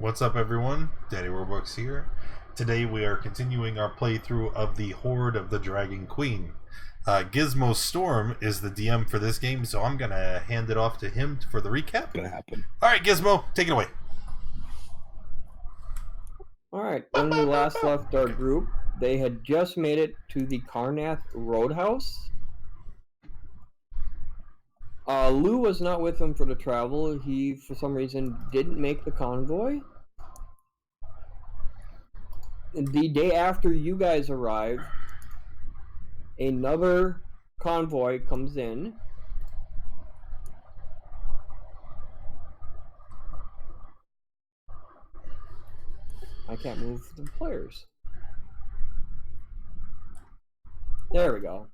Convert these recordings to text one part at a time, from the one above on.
What's up, everyone? Daddy Robux here. Today we are continuing our playthrough of the Hoard of the Dragon Queen. Gizmo Storm is the DM for this game, so I'm gonna hand it off to him for the recap. Gonna happen. All right, Gizmo, take it away. Alright, when we last left our group, they had just made it to the Karnath Roadhouse. Lou was not with them for the travel. He, for some reason, didn't make the convoy. The day after you guys arrive, another convoy comes in. I can't move the players. There we go.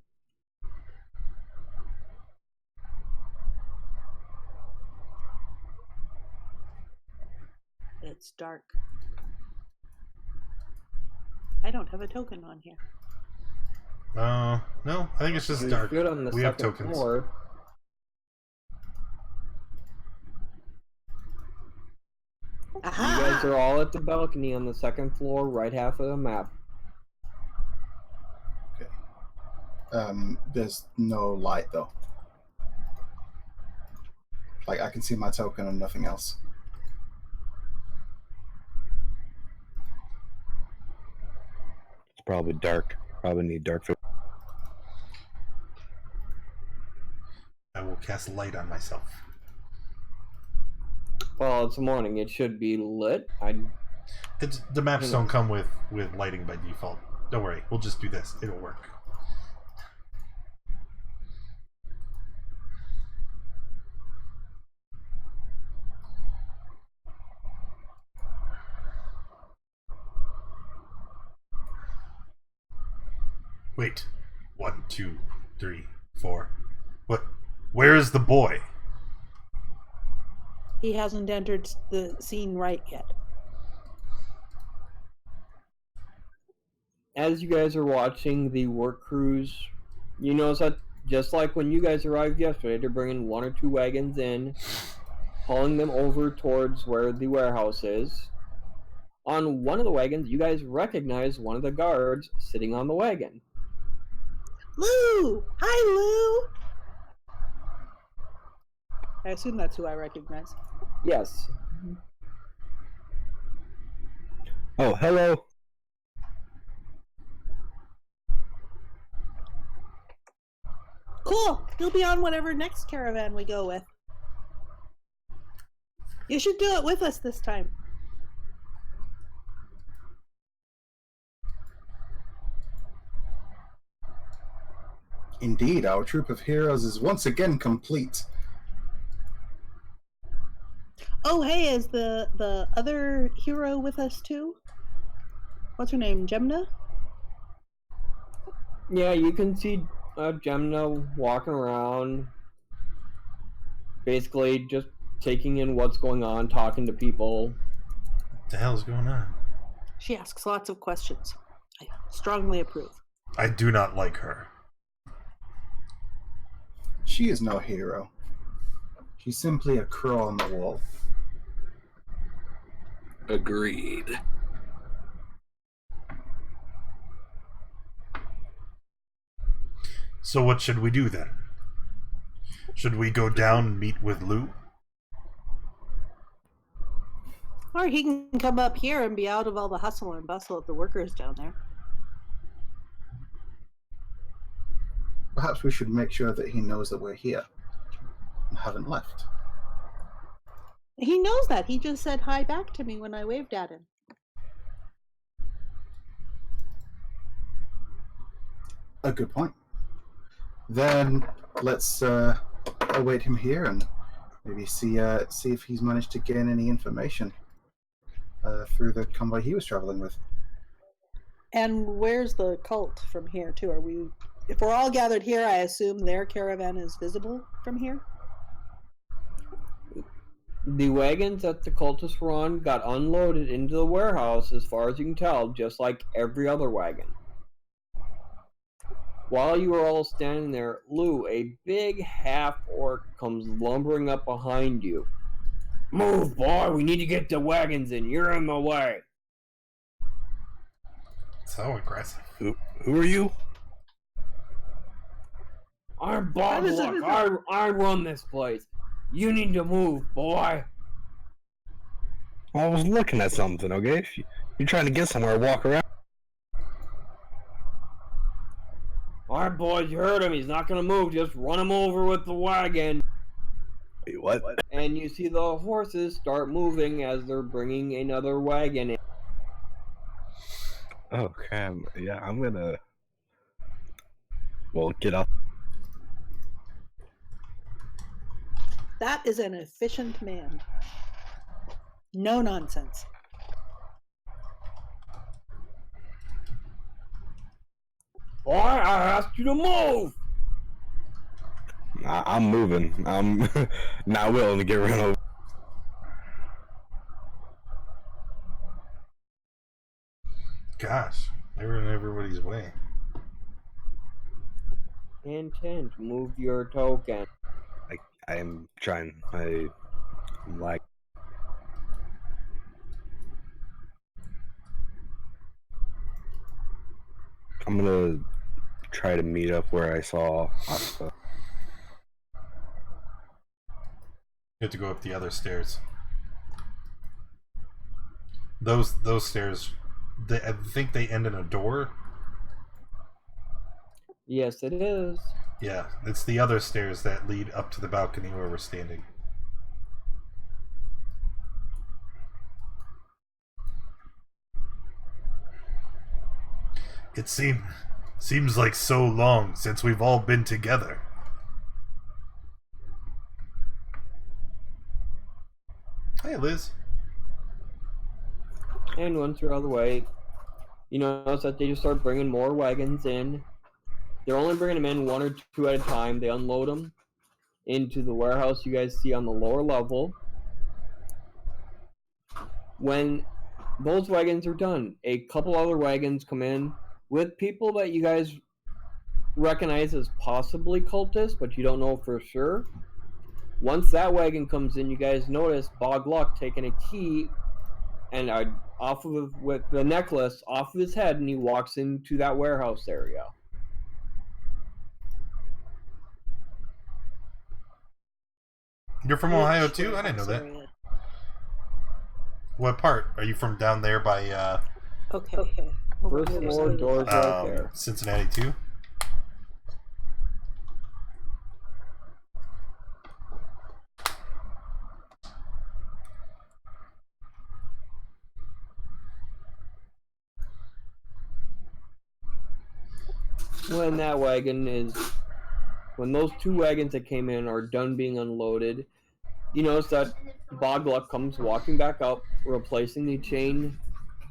It's dark. I don't have a token on here. No, I think it's just dark. Good on the We have second tokens. floor. Aha! You guys are all at the balcony on the second floor, right half of the map. There's no light though. Like I can see my token and nothing else. It's probably dark. Probably need dark vision. I will cast light on myself. Well, it's morning. It should be lit. The maps don't come with lighting by default. Don't worry, we'll just do this. It'll work. Wait. 1, 2, 3, 4. What? Where is the boy? He hasn't entered the scene right yet. As you guys are watching the work crews, you notice that just like when you guys arrived yesterday, they're bringing 1 or 2 wagons in, hauling them over towards where the warehouse is. On one of the wagons, you guys recognize one of the guards sitting on the wagon. Lou! Hi, Lou! I assume that's who I recognize. Yes. Oh, hello. Cool! You'll be on whatever next caravan we go with. You should do it with us this time. Indeed, our troop of heroes is once again complete. Oh, hey, is the other hero with us too? What's her name? Gemna? Yeah, you can see Gemna walking around, basically just taking in what's going on, talking to people. What the hell is going on? She asks lots of questions. I strongly approve. I do not like her. She is no hero. She's simply a crow on the wall. Agreed. So what should we do then? Should we go down and meet with Lou? Or he can come up here and be out of all the hustle and bustle of the workers down there. Perhaps we should make sure that he knows that we're here and haven't left. He knows that. He just said hi back to me when I waved at him. A good point. Then let's await him here and maybe see if he's managed to gain any information through the convoy he was traveling with. And where's the cult from here too? Are we? If we're all gathered here, I assume their caravan is visible from here. The wagons that the cultists were on got unloaded into the warehouse, as far as you can tell, just like every other wagon. While you were all standing there, Lou, a big half-orc comes lumbering up behind you. Move, boy! We need to get the wagons in. You're in my way. So aggressive. Who are you? I'm Bob does Luck. it- I run this place. You need to move, boy. Well, I was looking at something, okay? If you're trying to get somewhere, walk around. Alright, boys, you heard him. He's not gonna move. Just run him over with the wagon. Wait, what? And you see the horses start moving as they're bringing another wagon in. Oh, crap. Yeah, I'm gonna... Well, get up. That is an efficient man. No nonsense. Boy, I asked you to move. I'm moving. I'm not willing to get run over. Gosh, they were in everybody's way. Intent, move your token. I'm trying. I'm like... I'm gonna try to meet up where I saw Asuka. You have to go up the other stairs. Those stairs, I think they end in a door. Yes, it is. Yeah, it's the other stairs that lead up to the balcony where we're standing. It seems like so long since we've all been together. Hey, Liz. And once you're out of the way, you notice that they just start bringing more wagons in. They're only bringing them in one or two at a time. They unload them into the warehouse you guys see on the lower level. When those wagons are done, a couple other wagons come in with people that you guys recognize as possibly cultists, but you don't know for sure. Once that wagon comes in, you guys notice Bog Luck taking a key and with the necklace off of his head, and he walks into that warehouse area. You're from Ohio too? I didn't know that. Area. What part? Are you from down there by Okay. First floor doors right there. Cincinnati too? When those two wagons that came in are done being unloaded, you notice that Bogluck comes walking back up, replacing the chain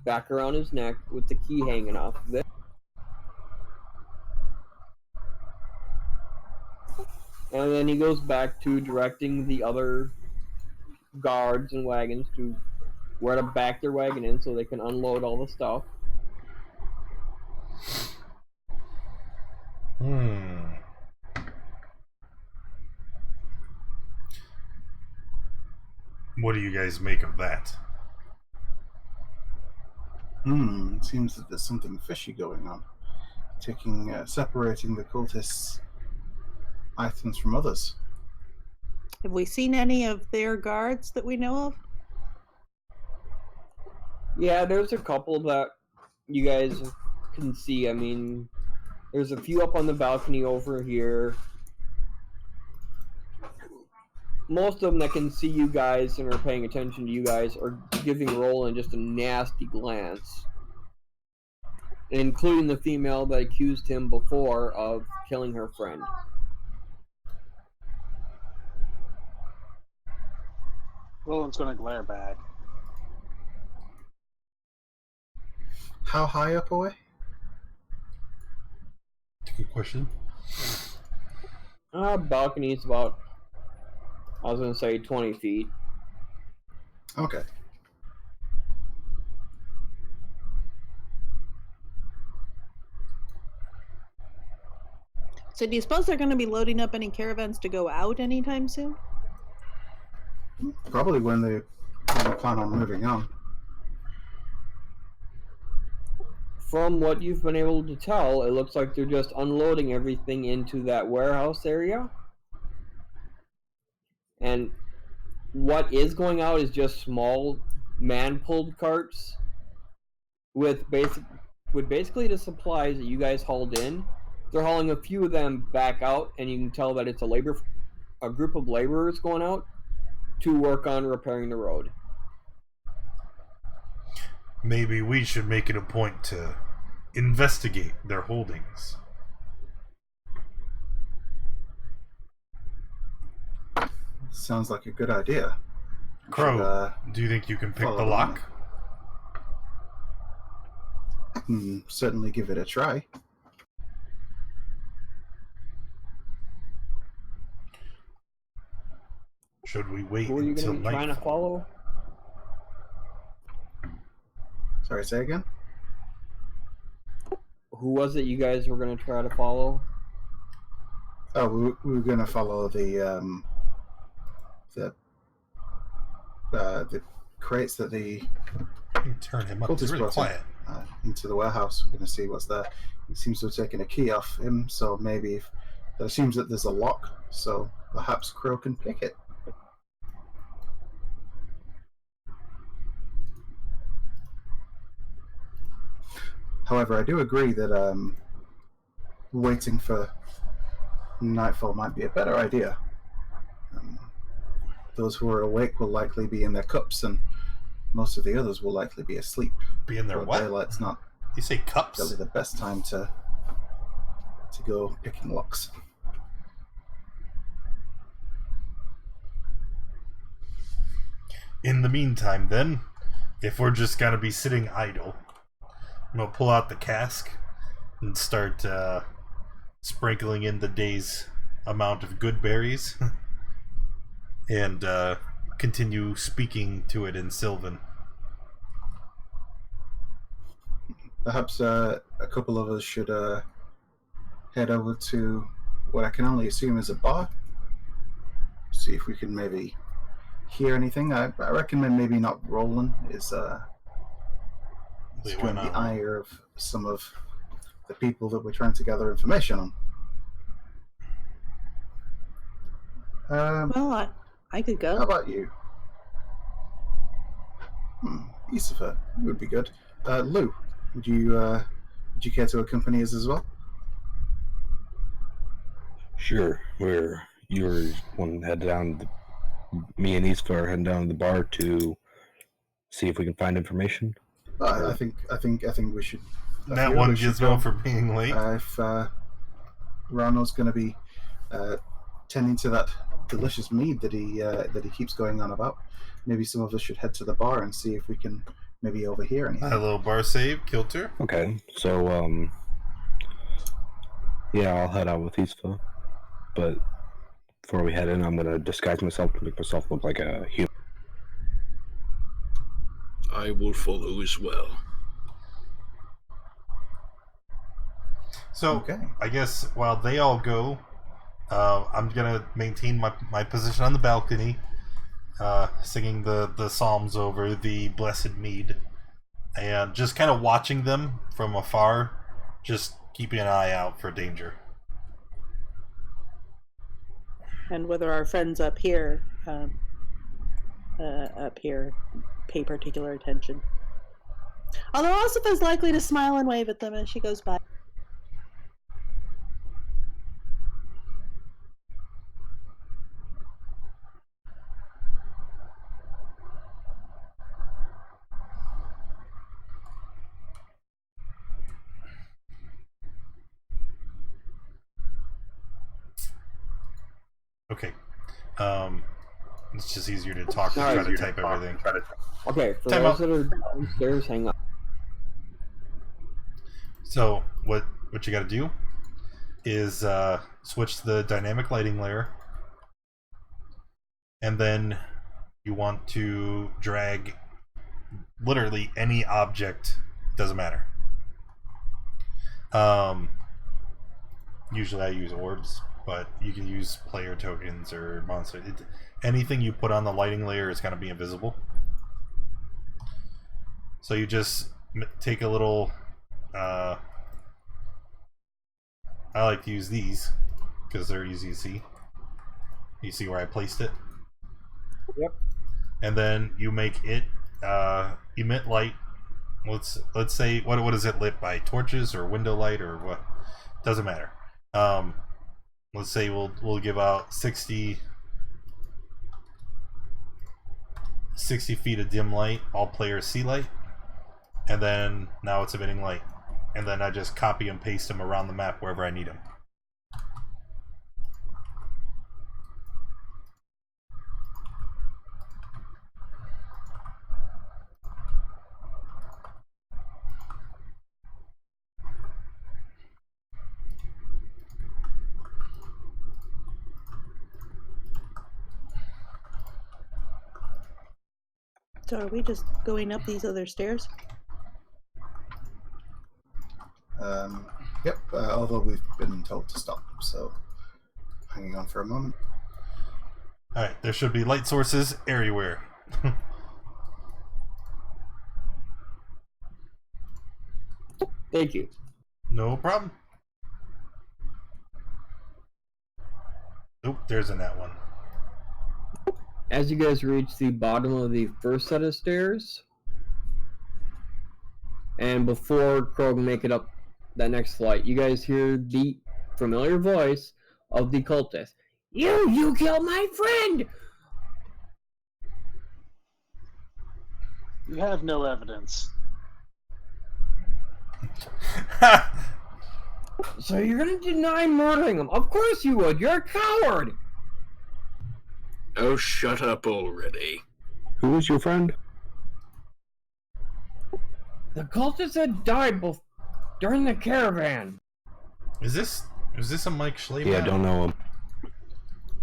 back around his neck with the key hanging off of it. And then he goes back to directing the other guards and wagons to where to back their wagon in so they can unload all the stuff. What do you guys make of that? It seems that there's something fishy going on. Separating the cultists' items from others. Have we seen any of their guards that we know of? Yeah, there's a couple that you guys can see. I mean, there's a few up on the balcony over here. Most of them that can see you guys and are paying attention to you guys are giving Roland just a nasty glance. Including the female that accused him before of killing her friend. Roland's gonna glare back. How high up are we? Good question. Balcony is about, I was going to say 20 feet. Okay. So do you suppose they're going to be loading up any caravans to go out anytime soon? Probably when they plan on moving on. From what you've been able to tell, it looks like they're just unloading everything into that warehouse area. And what is going out is just small man-pulled carts with basically the supplies that you guys hauled in. They're hauling a few of them back out, and you can tell that it's a group of laborers going out to work on repairing the road. Maybe we should make it a point to investigate their holdings. Sounds like a good idea. Crow, do you think you can pick the lock? Certainly give it a try. Should we wait Who are you until going to be trying to nightfall? follow? Sorry, say again? Who was it you guys were going to try to follow? Oh, we were going to follow the crates that the Turn him up. He's cultists really brought quiet. into the warehouse. We're going to see what's there. He seems to have taken a key off him, so maybe that assumes that there's a lock, so perhaps Crow can pick it. However, I do agree that waiting for nightfall might be a better idea. Those who are awake will likely be in their cups, and most of the others will likely be asleep. Be in their But what? daylight's not You say cups? really the best time to go picking locks. In the meantime, then, if we're just gonna be sitting idle, I'm gonna pull out the cask and start sprinkling in the day's amount of good berries and continue speaking to it in Sylvan. Perhaps a couple of us should head over to what I can only assume is a bar. See if we can maybe hear anything. I recommend maybe not Roland is Wait, why going to not? the ire of some of the people that we're trying to gather information on. Well, I could How go. about you? Yusufa, you would be good. Lou, would you care to accompany us as well? Sure. You're one head down. Me and Isfa are heading down to the bar to see if we can find information. I think we should. That one Gizmo for being late. If Ronald's going to be tending to that delicious mead that he keeps going on about, maybe some of us should head to the bar and see if we can maybe overhear anything. Hello, bar save, Kilter. Okay, so yeah, I'll head out with Isfa, but before we head in, I'm gonna disguise myself to make myself look like a human. I will follow as well. So, Okay. I guess while they all go, I'm gonna maintain my position on the balcony, singing the psalms over the blessed mead, and just kind of watching them from afar, just keeping an eye out for danger. And whether our friends up here pay particular attention. Although Osifa's likely to smile and wave at them as she goes by. Okay. It's just easier to talk than try to type everything. Okay, for Time those out. that are downstairs, hang on. So what you got to do is switch to the dynamic lighting layer, and then you want to drag literally any object. Doesn't matter. Usually I use orbs, but you can use player tokens or monster. anything you put on the lighting layer is going to be invisible. So you just take a little... I like to use these because they're easy to see. You see where I placed it? Yep. And then you make it emit light. Let's say what is it lit by? Torches or window light or what? Doesn't matter. Let's say we'll give out 60 feet of dim light. All players see light, and then now it's emitting light. And then I just copy and paste them around the map wherever I need them. So are we just going up these other stairs? Yep, although we've been told to stop, so hanging on for a moment. Alright, there should be light sources everywhere. Thank you. No problem. Oop, there's a net one. As you guys reach the bottom of the first set of stairs, and before Krog make it up that next flight, you guys hear the familiar voice of the cultist. You killed my friend! You have no evidence. So you're gonna deny murdering him? Of course you would. You're a coward. Oh, shut up already. Who is your friend? The cultist had died during the caravan. Is this a Mike Schleman? Yeah, I don't know him.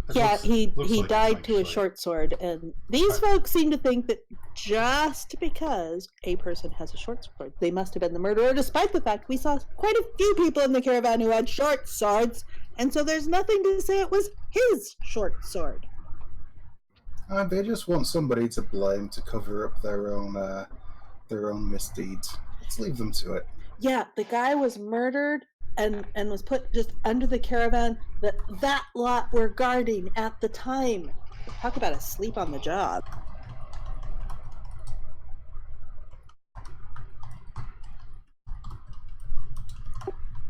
It Yeah, looks he like a died Mike to a Schleman. short sword, and these folks seem to think that just because a person has a short sword, they must have been the murderer, despite the fact we saw quite a few people in the caravan who had short swords, and so there's nothing to say it was his short sword. They just want somebody to blame to cover up their own misdeeds. Let's leave them to it. Yeah, the guy was murdered and was put just under the caravan that lot were guarding at the time. Talk about asleep on the job.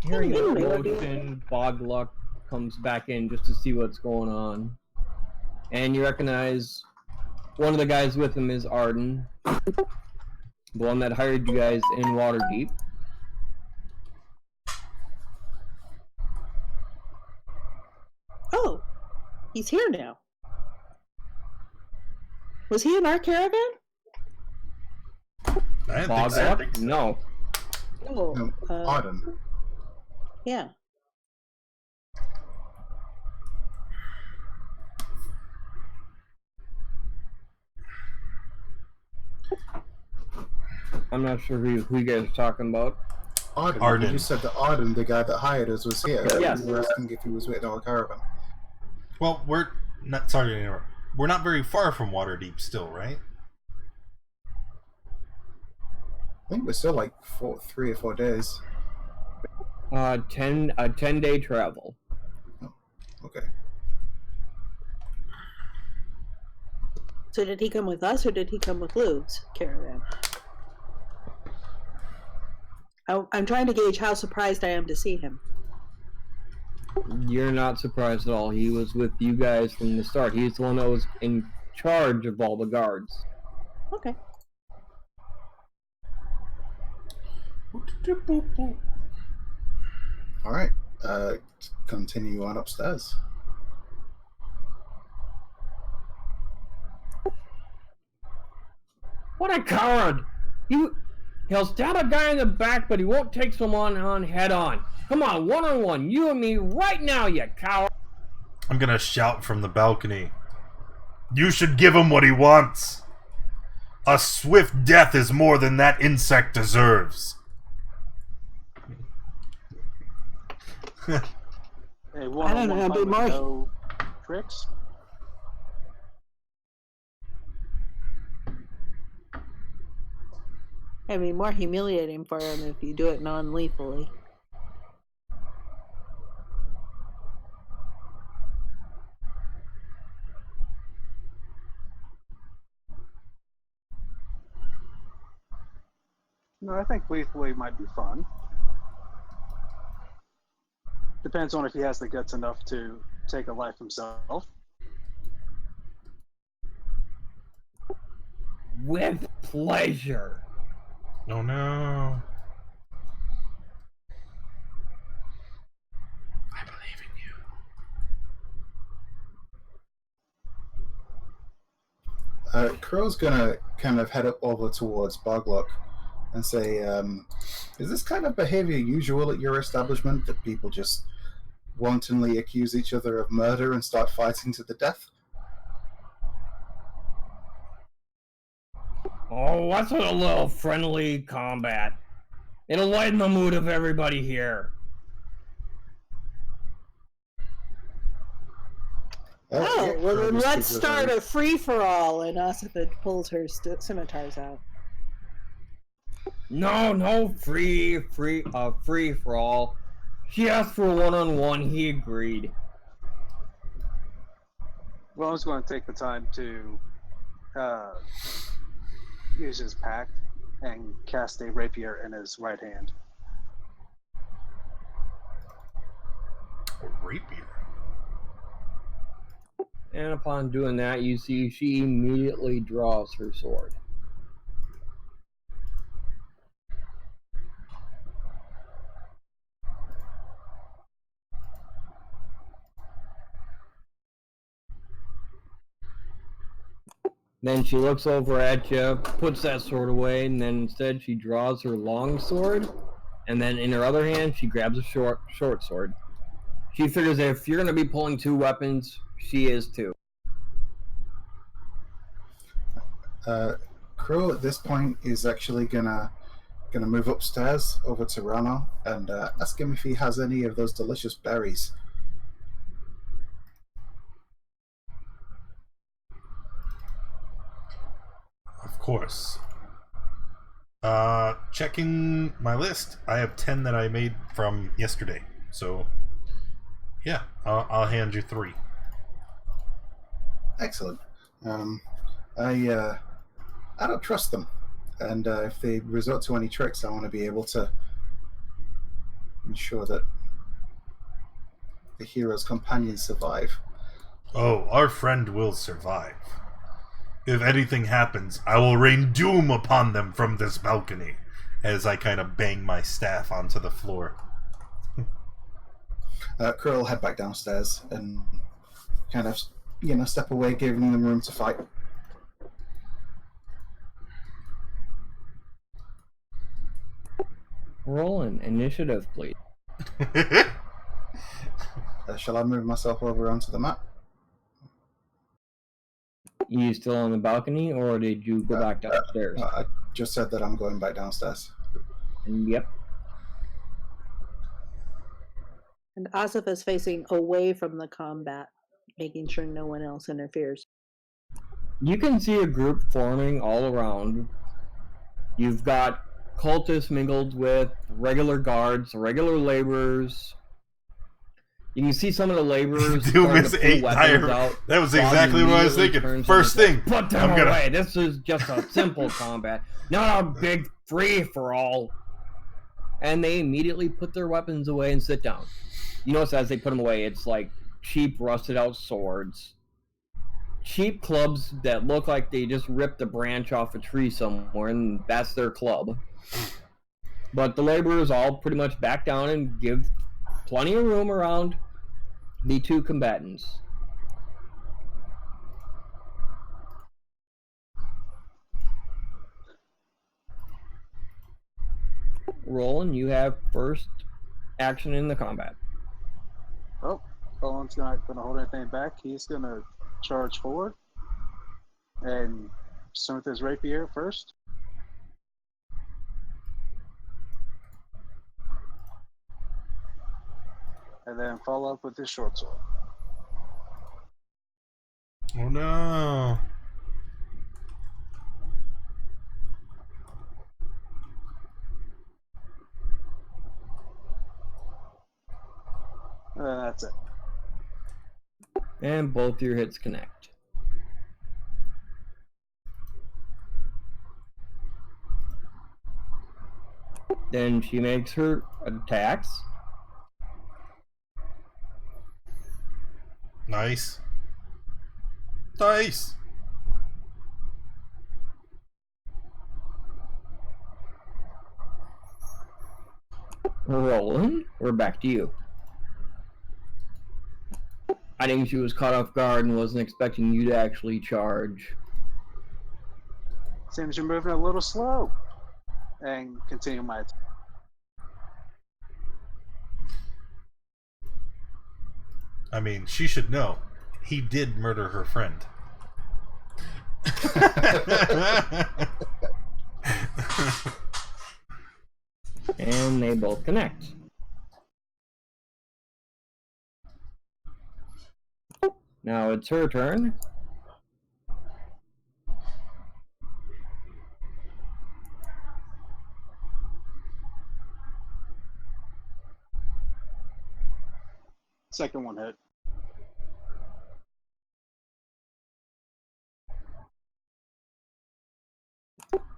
Hearing Anyway, that what do you- motion, Bogluck comes back in just to see what's going on. And you recognize one of the guys with him is Arden, the one that hired you guys in Waterdeep. Oh, he's here now. Was he in our caravan? I didn't think so. Bogluck? No. Oh, No, Arden. yeah. I'm not sure who you guys are talking about. Arden. You said that Arden, the guy that hired us, was here. Yes. We were asking if he was with our caravan. Well, we're not sorry to interrupt. We're not very far from Waterdeep still, right? I think we're still like 3 or 4 days. 10-day travel. Okay. So did he come with us or did he come with Lou's caravan? I'm trying to gauge how surprised I am to see him. You're not surprised at all. He was with you guys from the start. He's the one that was in charge of all the guards. Okay. All right. Continue on upstairs. What a coward! He'll stab a guy in the back, but he won't take someone on head on. Come on, one-on-one, you and me right now, you coward! I'm gonna shout from the balcony. You should give him what he wants. A swift death is more than that insect deserves. Hey, one I don't know, but Mark- no tricks. It'd be more humiliating for him if you do it non-lethally. No, I think lethally might be fun. Depends on if he has the guts enough to take a life himself. With pleasure. Oh no. I believe in you. Crow's gonna kind of head up over towards Boglock and say, is this kind of behavior usual at your establishment, that people just wantonly accuse each other of murder and start fighting to the death? Oh, what's with a little friendly combat? It'll lighten the mood of everybody here. Oh, well Crow then just let's gives us start a free-for-all, and Ossifid pulls her scimitars out. No, free for all. She asked for a one-on-one, he agreed. Well, I was going to take the time to use his pact and cast a rapier in his right hand. A rapier. And upon doing that, you see she immediately draws her sword. Then she looks over at you, puts that sword away, and then instead she draws her long sword, and then in her other hand she grabs a short sword. She figures that if you're going to be pulling two weapons, she is too. Crow at this point is actually gonna move upstairs over to Rana and ask him if he has any of those delicious berries. Of course. Checking my list, I have 10 that I made from yesterday. So, yeah, I'll hand you 3. Excellent. I don't trust them, and if they resort to any tricks, I want to be able to ensure that the hero's companions survive. Oh, our friend will survive. If anything happens, I will rain doom upon them from this balcony, as I kind of bang my staff onto the floor. Crow will head back downstairs and kind of, step away, giving them room to fight. Roll an initiative, please. Shall I move myself over onto the map? You still on the balcony, or did you go back downstairs? I just said that I'm going back downstairs. Yep. And Asif is facing away from the combat, making sure no one else interferes. You can see a group forming all around. You've got cultists mingled with regular guards, regular laborers. You can see some of the laborers Doom is starting to pull 8 weapons higher. out. That was Dodge exactly what I was immediately thinking. turns First and thing, put them I'm gonna- away. This is just a simple combat, not a big free-for-all. And they immediately put their weapons away and sit down. You notice as they put them away, it's like cheap, rusted-out swords. Cheap clubs that look like they just ripped a branch off a tree somewhere, and that's their club. But the laborers all pretty much back down and give plenty of room around the two combatants. Roland, you have first action in the combat. Oh, Owen's not going to hold anything back. He's going to charge forward and swing with his rapier first. And then follow up with his short sword. Oh no. That's it. And both your hits connect. Then she makes her attacks. Nice. Nice. Roland, we're back to you. I think she was caught off guard and wasn't expecting you to actually charge. Seems you're moving a little slow. And continue my attack. I mean, she should know. He did murder her friend. And they both connect. Now it's her turn. Second one hit.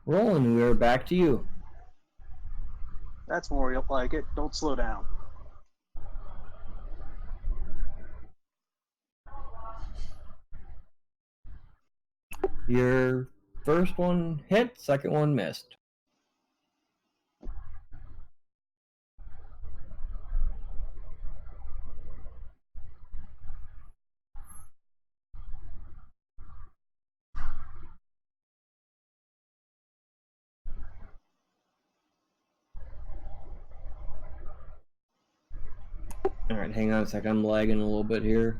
Roland, we're back to you. That's more like it. Don't slow down. Your first one hit, second one missed. Alright, hang on a sec, I'm lagging a little bit here.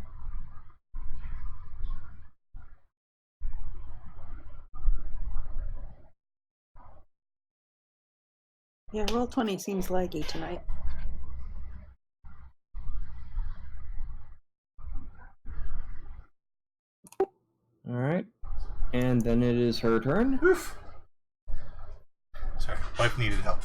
Yeah, roll 20 seems laggy tonight. Alright. And then it is her turn. Oof. Sorry, wife needed help.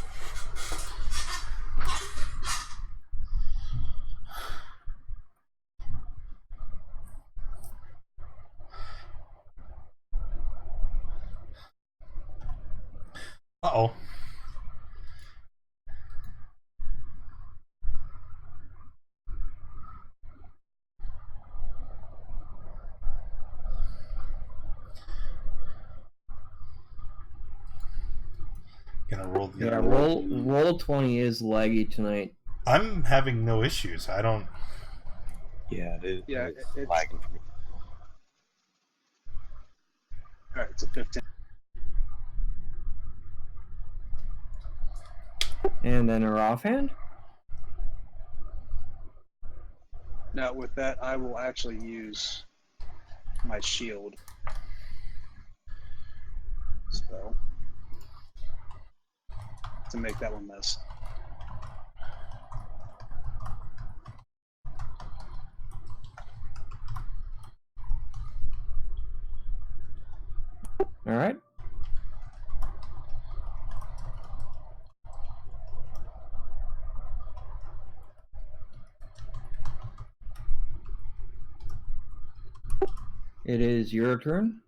Uh-oh. Gonna roll the Yeah, other way. roll 20 is laggy tonight. I'm having no issues. I don't. Yeah, it is. Yeah, It's it's lagging for me. all right. It's a 15. And then her offhand. Now with that, I will actually use my shield. So to make that one miss. Alright. It is your turn.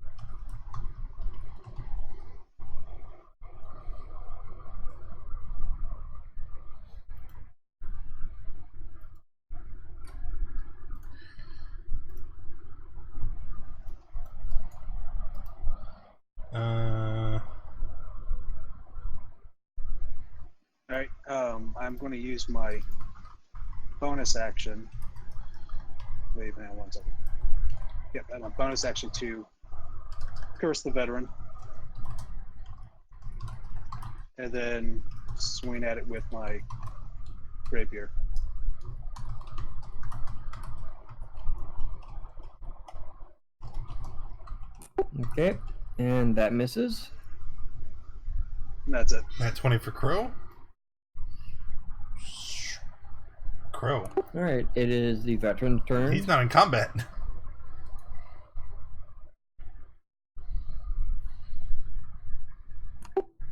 All right. I'm going to use my bonus action. Wait, man, 1 second. Yep, and my bonus action to curse the veteran, and then swing at it with my rapier. Okay. And that misses. And that's it. At 20 for Crow? Crow. Alright, it is the veteran's turn. He's not in combat.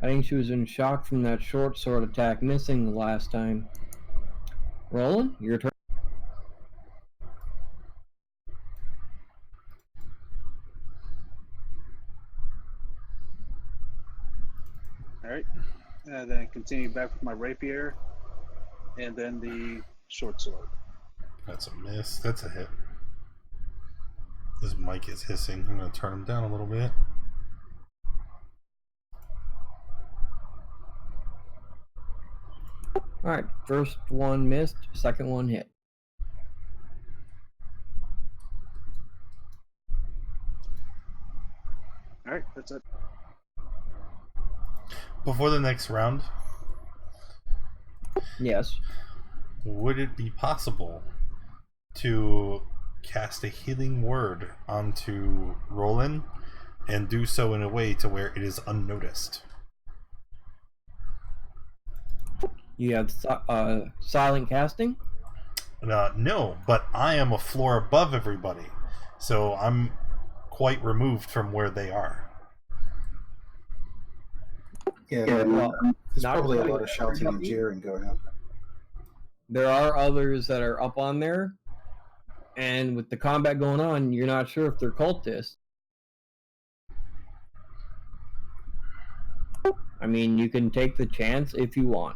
I think she was in shock from that short sword attack missing the last time. Roland, your turn. Alright. And then continue back with my rapier. And then the short sword. That's a miss. That's a hit. This mic is hissing. I'm going to turn him down a little bit. Alright, first one missed, second one hit. Alright, that's it. Before the next round, Yes. would it be possible to cast a healing word onto Roland and do so in a way to where it is unnoticed? You have silent casting? No, but I am a floor above everybody, so I'm quite removed from where they are. Yeah, well, there's not probably a really. lot of shouting and jeering going on. There are others that are up on there, and with the combat going on, you're not sure if they're cultists. I mean, you can take the chance if you want.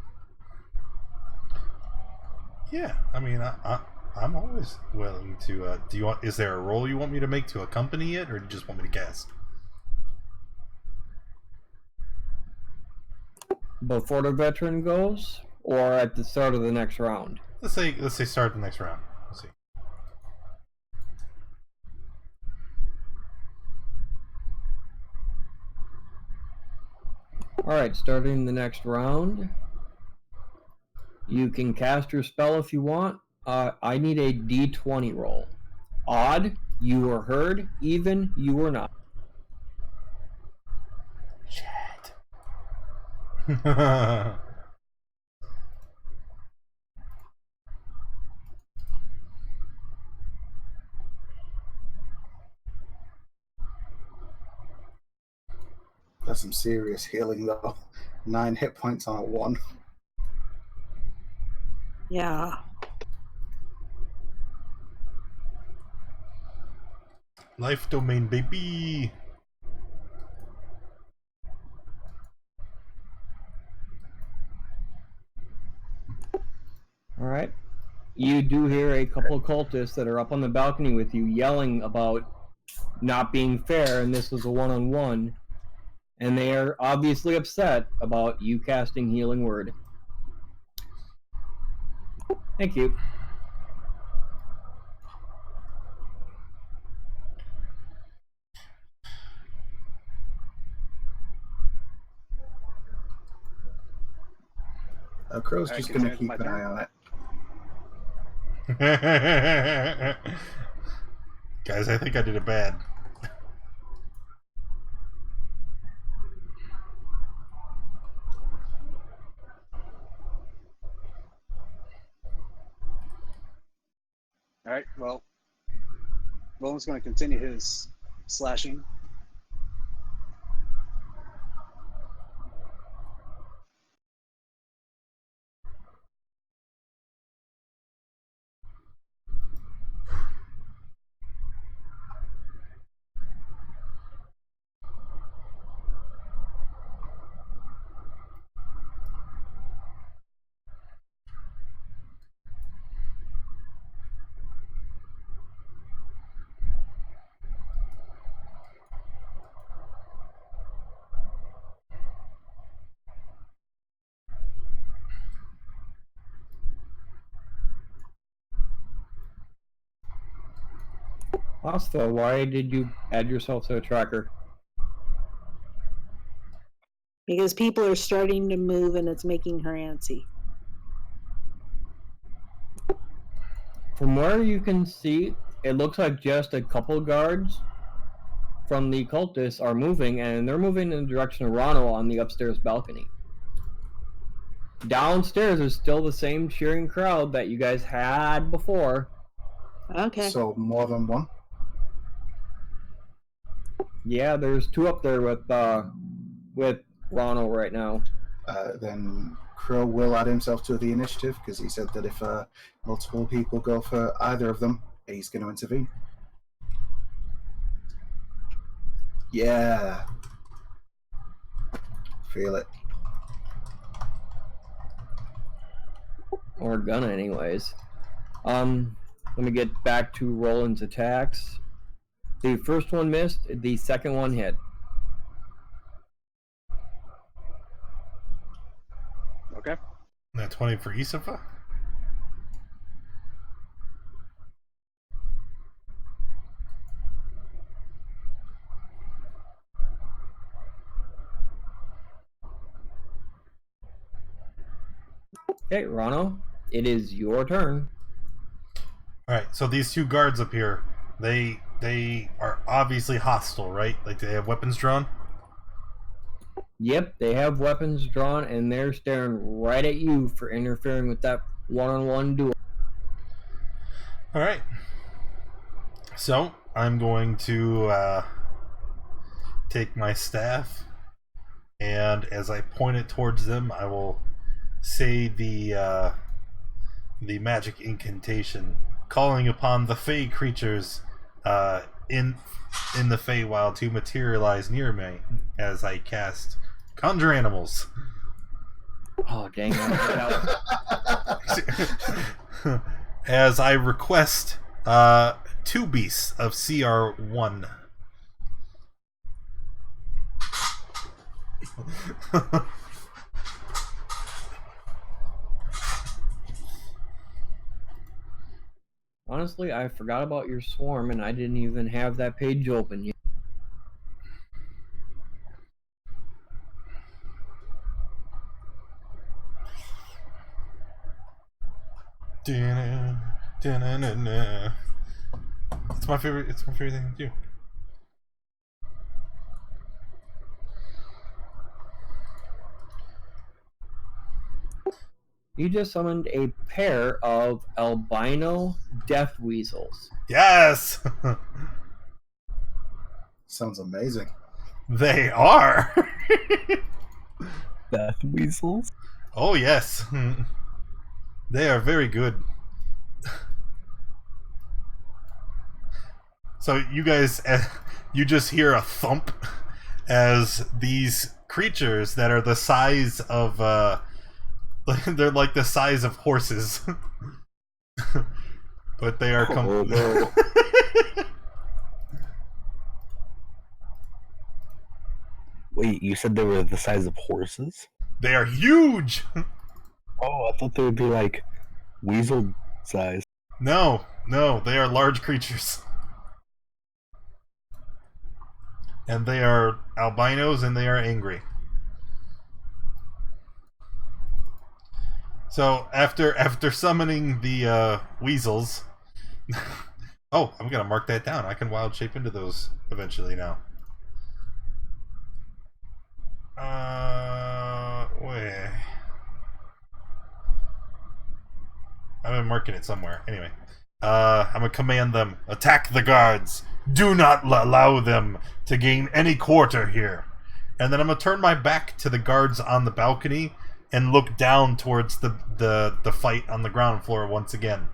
Yeah, I mean, I'm always willing to. Do you want? Is there a role you want me to make to accompany it, or do you just want me to cast? Before the veteran goes, or at the start of the next round? Let's say start the next round. Let's see. Alright, starting the next round. You can cast your spell if you want. I need a d20 roll. Odd, you were heard. Even, you were not. Shit. That's some serious healing, though. 9 hit points on a 1. Yeah. Life domain, baby. Alright. You do hear a couple of cultists that are up on the balcony with you yelling about not being fair, and this was a one-on-one. And they are obviously upset about you casting Healing Word. Thank you. Crow's Alright, just can going I to keep my an turn? eye on it. Guys, I think I did it bad. Alright, well, Roland's going to continue his slashing. Asta, why did you add yourself to a tracker? Because people are starting to move and it's making her antsy. From where you can see, it looks like just a couple guards from the cultists are moving, and they're moving in the direction of Rano on the upstairs balcony. Downstairs is still the same cheering crowd that you guys had before. Okay. So more than one. Yeah, there's 2 up there with Rano right now. Then Crow will add himself to the initiative because he said that if multiple people go for either of them, he's going to intervene. Yeah. Feel it. Or gonna, anyways. Let me get back to Roland's attacks. The first one missed. The second one hit. Okay. That 20 for Isafa. Okay, Rano, it is your turn. All right. So these two guards up here, they are obviously hostile, right? Like they have weapons drawn. Yep, they have weapons drawn, and they're staring right at you for interfering with that one-on-one duel. All right. So I'm going to take my staff, and as I point it towards them, I will say the magic incantation, calling upon the Fey creatures in the Feywild to materialize near me as I cast Conjure Animals. Oh, dang it. As I request 2 beasts of CR1. Honestly, I forgot about your swarm, and I didn't even have that page open yet. It's my favorite. It's my favorite thing to do. You just summoned a pair of albino death weasels. Yes, Sounds amazing. they are. Death weasels? Oh yes, they are very good. So you guys, you just hear a thump as these creatures that are the size of, they're like the size of horses, but they are. Oh, no. Wait, you said they were the size of horses? They are huge. Oh, I thought they would be like weasel size. No, they are large creatures. And they are albinos and they are angry. So after summoning the weasels, oh, I'm gonna mark that down. I can wild shape into those eventually now. Wait. I've been marking it somewhere. Anyway, I'm gonna command them: attack the guards. Do not allow them to gain any quarter here. And then I'm gonna turn my back to the guards on the balcony and look down towards the fight on the ground floor once again.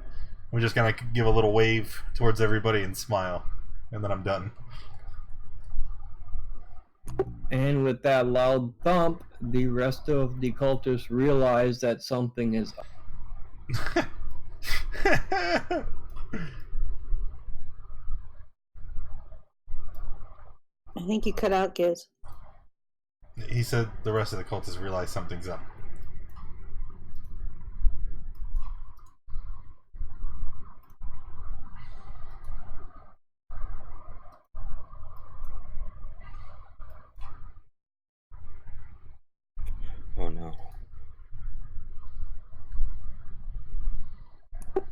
We're just gonna give a little wave towards everybody and smile, and then I'm done. And with that loud thump, the rest of the cultists realize that something is up. I think you cut out, Giz. He said the rest of the cultists realize something's up. Oh no.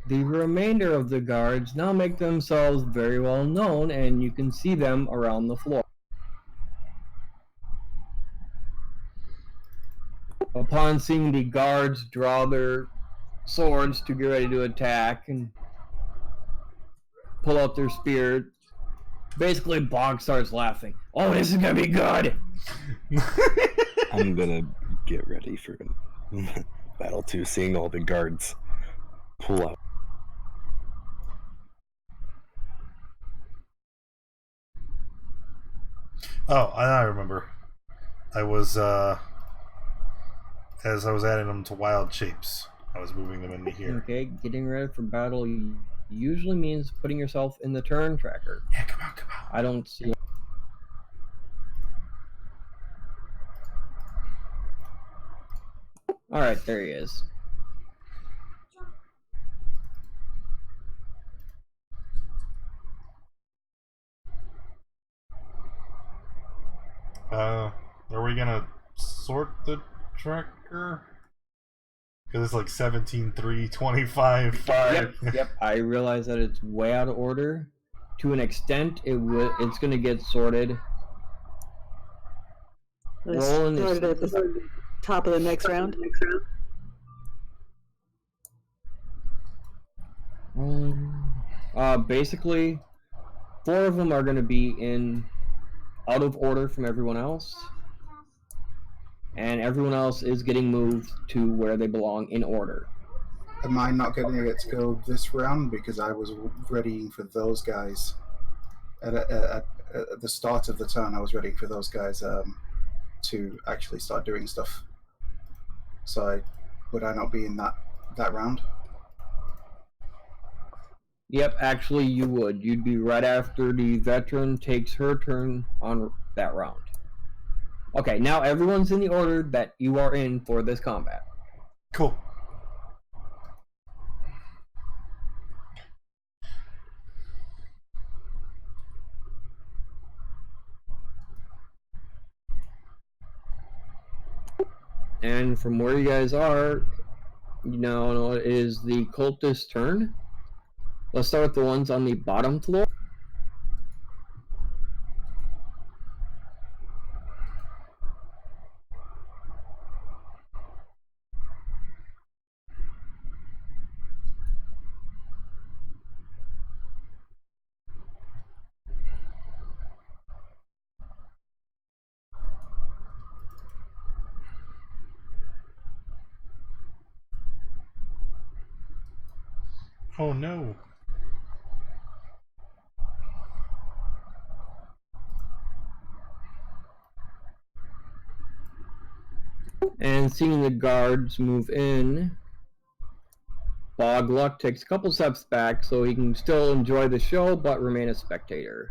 The remainder of the guards now make themselves very well known, and you can see them around the floor. Upon seeing the guards draw their swords to get ready to attack and pull out their spear, basically Bog starts laughing. Oh, this is gonna be good! I'm gonna get ready for battle 2, seeing all the guards pull out. Oh, I remember. I was as I was adding them to wild shapes, I was moving them into here. Okay, getting ready for battle usually means putting yourself in the turn tracker. Yeah, come on. I don't see. All right, there he is. Are we gonna sort the tracker? Because it's like 17, 3, 25, 5. Yep. I realize that it's way out of order. To an extent, it's going to get sorted. Roland is Started at the top of the next round. Basically, 4 of them are going to be out of order from everyone else, and everyone else is getting moved to where they belong in order. Am I not getting to get to go this round because I was readying for those guys at the start of the turn? I was ready for those guys to actually start doing stuff. So would I not be in that round? Yep, actually you would. You'd be right after the veteran takes her turn on that round. Okay, now everyone's in the order that you are in for this combat. Cool. And from where you guys are, it is the cultist turn. Let's start with the ones on the bottom floor. Oh no. And seeing the guards move in, Bog Luck takes a couple steps back so he can still enjoy the show but remain a spectator.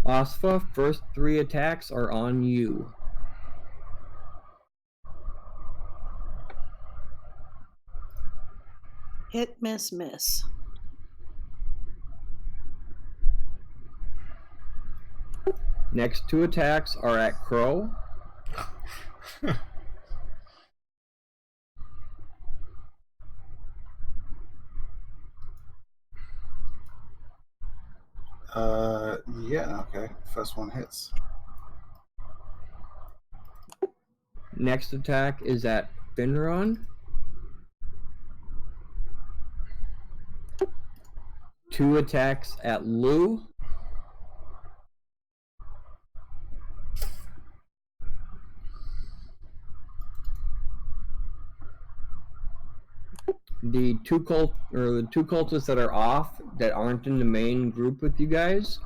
Osfa, first 3 attacks are on you. Hit, miss, miss. Next 2 attacks are at Crow. Yeah, okay. First one hits. Next attack is at Finron. 2 attacks at Lou. The two cultists that are off, that aren't in the main group with you guys.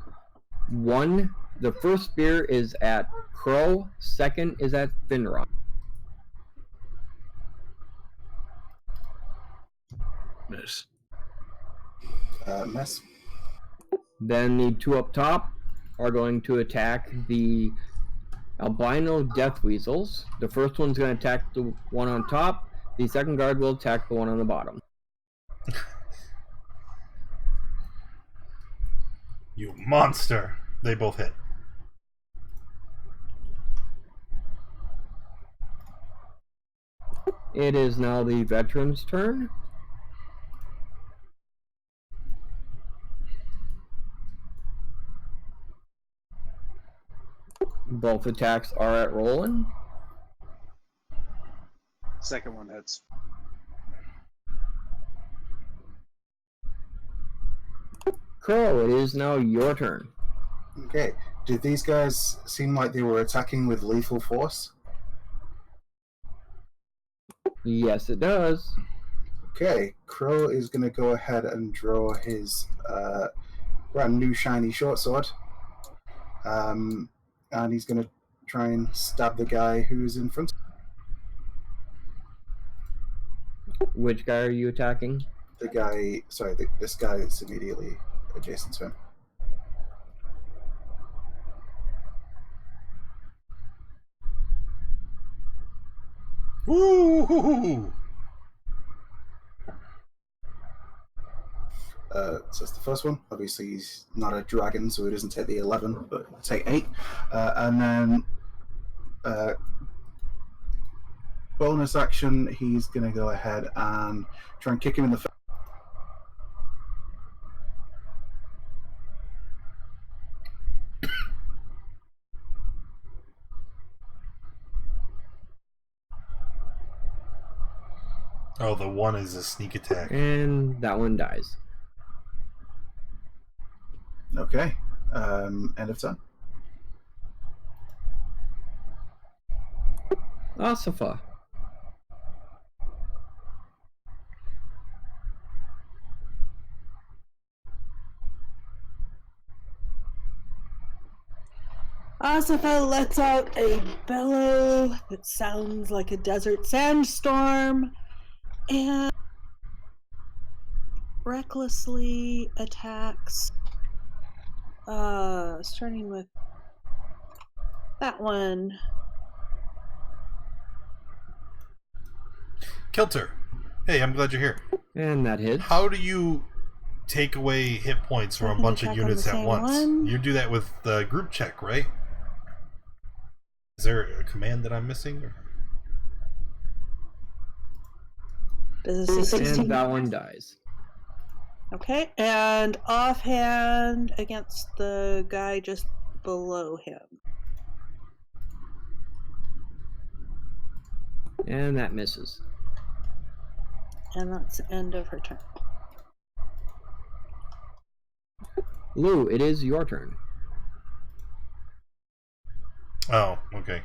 The first spear is at Crow, second is at Finron. Miss. Miss. Then the 2 up top are going to attack the albino death weasels. The first one's going to attack the one on top. The second guard will attack the one on the bottom. You monster! They both hit. It is now the veteran's turn. Both attacks are at Roland. Second one hits. Crow, it is now your turn. Okay. Did these guys seem like they were attacking with lethal force? Yes, it does. Okay. Crow is going to go ahead and draw his brand new shiny short sword. And he's going to try and stab the guy who's in front. Which guy are you attacking? The guy, sorry, this guy that's immediately adjacent to him. Ooh! So that's the first one. Obviously, he's not a dragon, so he doesn't take the 11, but he'll take 8. And then bonus action, he's going to go ahead and try and kick him in the face. Oh, the 1 is a sneak attack. And that one dies. Okay. End of turn. Asifa. Asifa lets out a bellow that sounds like a desert sandstorm and recklessly attacks, starting with that one. Kilter. Hey, I'm glad you're here. And that hits. How do you take away hit points from a Second bunch of attack on units the at same once? one. You do that with the group check, right? Is there a command that I'm missing? Does a 16? And that one dies. Okay, and offhand against the guy just below him. And that misses. And that's the end of her turn. Lou, it is your turn. Oh, okay.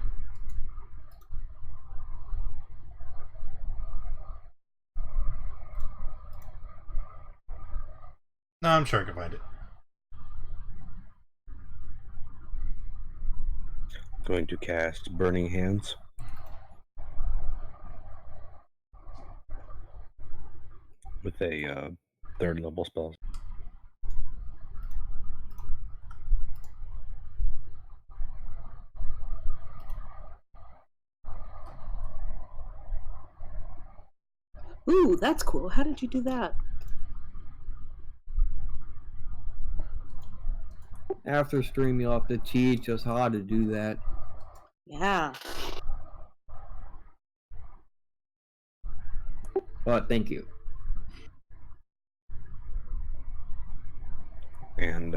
No, I'm sure I can find it. Going to cast Burning Hands. With a 3rd level spell. Ooh, that's cool. How did you do that? After stream, you'll have to teach us how to do that. Yeah. But thank you. And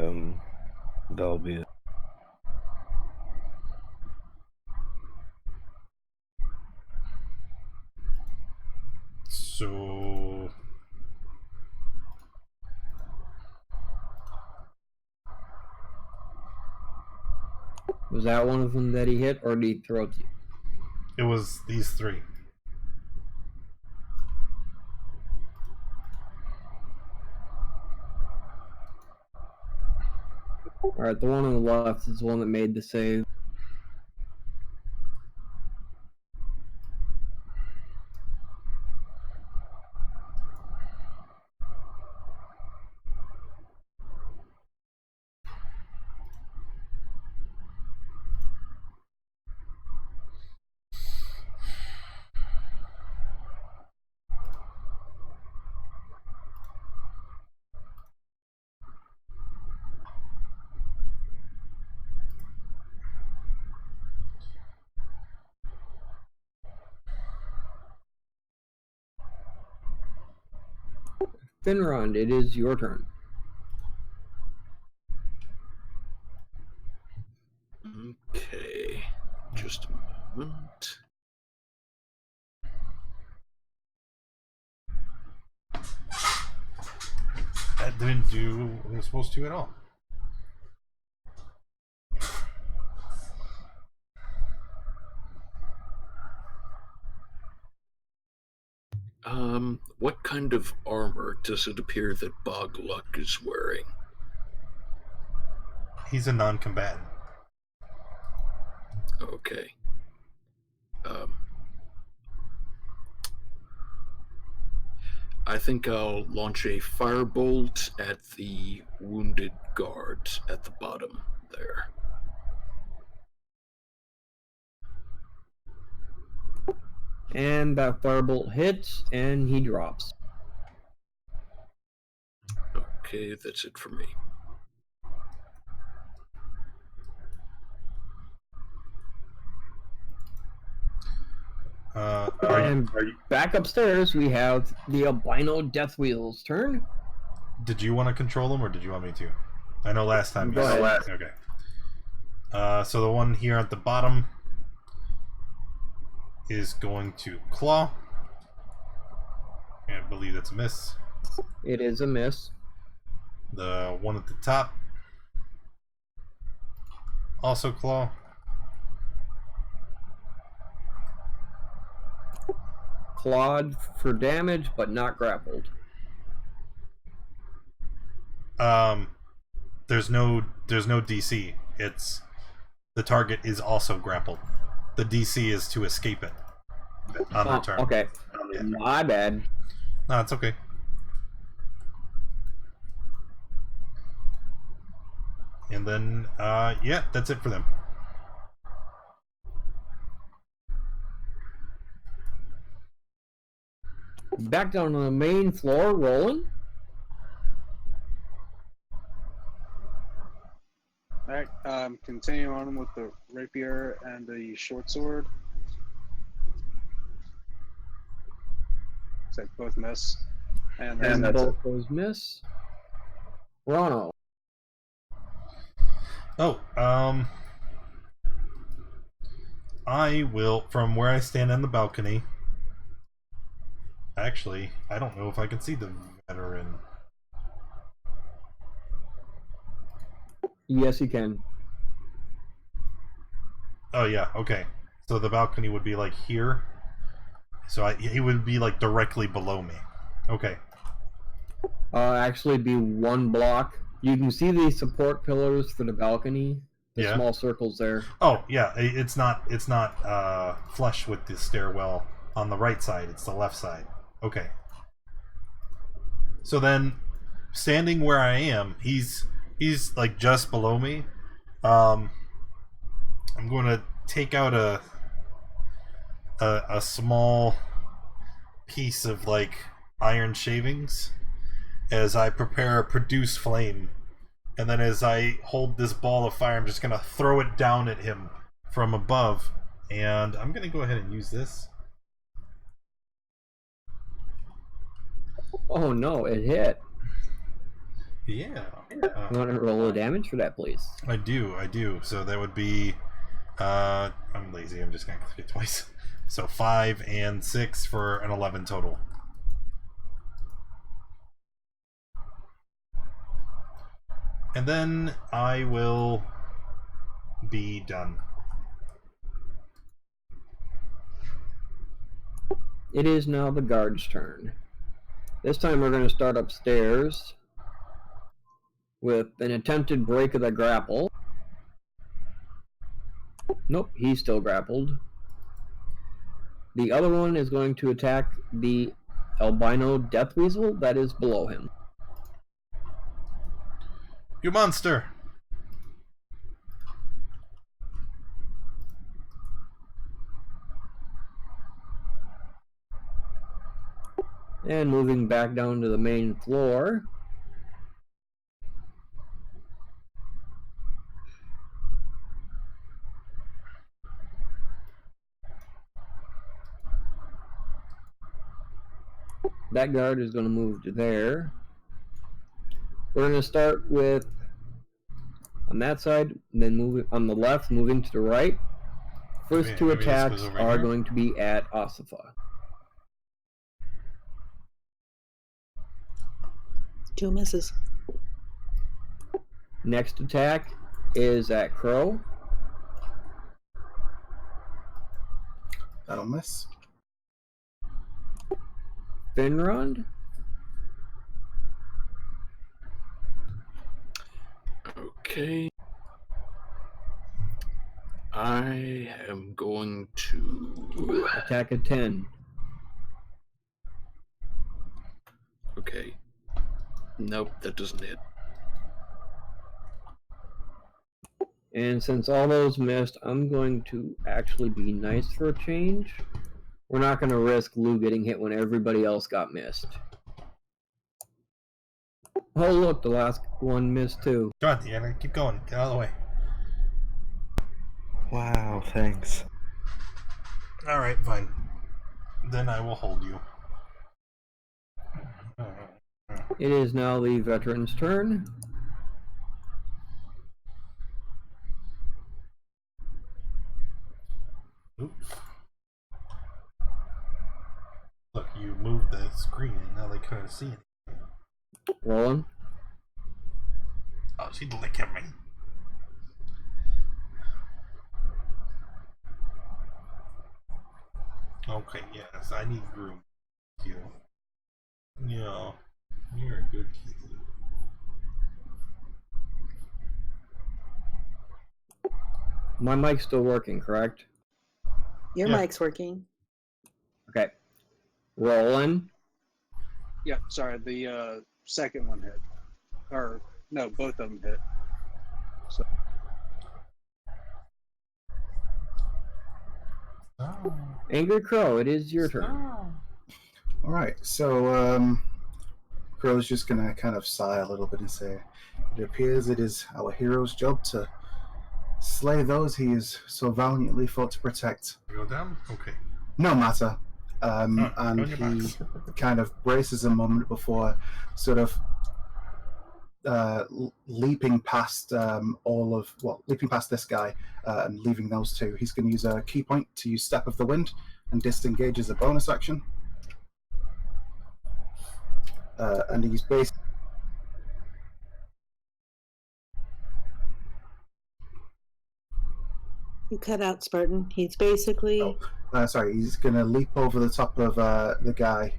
that'll be it. So... Was that one of them that he hit, or did he throw to you? It was these 3. Alright, the one on the left is the one that made the save. Finrond, it is your turn. Okay. Just a moment. That didn't do what it was supposed to at all. What kind of armor does it appear that Bogluck is wearing? He's a non-combatant. Okay. I think I'll launch a firebolt at the wounded guards at the bottom there. And that firebolt hits, and he drops. Okay, that's it for me. And back upstairs, we have the albino Death Wheel's turn. Did you want to control him, or did you want me to? I know last time. Go ahead. Okay. So the one here at the bottom is going to claw. I believe that's a miss. It is a miss. The one at the top also claw. Clawed for damage, but not grappled. There's no DC. It's the target is also grappled. The DC is to escape it on their turn. Okay. Yeah. My bad. No, it's okay. And then, yeah, that's it for them. Back down on the main floor, rolling. Alright, continue on with the rapier and the short sword. So both miss. And And that's both those miss. Ronald. Oh, I will, from where I stand on the balcony. Actually, I don't know if I can see the veteran. Yes, you can. Oh yeah, okay. So the balcony would be like here. So he would be like directly below me. Okay. Actually be one block. You can see the support pillars for the balcony. The Yeah. small circles there. Oh yeah, it's not flush with the stairwell on the right side. It's the left side. Okay. So then, standing where I am, he's like just below me. I'm going to take out a small piece of like iron shavings as I prepare a produce flame, and then as I hold this ball of fire, I'm just going to throw it down at him from above, and I'm going to go ahead and use this. Oh no, it hit. Yeah. You want to roll the damage for that, please? I do. So that would be, I'm lazy, I'm just going to click it twice. So 5 and 6 for an 11 total. And then I will be done. It is now the guard's turn. This time we're going to start upstairs with an attempted break of the grapple. Nope, he's still grappled. The other one is going to attack the albino death weasel that is below him. You monster! And moving back down to the main floor. That guard is going to move to there. We're going to start with on that side, and then moving on the left, moving to the right. First two Maybe this attacks goes over are here. going to be at Asifa. 2 misses. Next attack is at Crow. That'll miss. Finrod. Okay. I am going to Attack at 10. Okay. Nope, that doesn't hit. And since all those missed, I'm going to actually be nice for a change. We're not going to risk Lou getting hit when everybody else got missed. Oh, look, the last one missed too. Come on, Deanna, keep going. Get out of the way. Wow, thanks. Alright, fine. Then I will hold you. It is now the veteran's turn. Oops. Look, you moved the screen and now they couldn't see it. Rolling. Oh, she'd lick at me. Okay, yes, I need groom. You. Yeah, you're a good kitty. My mic's still working, correct? Your Yeah. mic's working. Okay. Rolling. Yeah, sorry, the second one hit. Or, no, both of them hit. So, Oh. Angry Crow, it is your turn. All right, so Crow's just gonna kind of sigh a little bit and say, "It appears it is our hero's job to slay those he is so valiantly fought to protect. Go down? Okay. No matter." And go in your he box. kind of braces a moment before sort of leaping past leaping past this guy and leaving those two. He's going to use a key point to use Step of the Wind and disengage as a bonus action. And he's basically You cut out Spartan. He's basically. he's going to leap over the top of the guy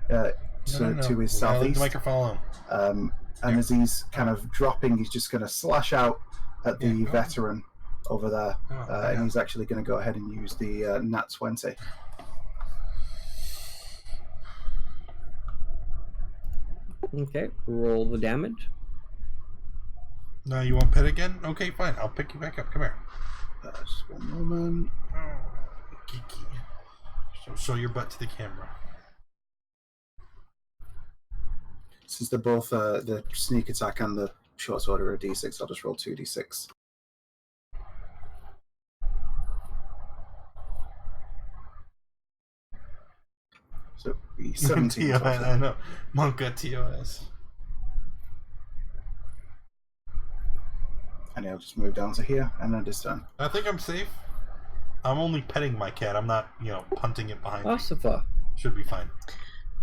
to his Leave the southeast. microphone alone. And as he's kind of dropping, he's just going to slash out at the veteran over there. And he's actually going to go ahead and use the Nat 20. Okay, roll the damage. No, you want pet again? Okay, fine. I'll pick you back up. Come here. Just one moment. Oh, Kiki. So show your butt to the camera. Since they're both the sneak attack and the short sword are a d6, I'll just roll 2d6. So be 17. I know. Monka TOS. And he'll just move down to here, and then this turn. I think I'm safe. I'm only petting my cat. I'm not, punting it behind me. Ossifa. Should be fine.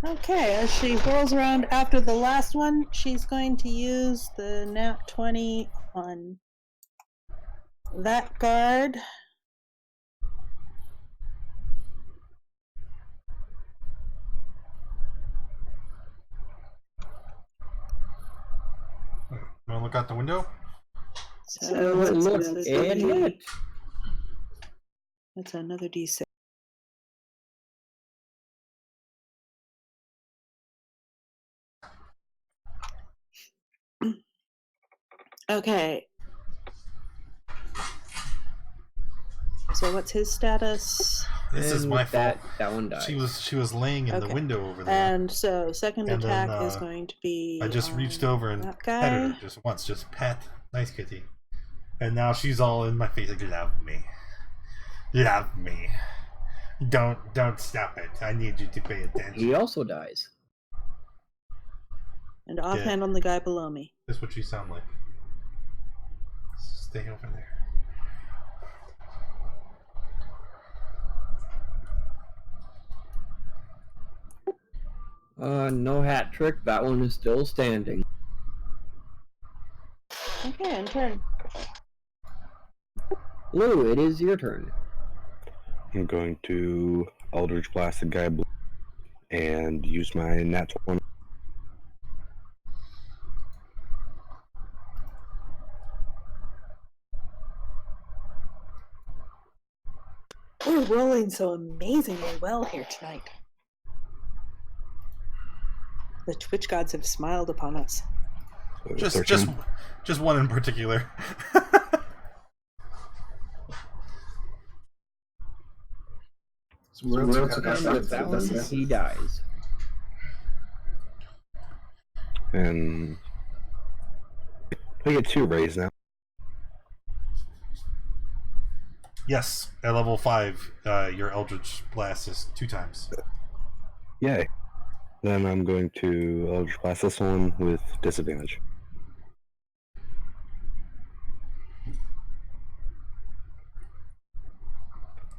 Okay, as she whirls around after the last one, she's going to use the Nat 20 on that guard. You want to look out the window? So Look, that's it hit. That's another D6. Okay. So what's his status? This is And my with that, fault. that one died. She was laying in the Okay. window over there. And so second And then, attack is going to be. I just reached over and that petted guy. her just once, just pet. Nice kitty. And now she's all in my face like, love me. Love me. Don't stop it. I need you to pay attention. He also dies. And offhand on the guy below me. That's what you sound like. Stay over there. No hat trick. That one is still standing. Okay, in turn. Lou, it is your turn. I'm going to Eldritch Blast the guy and use my Nat 20. We're rolling so amazingly well here tonight. The Twitch gods have smiled upon us. Just one in particular. So we're able to And with that one, he dies. And I get 2 rays now. Yes, at level 5, your Eldritch Blast is 2 times. Yay. Then I'm going to Eldritch Blast this one with disadvantage.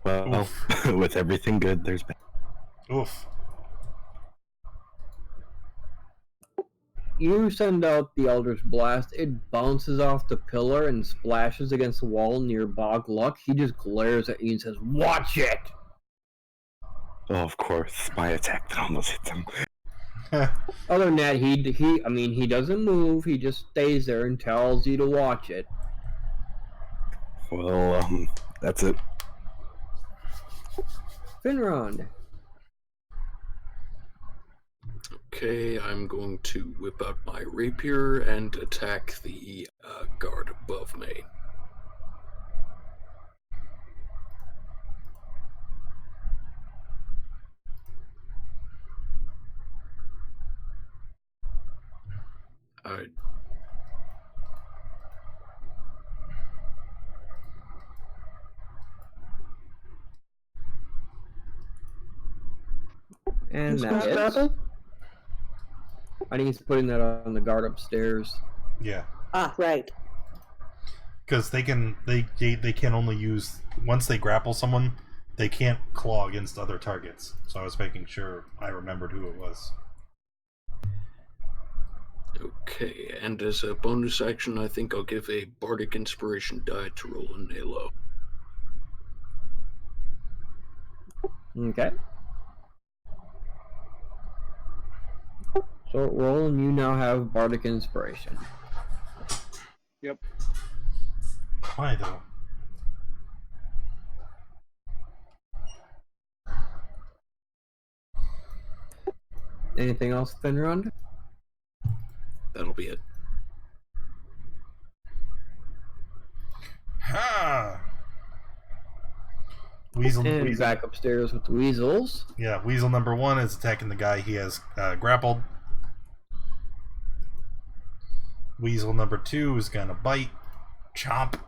Well, with everything good, there's bad. Oof. You send out the Eldritch Blast, it bounces off the pillar and splashes against the wall near Bog Luck. He just glares at you and says, "Watch it!" Oh, of course, my attack that almost hits him. Other than that, he doesn't move, he just stays there and tells you to watch it. Well, that's it. Finrod. Okay, I'm going to whip out my rapier and attack the guard above me. Alright. And that's it. I think he's putting that on the guard upstairs. Yeah. Ah, right. Because they can only use, once they grapple someone, they can't claw against other targets. So I was making sure I remembered who it was. Okay, and as a bonus action, I think I'll give a Bardic Inspiration die to Roland Nalo. Okay. So, Roland, you now have Bardic Inspiration. Yep. Why though? Anything else, Finrod? That'll be it. Ha! Weasel. And back upstairs with the weasels. Yeah, Weasel number 1 is attacking the guy he has grappled. Weasel number 2 is gonna bite. Chomp.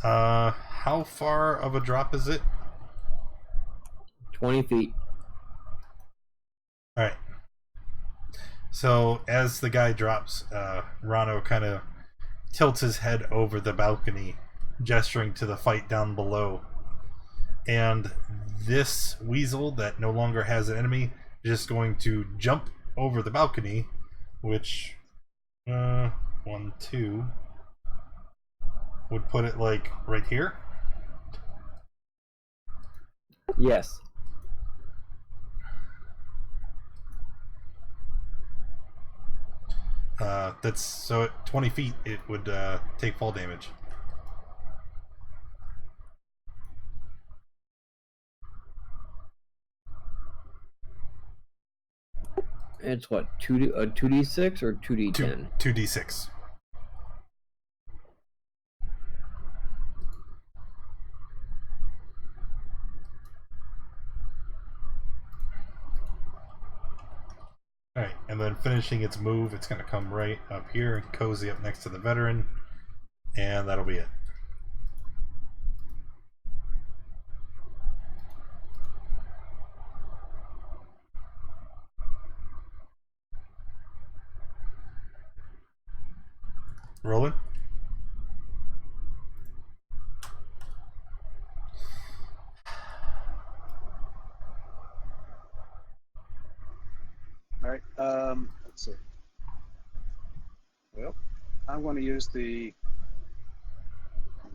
How far of a drop is it? 20 feet. Alright. So, as the guy drops, Rano kind of tilts his head over the balcony, gesturing to the fight down below. And this weasel that no longer has an enemy is just going to jump over the balcony, which, 1, 2, would put it like right here. Yes. That's so at 20 feet it would take fall damage. It's what, 2d6 or 2d10? 2d6. Alright, and then finishing its move, it's going to come right up here and cozy up next to the veteran, and that'll be it. Rolling. All right. Let's see. Well, I'm going to use the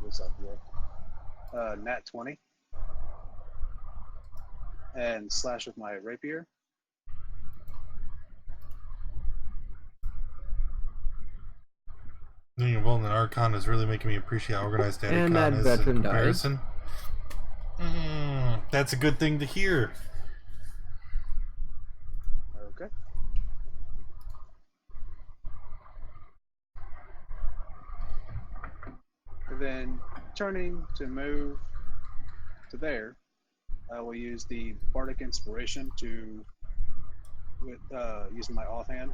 what's up here? Nat 20 and slash with my rapier. Being involved in Archon is really making me appreciate how organized Daddy And Con that is in veteran died. comparison. That's a good thing to hear. Okay. And then turning to move to there, I will use the Bardic Inspiration to, using my offhand,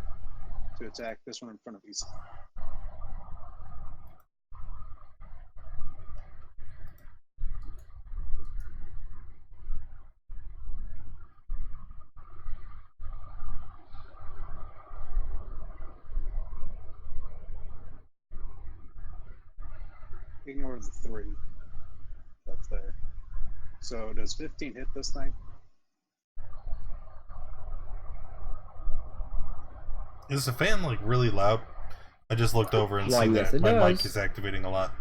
to attack this one in front of me. Ignore the 3 that's there. So does 15 hit this thing? Is the fan like really loud? I just looked over and Why, see yes, that it my mic does. is activating a lot.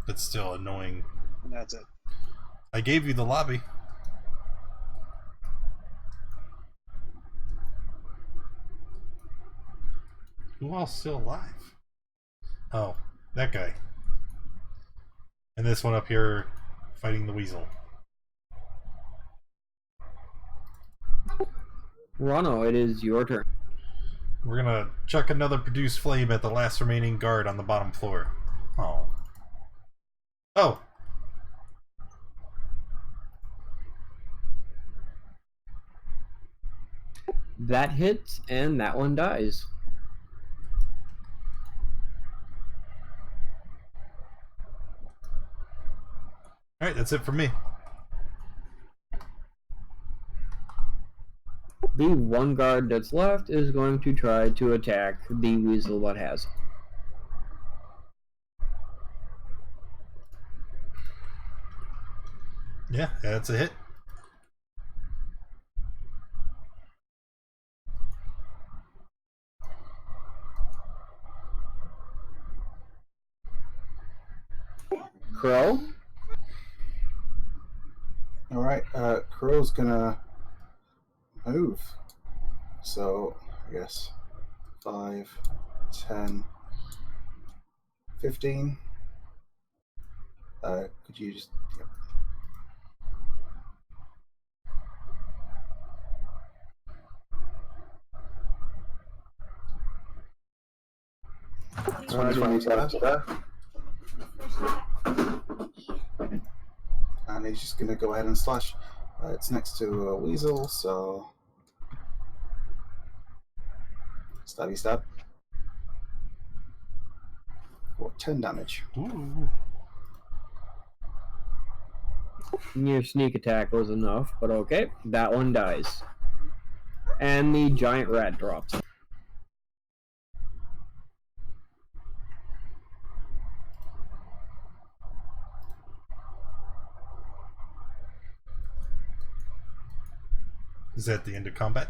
It's still annoying. And that's it. I gave you the lobby. Who else still alive? Oh, that guy. And this one up here fighting the weasel. Rono, it is your turn. We're gonna chuck another produce flame at the last remaining guard on the bottom floor. Oh. Oh! That hits, and that one dies. Alright, that's it for me. The one guard that's left is going to try to attack the weasel that has. Yeah, that's a hit. Crow? Alright, Crow's gonna move. So, I guess 5, 10, 15. Could you just... Yep. Alright, 20 times there. And he's just gonna go ahead and slash. It's next to a weasel, so stabby stab. For 10 damage. Ooh. Your sneak attack was enough, but okay. That one dies. And the giant rat drops. Is that the end of combat?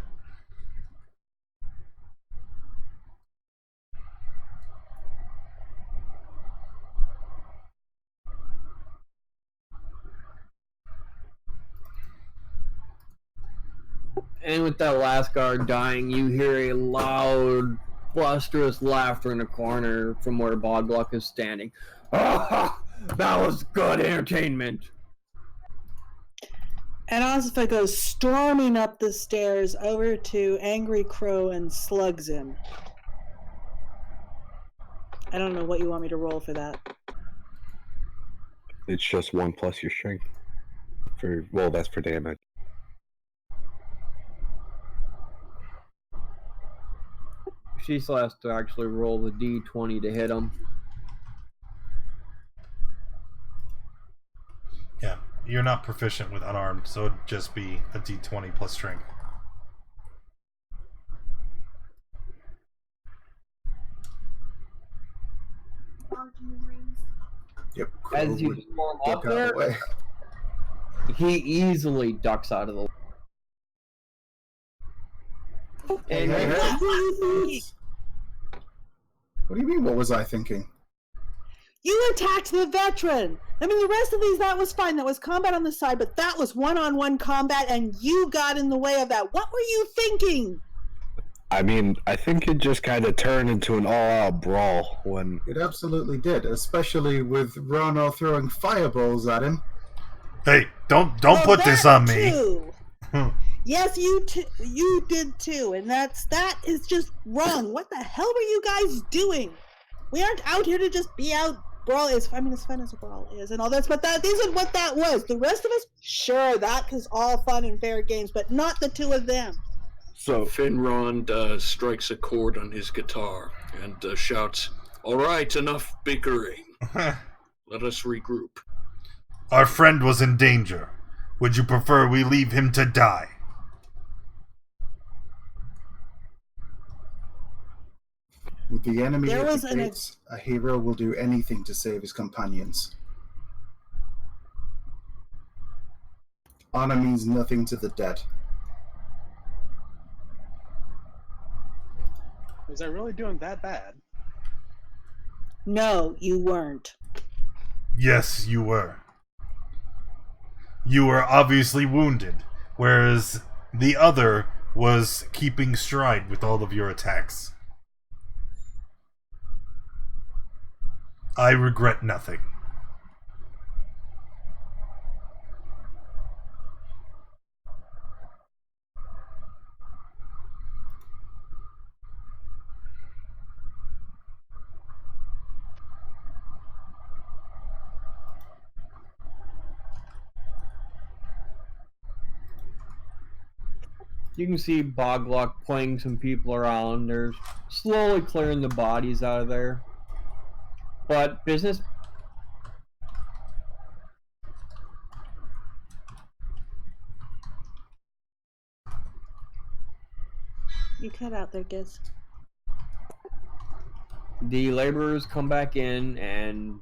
And with that last guard dying, you hear a loud, blusterous laughter in the corner from where Bodblock is standing. Ah, that was good entertainment. And Osifa goes storming up the stairs over to Angry Crow and slugs him. I don't know what you want me to roll for that. It's just 1 plus your strength. Well, that's for damage. She still has to actually roll the d20 to hit him. Yeah, you're not proficient with unarmed, so it'd just be a d20 plus strength. Yep. As you would storm up duck out of the there, way. he easily ducks out of the way. Hey, And hey, you hey. What do you mean? What was I thinking? You attacked the veteran. I mean, the rest of these, that was fine. That was combat on the side, but that was one-on-one combat, and you got in the way of that. What were you thinking? I mean, I think it just kind of turned into an all-out brawl when... It absolutely did, especially with Rono throwing fireballs at him. Hey, don't Well, put this that on me. too. Yes, you did too, and that is just wrong. What the hell were you guys doing? We aren't out here to just be out brawl. I mean, as fun as a brawl is and all this, but that isn't what that was. The rest of us, sure, that is all fun and fair games, but not the two of them. So, Finrond strikes a chord on his guitar and shouts, "All right, enough bickering. Let us regroup." Our friend was in danger. Would you prefer we leave him to die? With the enemy There at was the gates, a hero will do anything to save his companions. Honor means nothing to the dead. Was I really doing that bad? No, you weren't. Yes, you were. You were obviously wounded, whereas the other was keeping stride with all of your attacks. I regret nothing. You can see Boglock playing some people around. They're slowly clearing the bodies out of there. But business... You cut out there, Giz. The laborers come back in and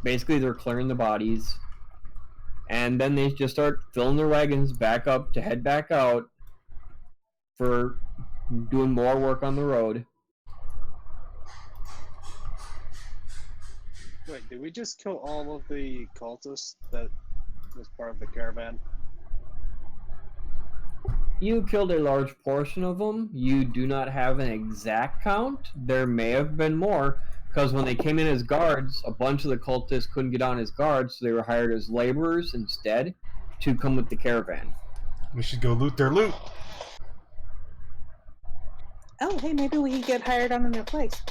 basically they're clearing the bodies. And then they just start filling their wagons back up to head back out for doing more work on the road. Wait, did we just kill all of the cultists that was part of the caravan? You killed a large portion of them. You do not have an exact count. There may have been more, because when they came in as guards, a bunch of the cultists couldn't get on as guards, so they were hired as laborers instead to come with the caravan. We should go loot their loot. Oh, hey, maybe we could get hired on in their place.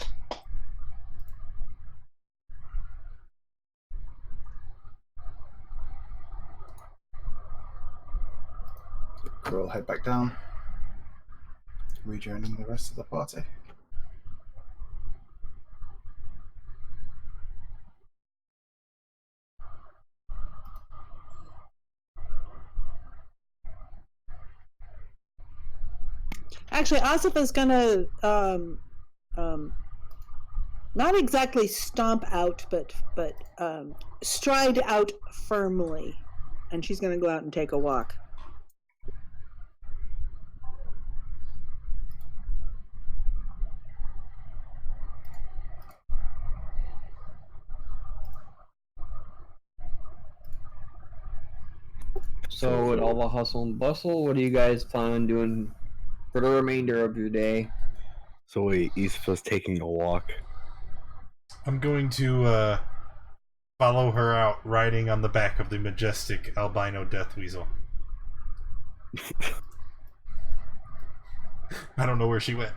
We'll head back down, rejoining the rest of the party. Actually, Asif is gonna not exactly stomp out, but stride out firmly, and she's gonna go out and take a walk. So with all the hustle and bustle, what do you guys plan on doing for the remainder of your day? So wait, Isfa's taking a walk. I'm going to follow her out riding on the back of the majestic albino death weasel. I don't know where she went.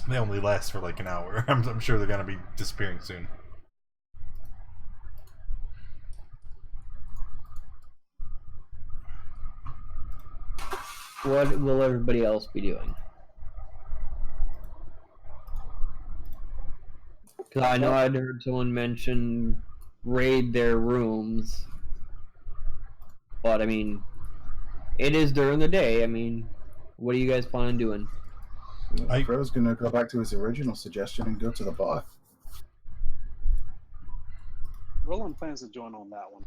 They only last for like an hour. I'm sure they're going to be disappearing soon. What will everybody else be doing? Because I know I'd heard someone mention raid their rooms. But, I mean, it is during the day. I mean, what do you guys plan on doing? Crow's going to go back to his original suggestion and go to the bar. Roland plans to join on that one.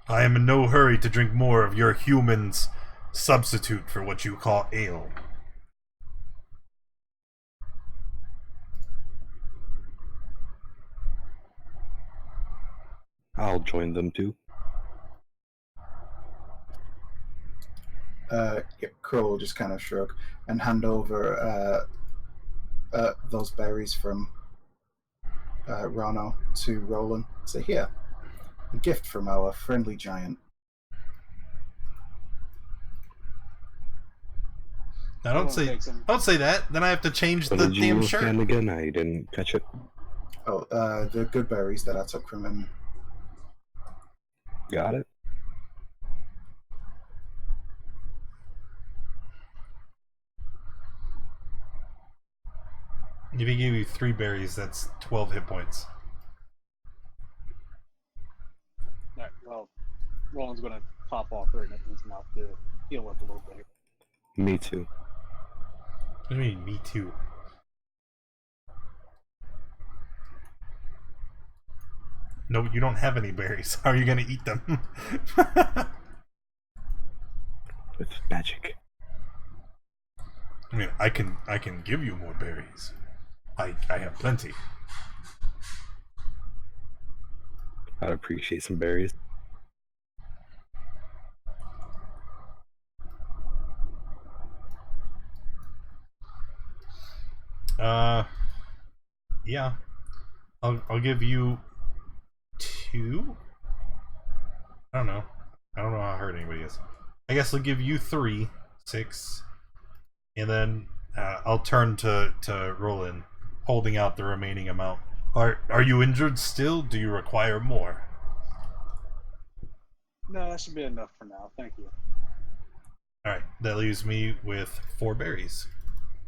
I am in no hurry to drink more of your human's substitute for what you call ale. I'll join them too. Crow will just kind of shrug and hand over those berries from Rano to Roland. Say, here, a gift from our friendly giant. Now don't say that. Then I have to change What the did damn you shirt. hand again? I didn't catch it. Oh, the good berries that I took from him. Got it. If he gave you 3 berries, that's 12 hit points. Alright, well, Roland's gonna pop all 3 in his mouth to heal up a little bit. Me too. What do you mean, me too? No, you don't have any berries. How are you going to eat them? With magic. I mean, I can give you more berries. I have plenty. I'd appreciate some berries. Yeah. I'll give you 2. I don't know how hurt anybody is. I guess I'll give you 3, 6, and then I'll turn to Roland, holding out the remaining amount. Are you injured still? Do you require more? No, that should be enough for now. Thank you. All right, that leaves me with 4 berries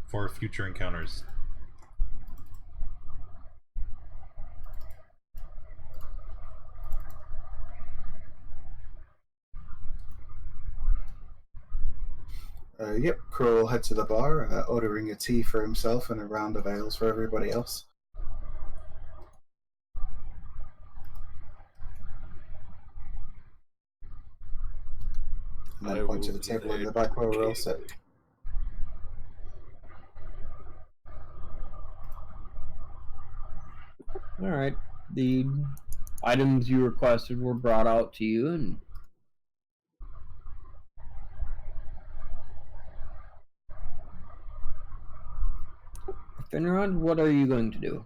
for future encounters. Yep, Crow will head to the bar, ordering a tea for himself and a round of ales for everybody else. And then point to the table in the back where we're all set. All right. The items you requested were brought out to you, and Finrod, what are you going to do?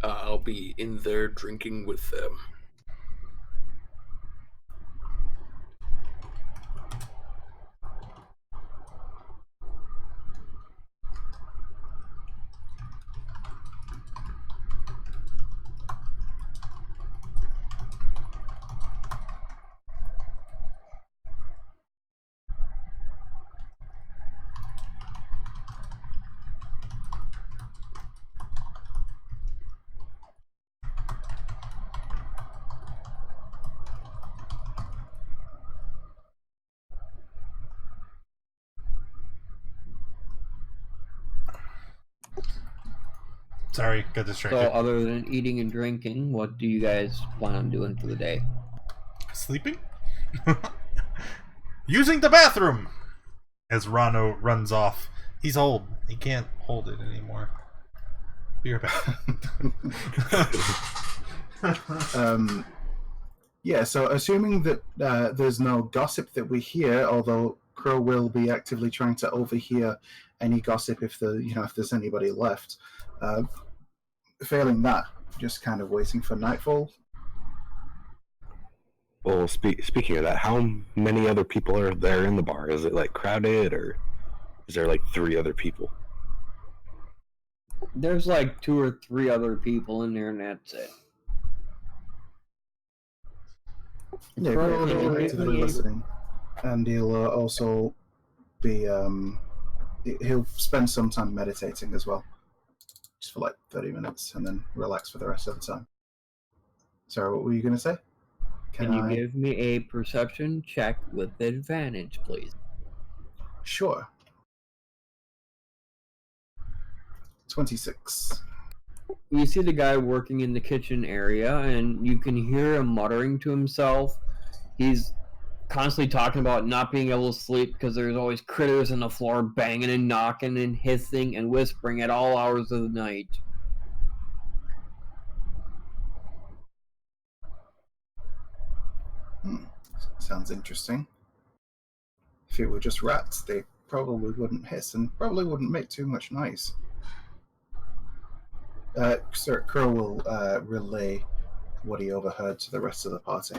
I'll be in there drinking with them. Sorry, got So, distracted. other than eating and drinking, what do you guys plan on doing for the day? Sleeping? Using the bathroom! As Rano runs off. He's old. He can't hold it anymore. Be right back. Yeah, so assuming that there's no gossip that we hear, although Crow will be actively trying to overhear any gossip if there's anybody left. Failing that, just kind of waiting for nightfall. Well, speaking of that, how many other people are there in the bar? Is it like crowded, or is there like 3 other people? There's like 2 or 3 other people in there, and that's it. Yeah, Crow, Crow will be actively listening, and he'll also be he'll spend some time meditating as well, just for like 30 minutes, and then relax for the rest of the time. Sorry, what were you going to say? Can you give me a perception check with advantage, please? Sure. 26. You see the guy working in the kitchen area, and you can hear him muttering to himself. He's constantly talking about not being able to sleep because there's always critters on the floor banging and knocking and hissing and whispering at all hours of the night. Sounds interesting. If it were just rats, they probably wouldn't hiss and probably wouldn't make too much noise. Sir Crow will relay what he overheard to the rest of the party.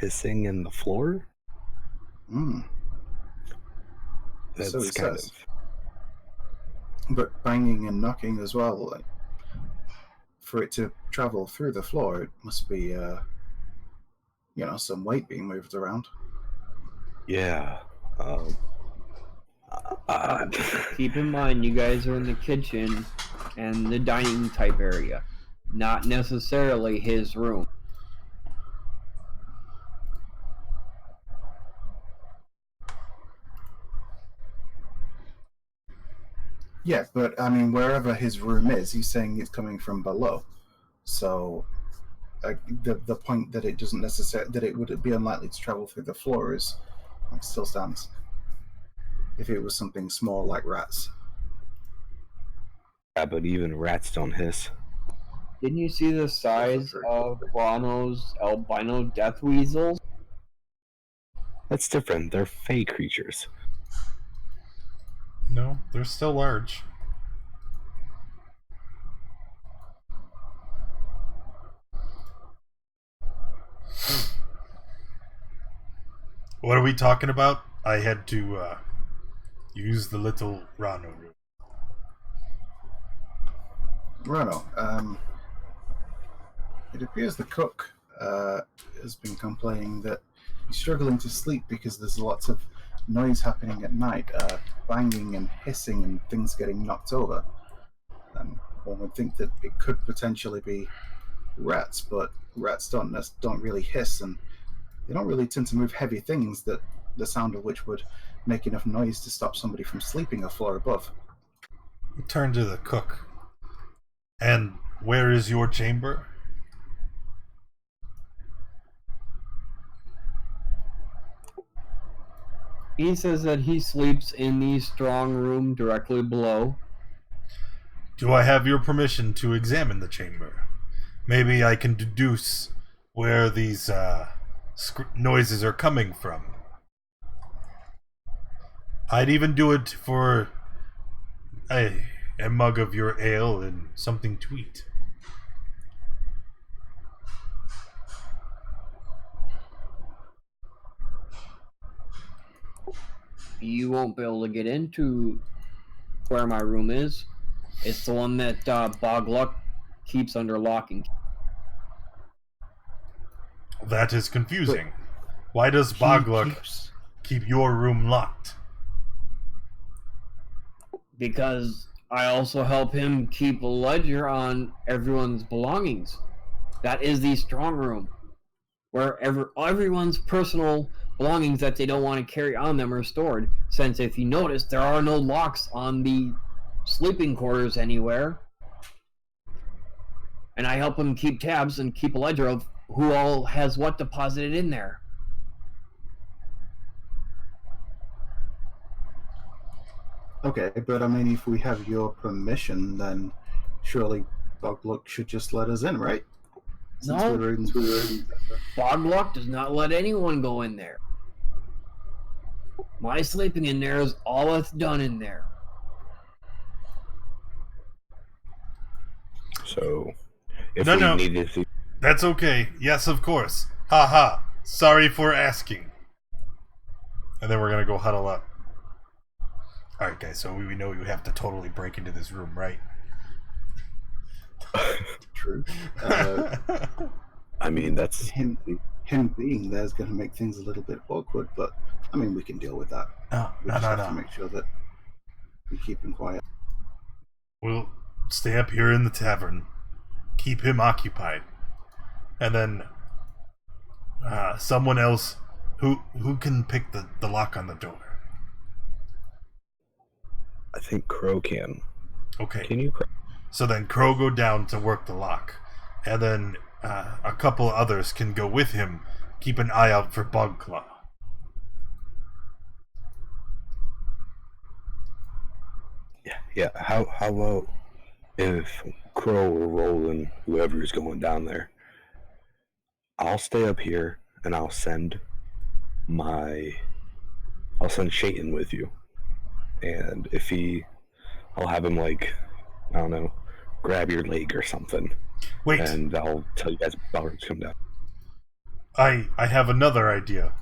Hissing in the floor? That's So he kind says. of. But banging and knocking as well. Like, for it to travel through the floor, it must be, some weight being moved around. Yeah. Keep in mind, you guys are in the kitchen and the dining type area, not necessarily his room. Yeah, but I mean, wherever his room is, he's saying it's coming from below. So the point that it doesn't necessarily that it would be unlikely to travel through the floor is still stands. If it was something small like rats. Yeah, but even rats don't hiss. Didn't you see the size of Rano's albino death weasels? That's different. They're fey creatures. No, they're still large. What are we talking about? I had to use the little Rano room. Rano, it appears the cook has been complaining that he's struggling to sleep because there's lots of noise happening at night, banging and hissing and things getting knocked over. One would think that it could potentially be rats, but rats don't really hiss, and they don't really tend to move heavy things that the sound of which would make enough noise to stop somebody from sleeping a floor above. Turn to the cook. And where is your chamber? He says that he sleeps in the strong room directly below. Do I have your permission to examine the chamber? Maybe I can deduce where these noises are coming from. I'd even do it for a mug of your ale and something to eat. You won't be able to get into where my room is. It's the one that Bogluck keeps under lock and key. That is confusing. Why does Bogluck keep your room locked? Because I also help him keep a ledger on everyone's belongings. That is the strong room, where everyone's personal belongings that they don't want to carry on them are stored. Since if you notice, there are no locks on the sleeping quarters anywhere. And I help him keep tabs and keep a ledger of who all has what deposited in there. Okay, but I mean, if we have your permission, then surely Bogluck should just let us in, right? Since No, Bogluck does not let anyone go in there. My sleeping in there is all that's done in there. So, if No, we no. needed to, That's okay. Yes, of course. Ha ha. Sorry for asking. And then we're gonna go huddle up. Alright guys, so we know you have to totally break into this room, right? True. I mean, that's Him being there is going to make things a little bit awkward, but I mean, we can deal with that. We just have to make sure that we keep him quiet. We'll stay up here in the tavern. Keep him occupied. And then someone else who can pick the lock on the door. I think Crow can. Okay. Can you? So then Crow go down to work the lock, and then a couple others can go with him. Keep an eye out for Bugclaw. Yeah. How about if Crow or Roland, whoever is going down there, I'll stay up here and I'll send Shayton with you, and I'll have him I don't know, grab your leg or something. Wait, and I'll tell you guys about it to come down. I have another idea.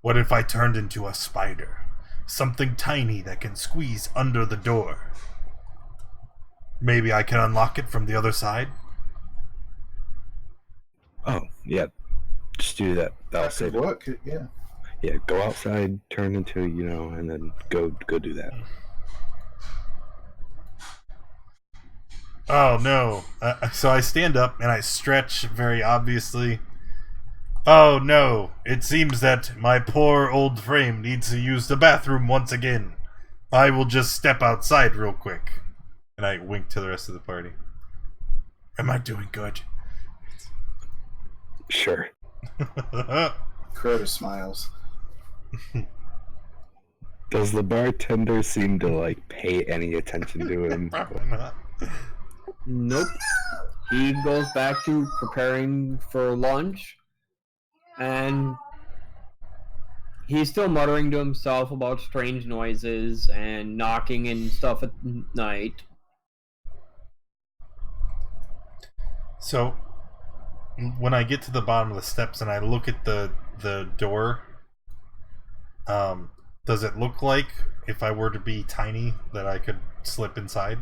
What if I turned into a spider? Something tiny that can squeeze under the door. Maybe I can unlock it from the other side? Oh, yeah. Just do that. That'll That save could it. work. Yeah. Yeah, go outside, turn into, and then go do that. Oh no. So I stand up and I stretch very obviously. Oh no. It seems that my poor old frame needs to use the bathroom once again. I will just step outside real quick. And I wink to the rest of the party. Am I doing good? Sure. Crota smiles. Does the bartender seem to, pay any attention to him? Probably not. Nope. He goes back to preparing for lunch, and he's still muttering to himself about strange noises and knocking and stuff at night. So, when I get to the bottom of the steps and I look at the door, does it look like if I were to be tiny that I could slip inside?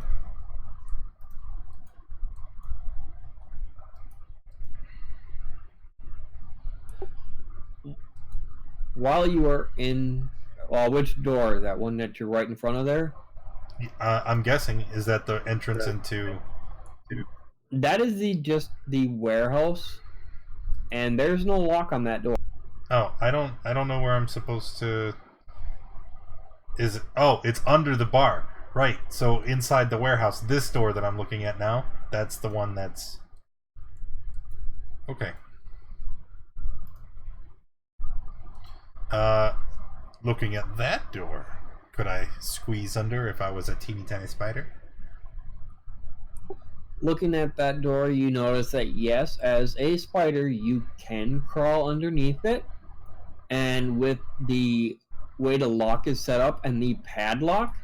While you are in, which door? That one that you're right in front of there? I'm guessing, is that the entrance into... That is just the warehouse, and there's no lock on that door. Oh, I don't know where I'm supposed to... it's under the bar. Right, so inside the warehouse, this door that I'm looking at now, that's the one that's... Okay. Looking at that door, could I squeeze under if I was a teeny tiny spider? Looking at that door, you notice that yes, as a spider, you can crawl underneath it. And with the way the lock is set up and the padlock,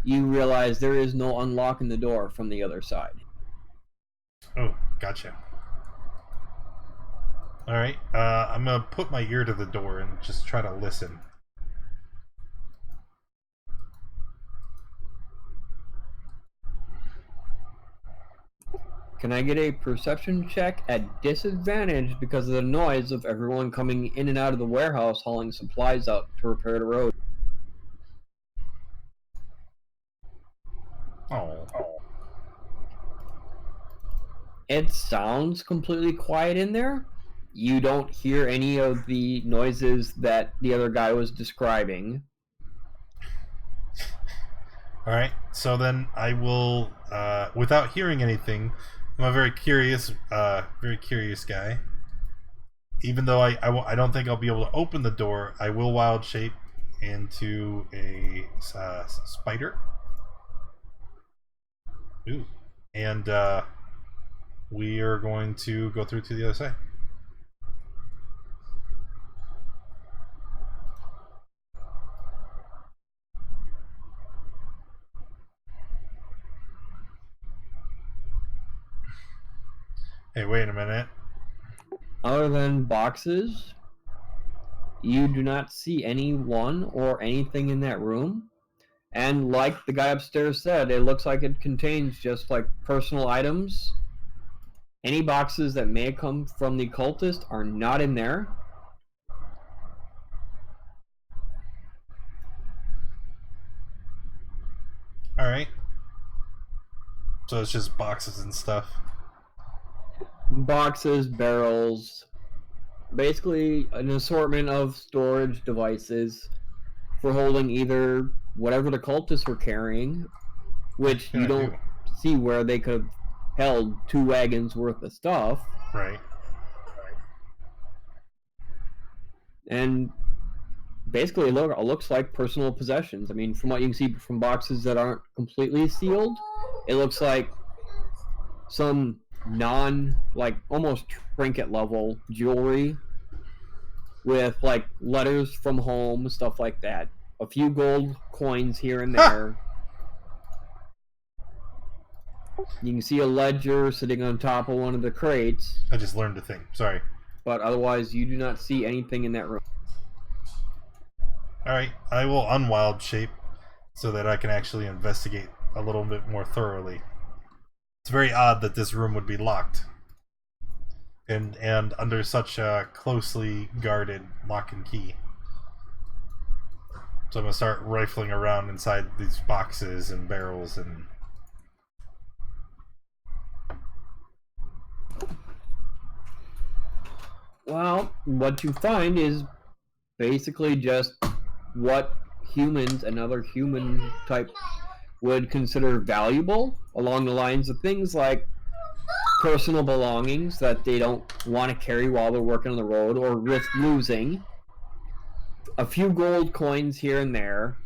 you realize there is no unlocking the door from the other side. Oh, gotcha. Alright, I'm gonna put my ear to the door and just try to listen. Can I get a perception check at disadvantage because of the noise of everyone coming in and out of the warehouse hauling supplies out to repair the road? Oh. It sounds completely quiet in there. You don't hear any of the noises that the other guy was describing. Alright, so then I will, without hearing anything, I'm a very curious guy. Even though I don't think I'll be able to open the door, I will wild shape into a spider. Ooh. And we are going to go through to the other side. Hey, wait a minute. Other than boxes, you do not see anyone or anything in that room. And like the guy upstairs said, it looks like it contains just personal items. Any boxes that may have come from the cultist are not in there. Alright. So it's just boxes and stuff. Boxes, barrels, basically an assortment of storage devices for holding either whatever the cultists were carrying which Yeah, you I don't do. see where they could have held 2 wagons worth of stuff. Right. And basically, it looks like personal possessions. I mean, from what you can see from boxes that aren't completely sealed, it looks like some almost trinket level jewelry with like letters from home, stuff like that. A few gold coins here and there. You can see a ledger sitting on top of one of the crates, I just learned a thing. Sorry. but otherwise you do not see anything in that room. All right, I will unwild shape so that I can actually investigate a little bit more thoroughly. It's very odd that this room would be locked and under such a closely guarded lock and key. So I'm gonna start rifling around inside these boxes and barrels and. Well, what you find is basically just what humans and other human type would consider valuable, along the lines of things like personal belongings that they don't want to carry while they're working on the road or risk losing, a few gold coins here and there,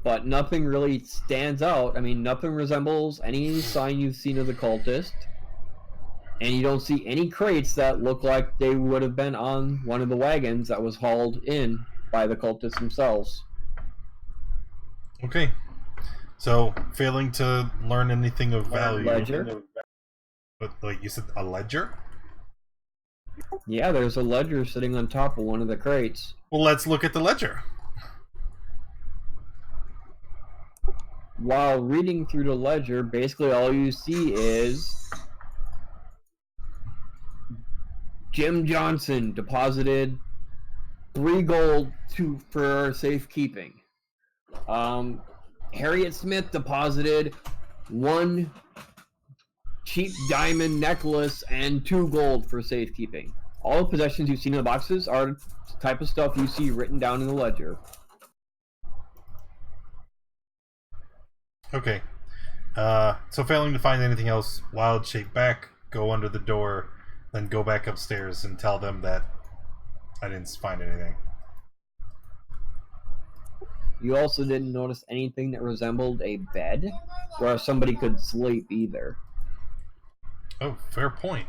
but nothing really stands out. I mean, nothing resembles any sign you've seen of the cultist. And you don't see any crates that look like they would have been on one of the wagons that was hauled in by the cultists themselves. Okay. So, failing to learn anything of value. Ledger? But, like you said, a ledger? Yeah, there's a ledger sitting on top of one of the crates. Well, let's look at the ledger. While reading through the ledger, basically all you see is Jim Johnson deposited 3 gold for safekeeping. Harriet Smith deposited 1 cheap diamond necklace and 2 gold for safekeeping. All the possessions you've seen in the boxes are the type of stuff you see written down in the ledger. Okay. So failing to find anything else, wild shape back, go under the door, then go back upstairs and tell them that I didn't find anything. You also didn't notice anything that resembled a bed where somebody could sleep either. Oh, fair point.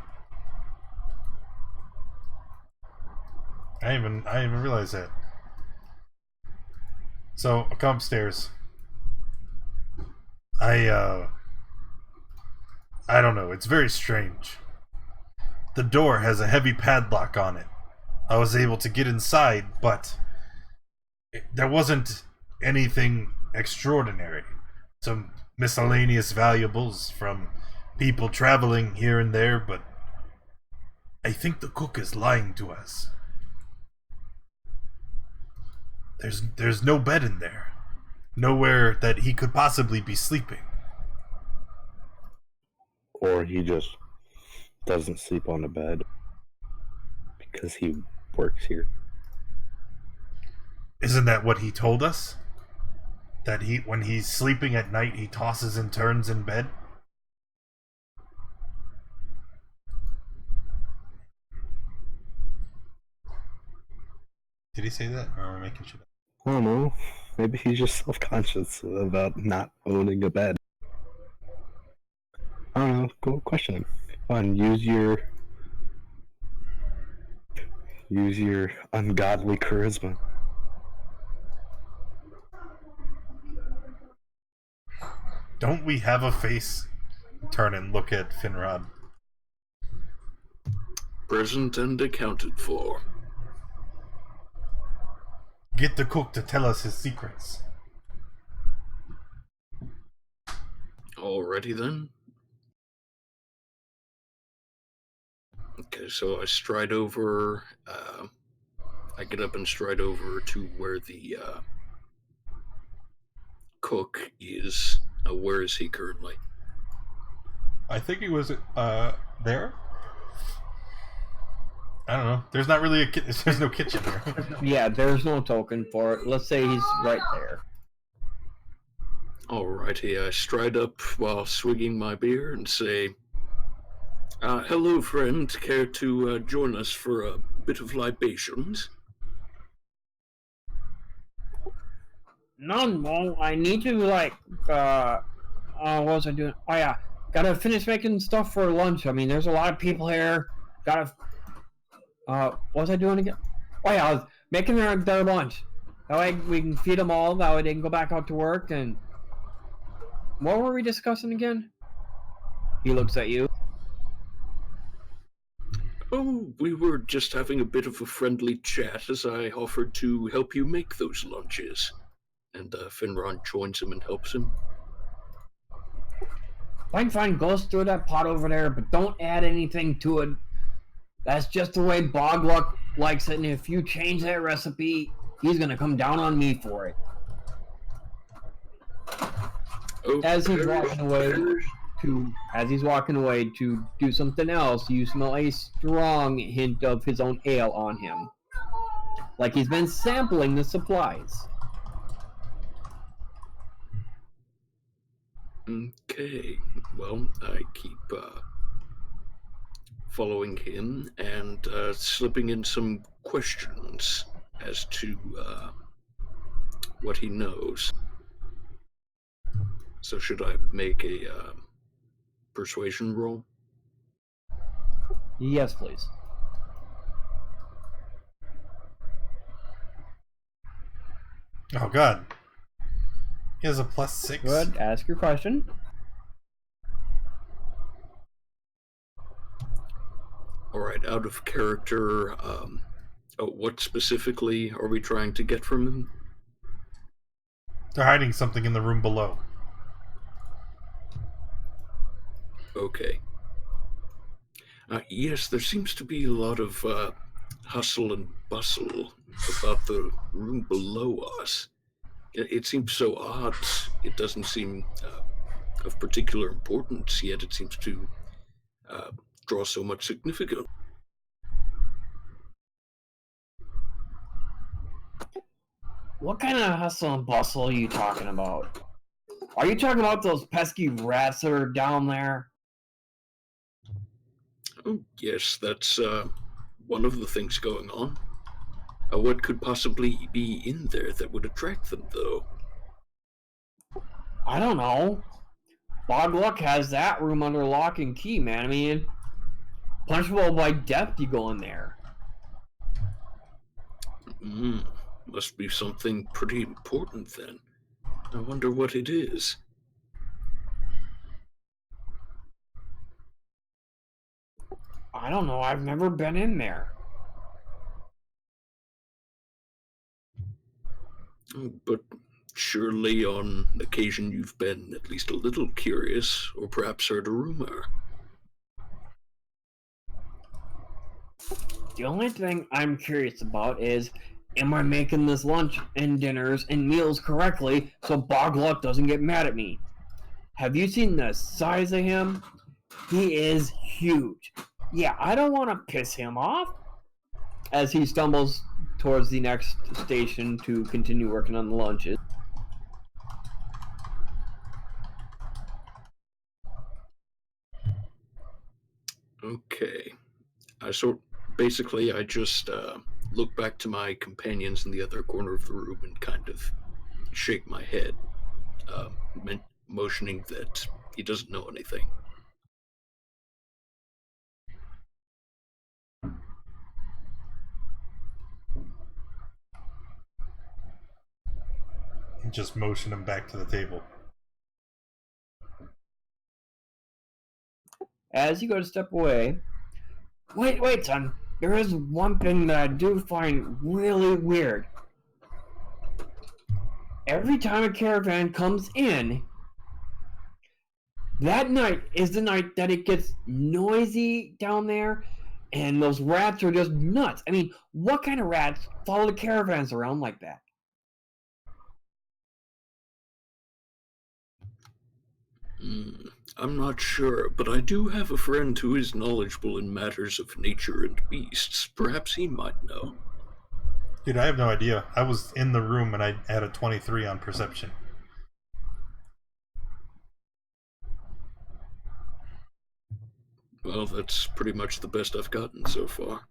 I didn't even realize that. So I come upstairs. I don't know. It's very strange. The door has a heavy padlock on it. I was able to get inside, but there wasn't anything extraordinary. Some miscellaneous valuables from people traveling here and there, but I think the cook is lying to us. There's no bed in there. Nowhere that he could possibly be sleeping. Or he just doesn't sleep on a bed because he works here. Isn't that what he told us? That when he's sleeping at night, he tosses and turns in bed? Did he say that? Or am I making sure? I don't know. Maybe he's just self-conscious about not owning a bed. I don't know. Go question him. Come on, use your ungodly charisma. Don't we have a face? Turn and look at Finrod. Present and accounted for. Get the cook to tell us his secrets. Alrighty then. Okay, so I stride over. I get up and stride over to where the cook is. Where is he currently? I think he was there. I don't know. There's not really there's no kitchen here. Yeah, there's no token for it. Let's say he's right there. Alrighty, I stride up while swigging my beer and say, hello, friend. Care to join us for a bit of libations? No, I need to, what was I doing? Oh, yeah. Gotta finish making stuff for lunch. I mean, there's a lot of people here. Gotta, what was I doing again? Oh, yeah, I was making their lunch. That way we can feed them all. That way they can go back out to work. And what were we discussing again? He looks at you. Oh, we were just having a bit of a friendly chat as I offered to help you make those lunches. And Finron joins him and helps him. Fine, go stir that pot over there, but don't add anything to it. That's just the way Bogluck likes it, and if you change that recipe, he's gonna come down on me for it. As he's walking away to do something else, you smell a strong hint of his own ale on him. Like he's been sampling the supplies. Okay, well, I keep following him and slipping in some questions as to what he knows. So should I make a persuasion roll? Yes, please. Oh, God. He has a +6. Good, ask your question. Alright, out of character, what specifically are we trying to get from him? They're hiding something in the room below. Okay. Yes, there seems to be a lot of hustle and bustle about the room below us. It seems so odd. It doesn't seem of particular importance, yet it seems to draw so much significance. What kind of hustle and bustle are you talking about? Are you talking about those pesky rats that are down there? Oh, yes, that's one of the things going on. What could possibly be in there that would attract them, though? I don't know. Bogluck has that room under lock and key, man. I mean, punishable by death you go in there. Must be something pretty important then. I wonder what it is. I don't know. I've never been in there. But surely on occasion you've been at least a little curious, or perhaps heard a rumor. The only thing I'm curious about is, am I making this lunch and dinners and meals correctly so Bogluck doesn't get mad at me? Have you seen the size of him? He is huge. Yeah, I don't want to piss him off. As he stumbles towards the next station to continue working on the lunches. Okay. I just look back to my companions in the other corner of the room and kind of shake my head, motioning that he doesn't know anything. And just motion him back to the table. As you go to step away, wait, son. There is one thing that I do find really weird. Every time a caravan comes in, that night is the night that it gets noisy down there, and those rats are just nuts. I mean, what kind of rats follow the caravans around like that? I'm not sure, but I do have a friend who is knowledgeable in matters of nature and beasts. Perhaps he might know. Dude, I have no idea. I was in the room and I had a 23 on perception. that's pretty much the best I've gotten so far.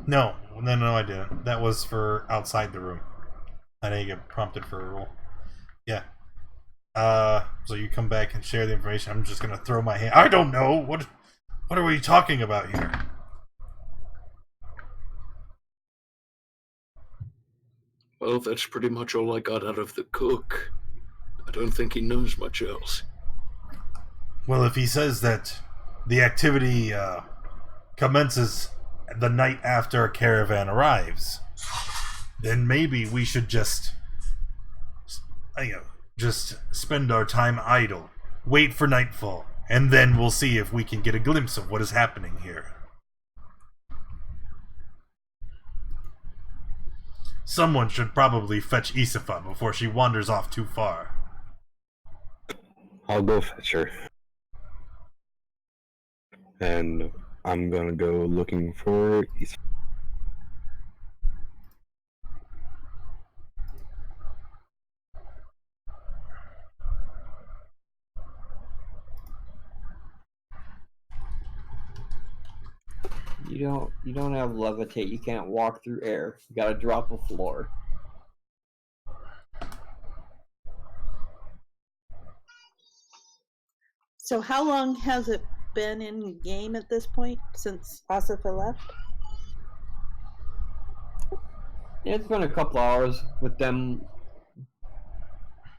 No, I didn't. That was for outside the room. I didn't get prompted for a roll. Yeah. So you come back and share the information. I'm just gonna throw my hand. I don't know. What are we talking about here? Well, that's pretty much all I got out of the cook. I don't think he knows much else. Well, if he says that the activity commences the night after a caravan arrives, then maybe we should just spend our time idle, wait for nightfall, and then we'll see if we can get a glimpse of what is happening here. Someone should probably fetch Isafa before she wanders off too far. I'll go fetch her. And I'm gonna go looking for Isafa. You don't have levitate. You can't walk through air. You gotta drop a floor. So how long has it been in game at this point since Asafa left? It's been a couple hours with them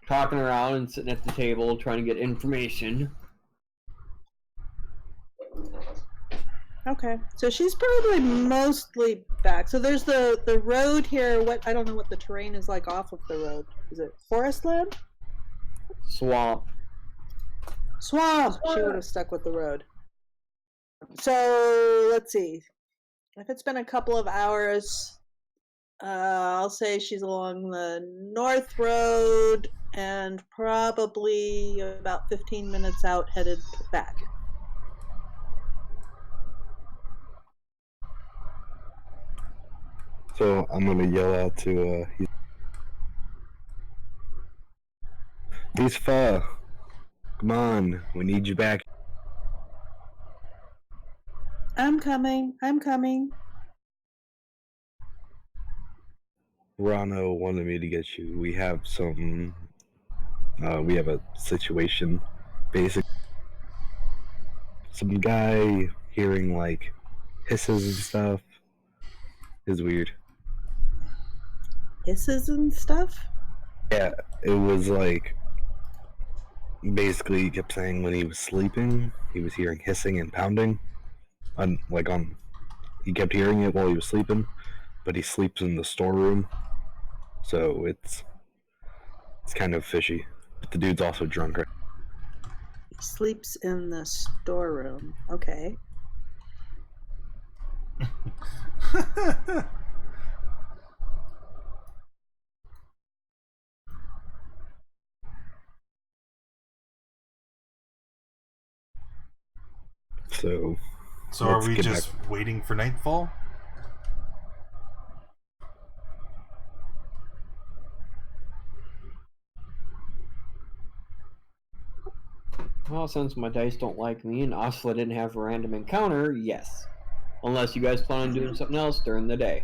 talking around and sitting at the table trying to get information. Okay, so she's probably mostly back. So there's the road here. I don't know what the terrain is like off of the road. Is it forest land? Swamp. Swamp. She would have stuck with the road. So let's see. If it's been a couple of hours, I'll say she's along the north road and probably about 15 minutes out, headed back. So I'm gonna yell out to Isafa, come on, we need you back. I'm coming. Rano wanted me to get you. We have some. We have a situation. Basically, some guy hearing like hisses and stuff is weird. Hisses and stuff? Yeah, it was like basically he kept saying when he was sleeping, he was hearing hissing and pounding. He kept hearing it while he was sleeping, but he sleeps in the storeroom, so it's kind of fishy. But the dude's also drunk, right? He sleeps in the storeroom. Okay. So are let's we get just waiting for nightfall? Well, since my dice don't like me and Asla didn't have a random encounter, yes. Unless you guys plan on doing something else during the day.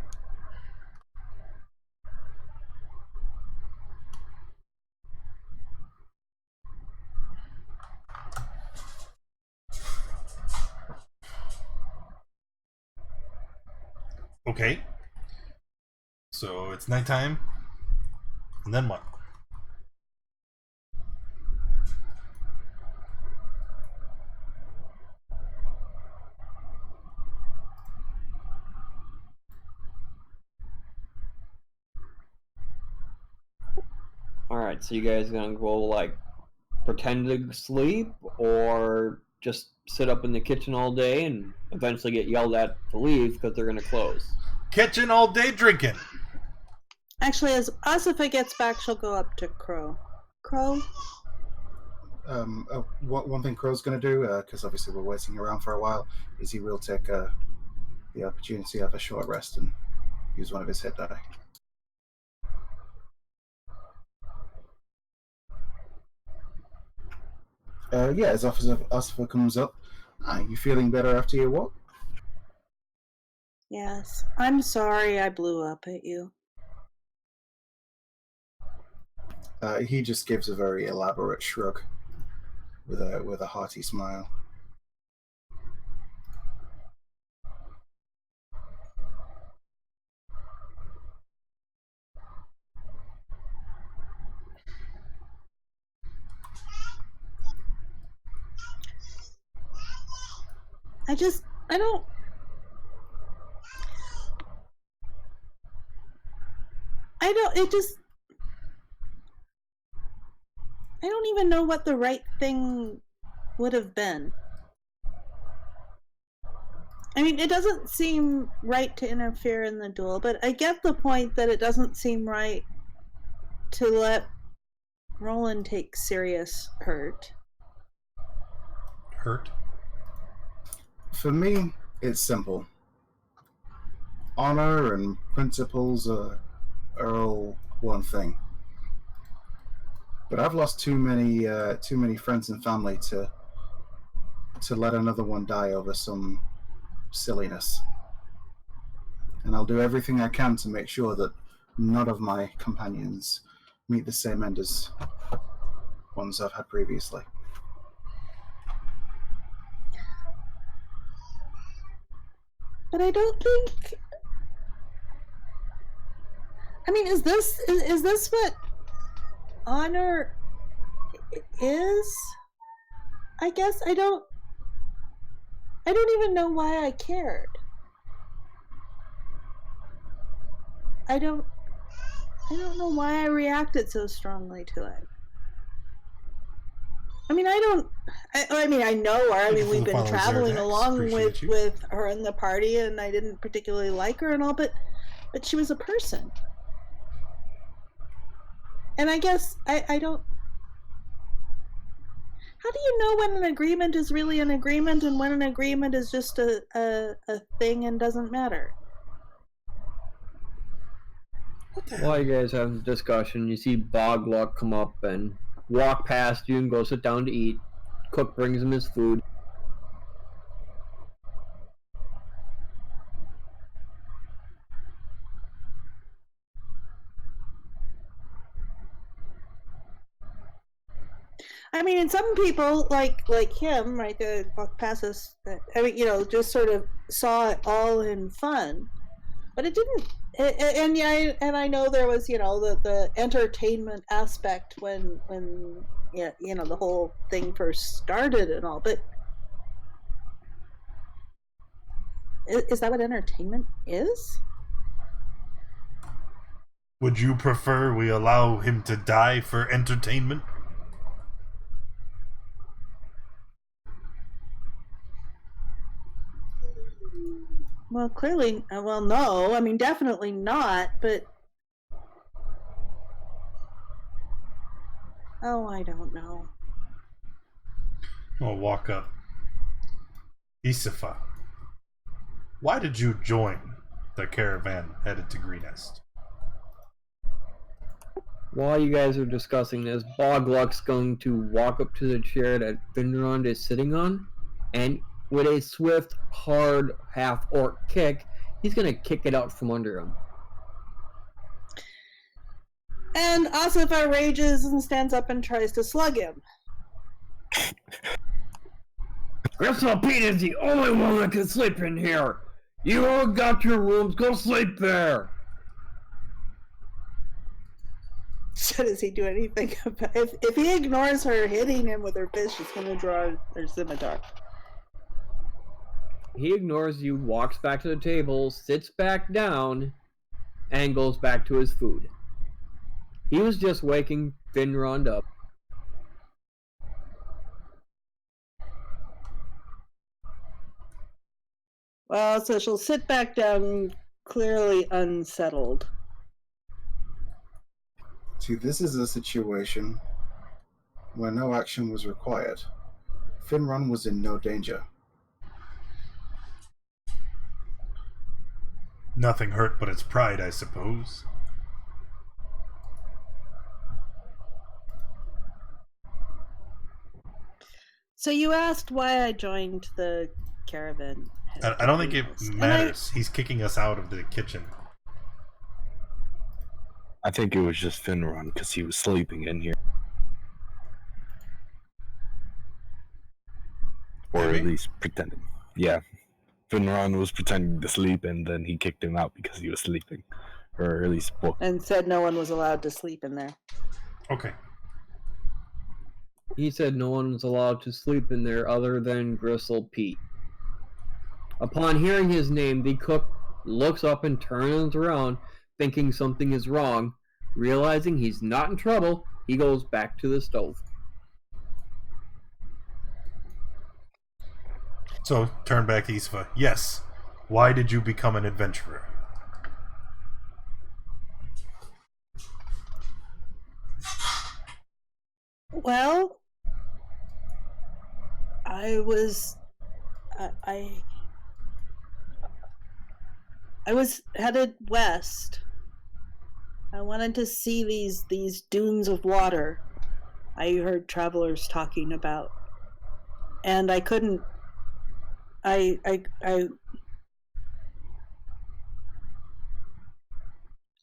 Okay. So it's nighttime. And then what? Alright, so you guys gonna go like pretend to sleep or just sit up in the kitchen all day and eventually get yelled at to leave because they're gonna close? Kitchen all day drinking. Actually, as Asafa gets back, she'll go up to Crow. Crow? One thing Crow's going to do, because obviously we're waiting around for a while, is he will take the opportunity of a short rest and Use one of his hit die. Yeah, as Ossifer comes up. You feeling better after your walk? Yes. I'm sorry I blew up at you. He just gives a very elaborate shrug with a hearty smile. I don't. I don't even know what the right thing would have been. I mean, it doesn't seem right to interfere in the duel, but I get the point that it doesn't seem right to let Roland take serious hurt. Hurt? For me, it's simple. Honor and principles are all one thing. But I've lost too many friends and family to let another one die over some silliness. And I'll do everything I can to make sure that none of my companions meet the same end as ones I've had previously. But I don't think. I mean, is this what honor is? I guess I don't even know why I cared. I don't know why I reacted so strongly to it. I mean, I mean, I know her. I mean, we've been traveling along with her in the party, and I didn't particularly like her and all, but she was a person. And I guess I don't. How do you know when an agreement is really an agreement and when an agreement is just a thing and doesn't matter? While you guys have the discussion, you see Bogluck come up and walk past you and go sit down to eat. Cook brings him his food. I mean, and some people like him, right? That walk past us. I mean, just sort of saw it all in fun, but it didn't. And yeah, and I know there was, the entertainment aspect when the whole thing first started and all. But is that what entertainment is? Would you prefer we allow him to die for entertainment? Well, clearly, no. I mean, definitely not, but... Oh, I don't know. I'll walk up. Isifa, why did you join the caravan headed to Greenest? While you guys are discussing this, Bogluck's going to walk up to the chair that Finrond is sitting on, and with a swift, hard, half-orc kick, he's going to kick it out from under him. And Asifa rages and stands up and tries to slug him. Gristlepete is the only one that can sleep in here! You all got your rooms, go sleep there! So does he do anything about it? If he ignores her hitting him with her fist, she's going to draw her scimitar. He ignores you, walks back to the table, sits back down, and goes back to his food. He was just waking Finrond up. Well, so she'll sit back down, clearly unsettled. See, this is a situation where no action was required. Finron was in no danger. Nothing hurt but its pride, I suppose. So you asked why I joined the caravan. I don't think it list. matters. He's kicking us out of the kitchen. I think it was just Finron because he was sleeping in here. Or Maybe? at least pretending. Yeah. Finron was pretending to sleep and then he kicked him out because he was sleeping. Or at least booked. And said no one was allowed to sleep in there. Okay. He said no one was allowed to sleep in there other than Gristle Pete. Upon hearing his name, the cook looks up and turns around, thinking something is wrong. Realizing he's not in trouble, he goes back to the stove. So, turn back to Isfa. Yes. Why did you become an adventurer? Well, I was headed west. I wanted to see these dunes of water I heard travelers talking about. And I couldn't I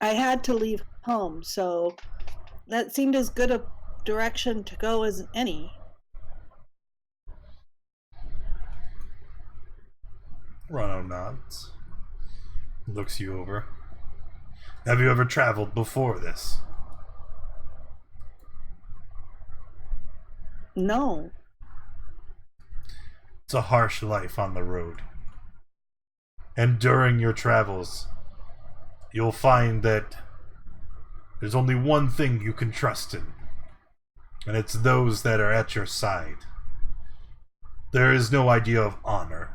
had to leave home, so that seemed as good a direction to go as any. Ronald nods. Looks you over. Have you ever traveled before this? No. It's a harsh life on the road. And during your travels, you'll find that there's only one thing you can trust in. And it's those that are at your side. There is no idea of honor.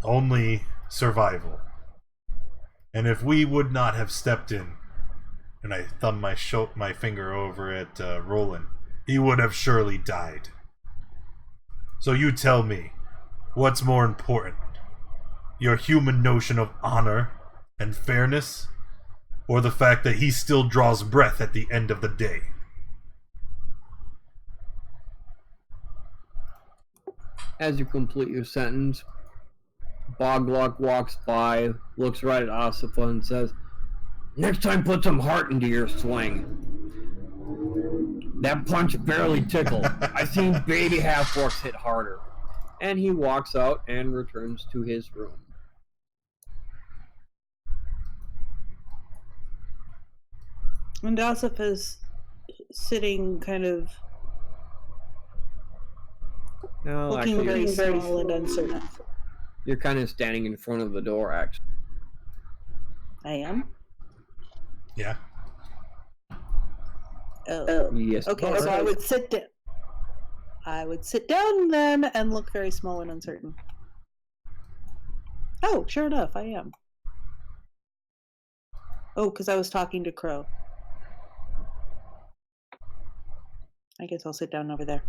Only survival. And if we would not have stepped in, and I thumb my finger over at Roland, he would have surely died. So you tell me, what's more important? Your human notion of honor and fairness? Or the fact that he still draws breath at the end of the day? As you complete your sentence, Boglock walks by, looks right at Osifa and says, "Next time put some heart into your swing. That punch barely tickled. I've seen baby half-orcs hit harder." And he walks out and returns to his room. And Osifa is sitting kind of No, looking actually, very small and uncertain. you're kind of standing in front of the door, actually. I am? Yeah. Oh. Yes. Okay, so I would sit down. I would sit down then and look very small and uncertain. Oh, sure enough, I am. Oh, because I was talking to Crow. I guess I'll sit down over there.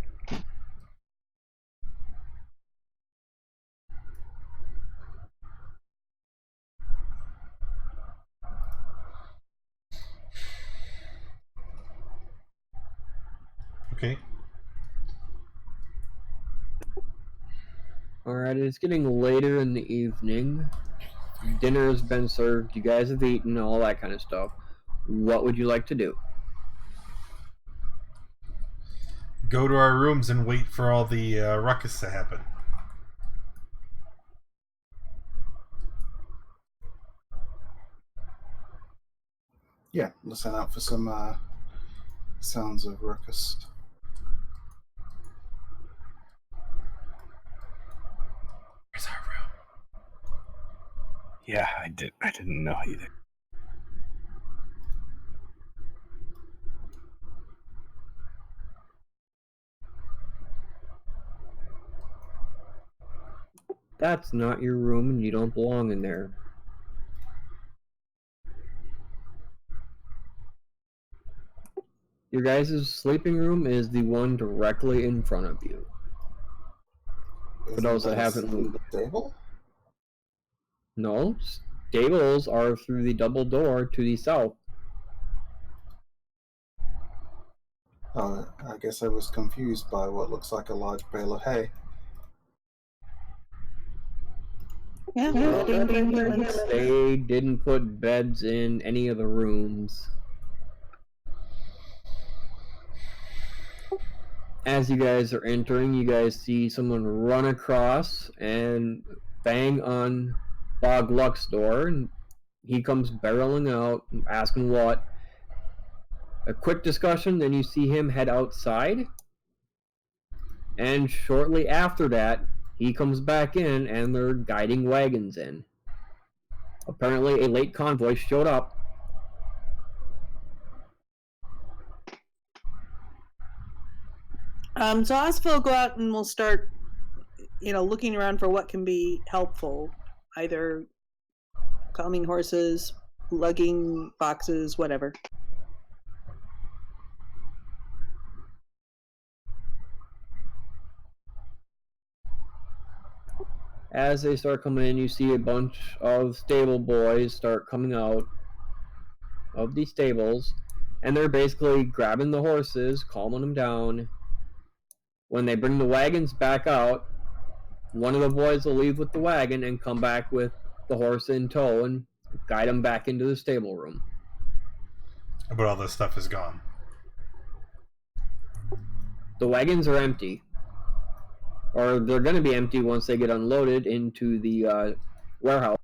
Okay. Alright, it's getting later in the evening. Dinner has been served. You guys have eaten, all that kind of stuff. What would you like to do? Go to our rooms and wait for all the ruckus to happen. Yeah, listen out for some sounds of ruckus. Where's our room? Yeah, I didn't know either. That's not your room and you don't belong in there. Your guys' sleeping room is the one directly in front of you. For those that haven't moved. The table? No, stables are through the double door to the south. I guess I was confused by what looks like a large bale of hay. Yeah, They didn't put beds in any of the rooms. As you guys are entering, you guys see someone run across and bang on Bog Luck's door, and he comes barreling out, asking what. A quick discussion, then you see him head outside, and shortly after that, he comes back in, and they're guiding wagons in. Apparently, a late convoy showed up. So Osville will go out and we'll start, looking around for what can be helpful. Either calming horses, lugging boxes, whatever. As they start coming in, you see a bunch of stable boys start coming out of the stables, and they're basically grabbing the horses, calming them down. When they bring the wagons back out, one of the boys will leave with the wagon and come back with the horse in tow and guide them back into the stable room. But all this stuff is gone. The wagons are empty. Or they're going to be empty once they get unloaded into the warehouse.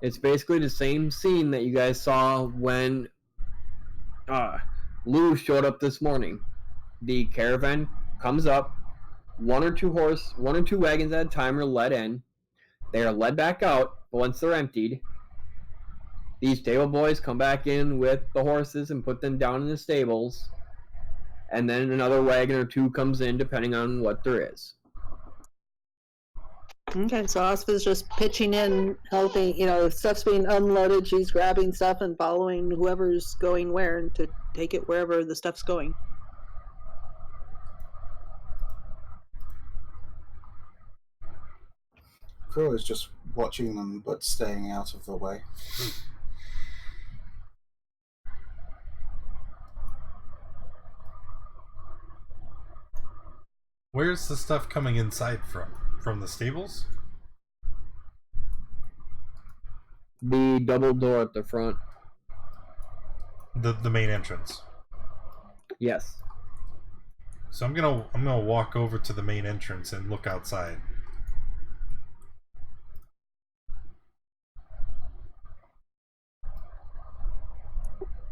It's basically the same scene that you guys saw when Lou showed up this morning. The caravan comes up, one or two wagons at a time are led in. They are led back out, but once they're emptied, these stable boys come back in with the horses and put them down in the stables, and then another wagon or two comes in depending on what there is. Okay, so Osva's just pitching in, helping, if stuff's being unloaded, she's grabbing stuff and following whoever's going where and to take it wherever the stuff's going. Crow is just watching them but staying out of the way. Where's the stuff coming inside from? From the stables? The double door at the front. The main entrance. Yes. So I'm gonna walk over to the main entrance and look outside.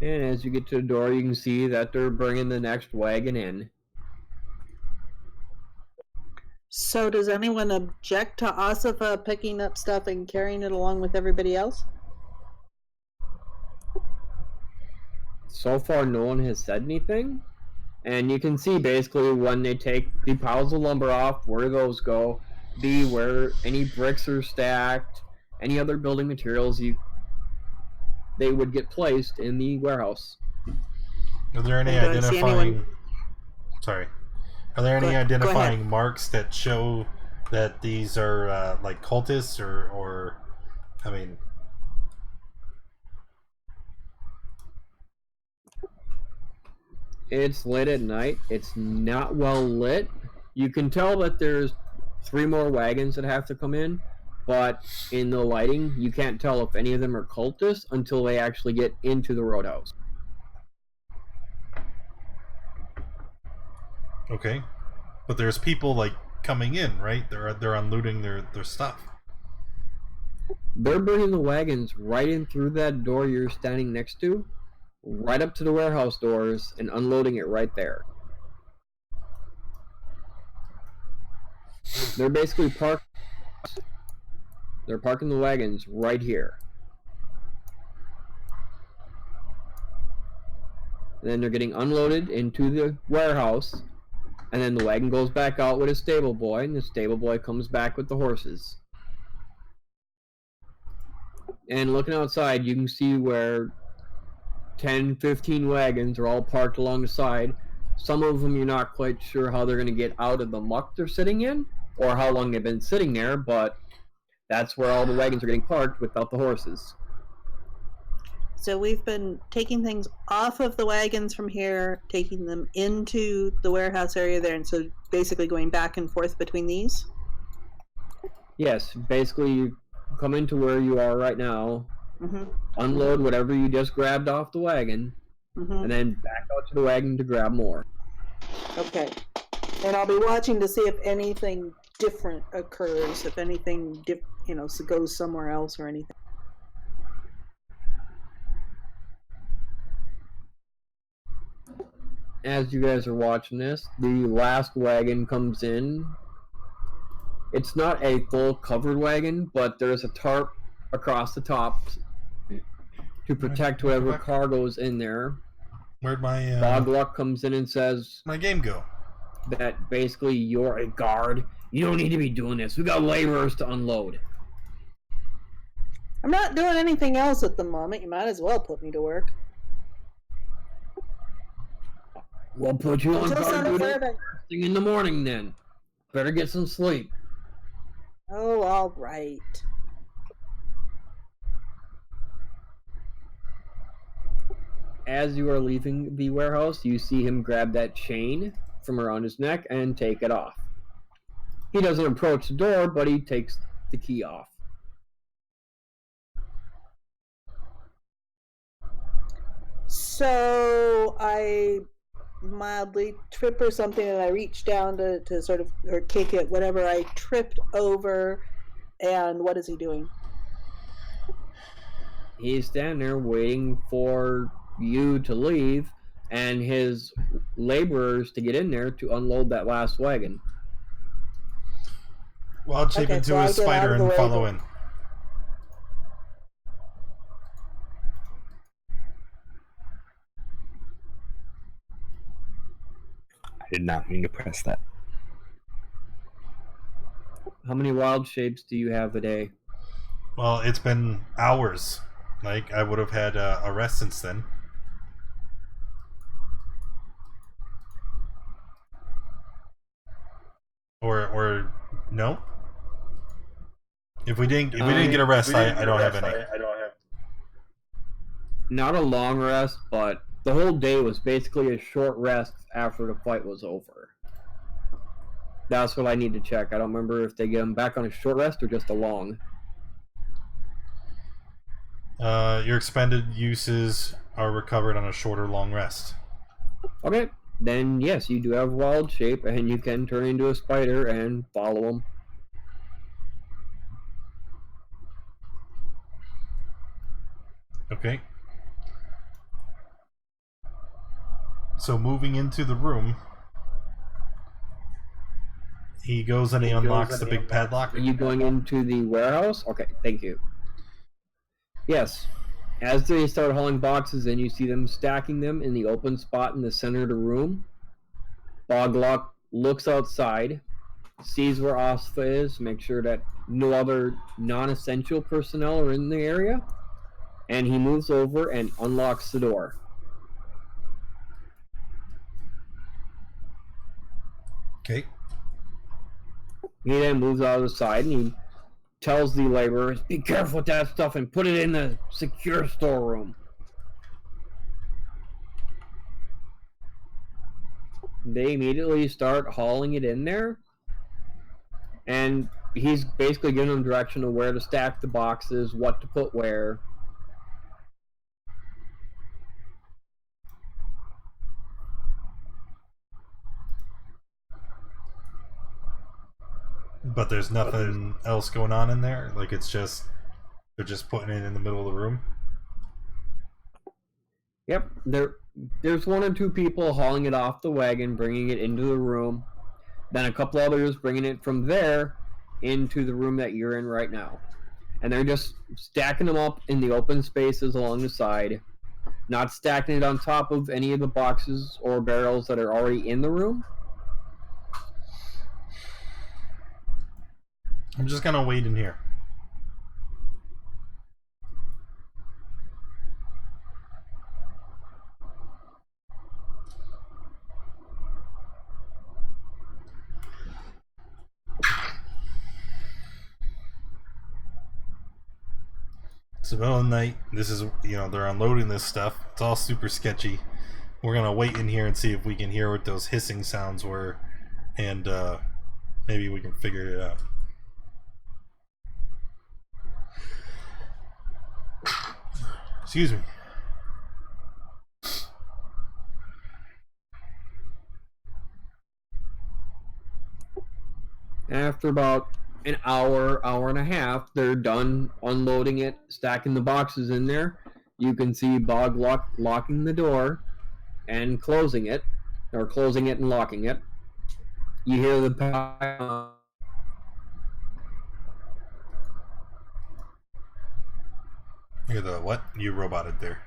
And as you get to the door, you can see that they're bringing the next wagon in. So does anyone object to Osifa picking up stuff and carrying it along with everybody else? So far, no one has said anything. And you can see basically when they take the piles of lumber off, where those go, where any bricks are stacked, any other building materials, they would get placed in the warehouse. Are there any identifying... Sorry. Are there any identifying marks that show that these are like cultists or I mean... It's lit at night. It's not well lit. You can tell that there's 3 more wagons that have to come in, but in the lighting, you can't tell if any of them are cultists until they actually get into the Roadhouse. Okay. But there's people like coming in, right? They're unloading their stuff. They're bringing the wagons right in through that door you're standing next to, right up to the warehouse doors, and unloading it right there. They're basically parking the wagons right here. And then they're getting unloaded into the warehouse, and then the wagon goes back out with a stable boy, and the stable boy comes back with the horses. And looking outside, you can see where 10, 15 wagons are all parked along the side. Some of them you're not quite sure how they're going to get out of the muck they're sitting in or how long they've been sitting there, but that's where all the wagons are getting parked without the horses. So we've been taking things off of the wagons from here, taking them into the warehouse area there, and so basically going back and forth between these? Yes, basically you come into where you are right now, unload whatever you just grabbed off the wagon, and then back out to the wagon to grab more. Okay. And I'll be watching to see if anything different occurs, if anything, goes somewhere else or anything. As you guys are watching this, the last wagon comes in. It's not a full covered wagon, but there's a tarp across the top to protect whatever cargo's in there. Where'd my Bogluck comes in and says my game go? That basically you're a guard. You don't need to be doing this. We got laborers to unload. I'm not doing anything else at the moment. You might as well put me to work. We'll put you on guard duty first thing in the morning then. Better get some sleep. Oh, all right. As you are leaving the warehouse, you see him grab that chain from around his neck and take it off. He doesn't approach the door, but he takes the key off. So I mildly trip or something, and I reach down to sort of, or kick it, whatever I tripped over, and what is he doing? He's standing there waiting for you to leave and his laborers to get in there to unload that last wagon. Wild shape into a spider and follow in. I did not mean to press that. How many wild shapes do you have a day? Well, it's been hours. Like, I would have had a rest since then. Or no? If we didn't get a rest, I don't have any. Not a long rest, but the whole day was basically a short rest after the fight was over. That's what I need to check. I don't remember if they get them back on a short rest or just a long. Your expended uses are recovered on a shorter long rest. Okay, then yes, you do have wild shape, and you can turn into a spider and follow them. Okay. So moving into the room, he goes and he unlocks the big padlock. Are you going into the warehouse? Okay, thank you. Yes. As they start hauling boxes in, you see them stacking them in the open spot in the center of the room. Boglock looks outside, sees where Osfa is, makes sure that no other non-essential personnel are in the area, and he moves over and unlocks the door. Okay. He then moves out of the side and he tells the laborers, be careful with that stuff and put it in the secure storeroom. They immediately start hauling it in there, and he's basically giving them direction of where to stack the boxes, what to put where. But there's nothing else going on in there? Like, it's just, they're just putting it in the middle of the room? Yep, there's one or two people hauling it off the wagon, bringing it into the room. Then a couple others bringing it from there into the room that you're in right now. And they're just stacking them up in the open spaces along the side, not stacking it on top of any of the boxes or barrels that are already in the room. I'm just gonna wait in here. It's the middle of the night. This is, they're unloading this stuff. It's all super sketchy. We're gonna wait in here and see if we can hear what those hissing sounds were, and maybe we can figure it out. Excuse me. After about an hour, hour and a half, they're done unloading it, stacking the boxes in there. You can see Bog locking the door and closing it, or closing it and locking it. You hear the Hear the what? You roboted there.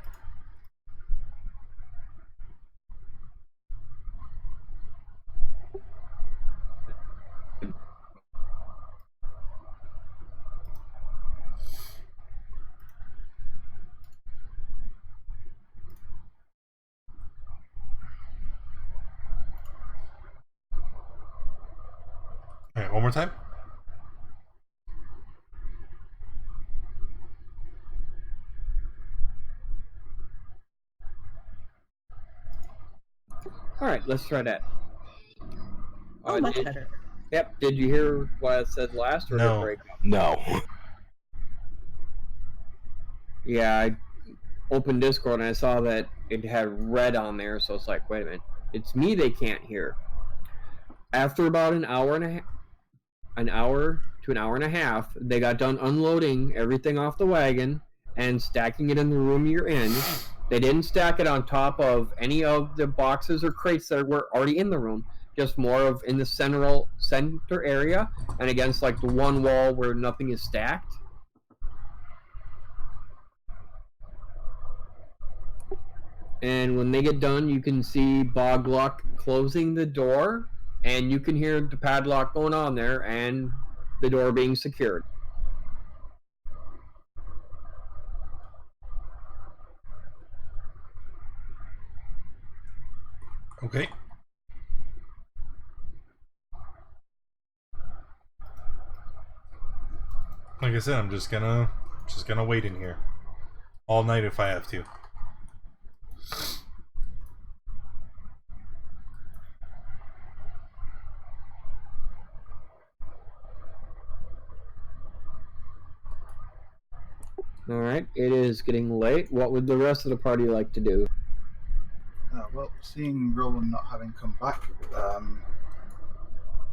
All right, one more time. All right, let's try that. Oh, much better. Yep. Did you hear what I said last, or did No. it break up? No. Yeah, I opened Discord and I saw that it had red on there, so it's like, wait a minute, it's me they can't hear. After about an hour to an hour and a half, they got done unloading everything off the wagon and stacking it in the room you're in. They didn't stack it on top of any of the boxes or crates that were already in the room, just more of in the center area and against like the one wall where nothing is stacked. And when they get done, you can see Bogluck closing the door, and you can hear the padlock going on there and the door being secured. Okay. Like I said, I'm just gonna wait in here all night if I have to. All right, it is getting late. What would the rest of the party like to do? Well, seeing Roland not having come back,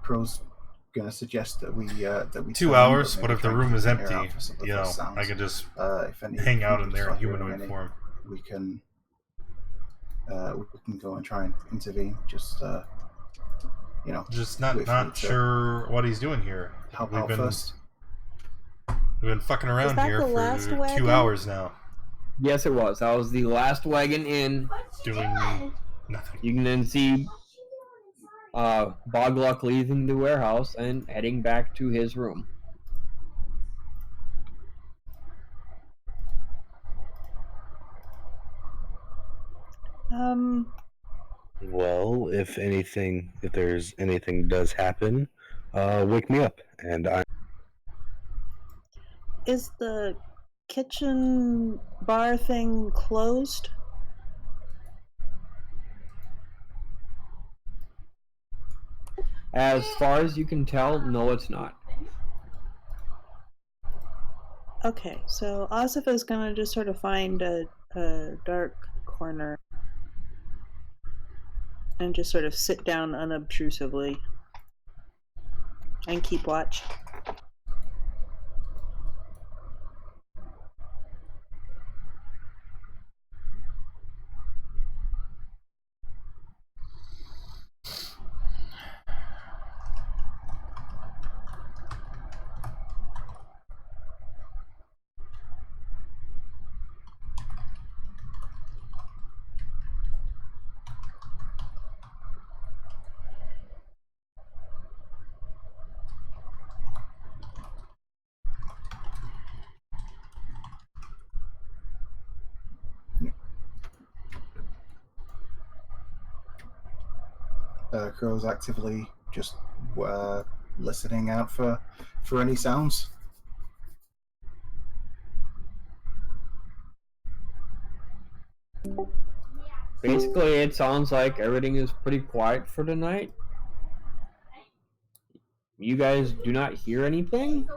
Crow's gonna suggest that we 2 hours, but if the room is empty, I can just hang out in there in humanoid form. We can go and try and intervene. Just Just not sure what he's doing here. Help out first. We've been fucking around that here the for last 2 wagon? hours now. Yes, it was. That was the last wagon in. Doing nothing. You can then see Bogluck leaving the warehouse and heading back to his room. Well, if there's anything does happen, wake me up, and I. Is the kitchen bar thing closed? As far as you can tell, no, it's not. Okay, so Asif is gonna just sort of find a dark corner and just sort of sit down unobtrusively and keep watch. Crow's actively just listening out for any sounds. Basically, it sounds like everything is pretty quiet for tonight. You guys do not hear anything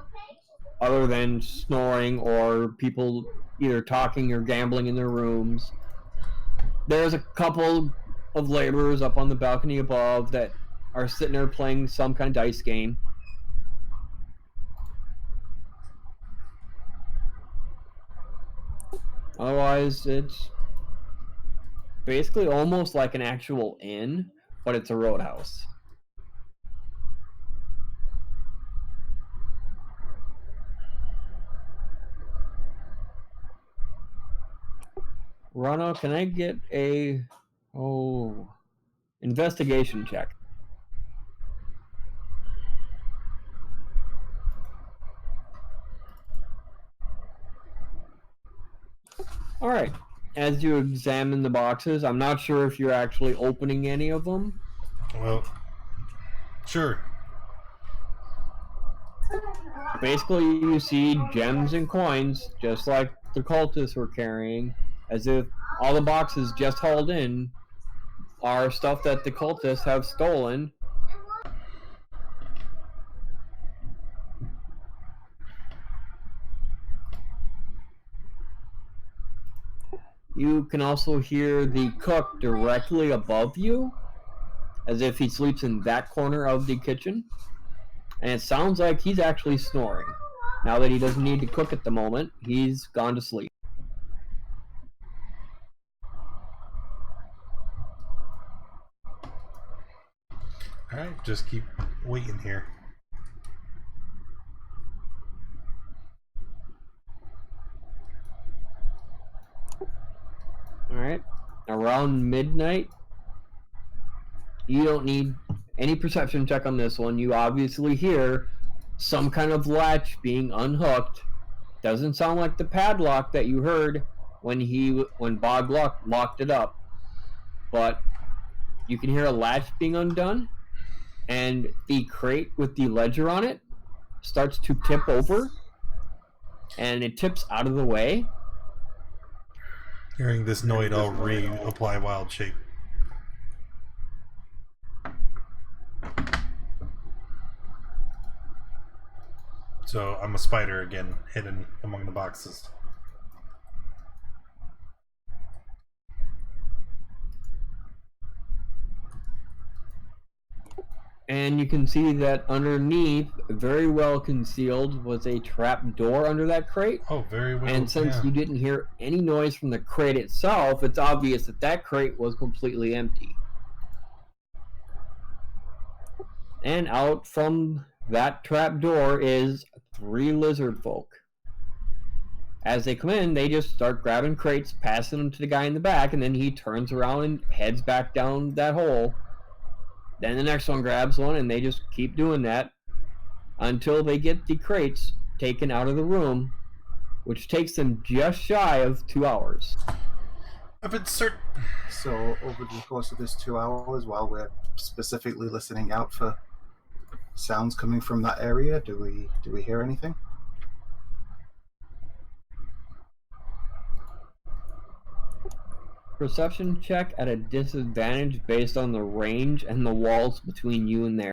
other than snoring or people either talking or gambling in their rooms. There's a couple of laborers up on the balcony above that are sitting there playing some kind of dice game. Otherwise, it's basically almost like an actual inn, but it's a roadhouse. Rana, can I get a investigation check? All right. As you examine the boxes, I'm not sure if you're actually opening any of them. Well, sure. Basically, you see gems and coins, just like the cultists were carrying, as if all the boxes just hauled in are stuff that the cultists have stolen. You can also hear the cook directly above you, as if he sleeps in that corner of the kitchen. And it sounds like he's actually snoring. Now that he doesn't need to cook at the moment, he's gone to sleep. Alright, just keep waiting here. Alright. Around midnight, you don't need any perception check on this one. You obviously hear some kind of latch being unhooked. Doesn't sound like the padlock that you heard when Bog locked it up. But you can hear a latch being undone, and the crate with the ledger on it starts to tip over, and it tips out of the way. Hearing this noise, I'll reapply wild shape. So I'm a spider again, hidden among the boxes. And you can see that underneath, very well concealed, was a trap door under that crate. Oh, very well. And since you didn't hear any noise from the crate itself, it's obvious that that crate was completely empty. And out from that trap door is 3 lizard folk. As they come in, they just start grabbing crates, passing them to the guy in the back, and then he turns around and heads back down that hole. Then the next one grabs one, and they just keep doing that until they get the crates taken out of the room, which takes them just shy of 2 hours. I've been certain. So over the course of this 2 hours, while we're specifically listening out for sounds coming from that area, do we hear anything? Perception check at a disadvantage based on the range and the walls between you and there.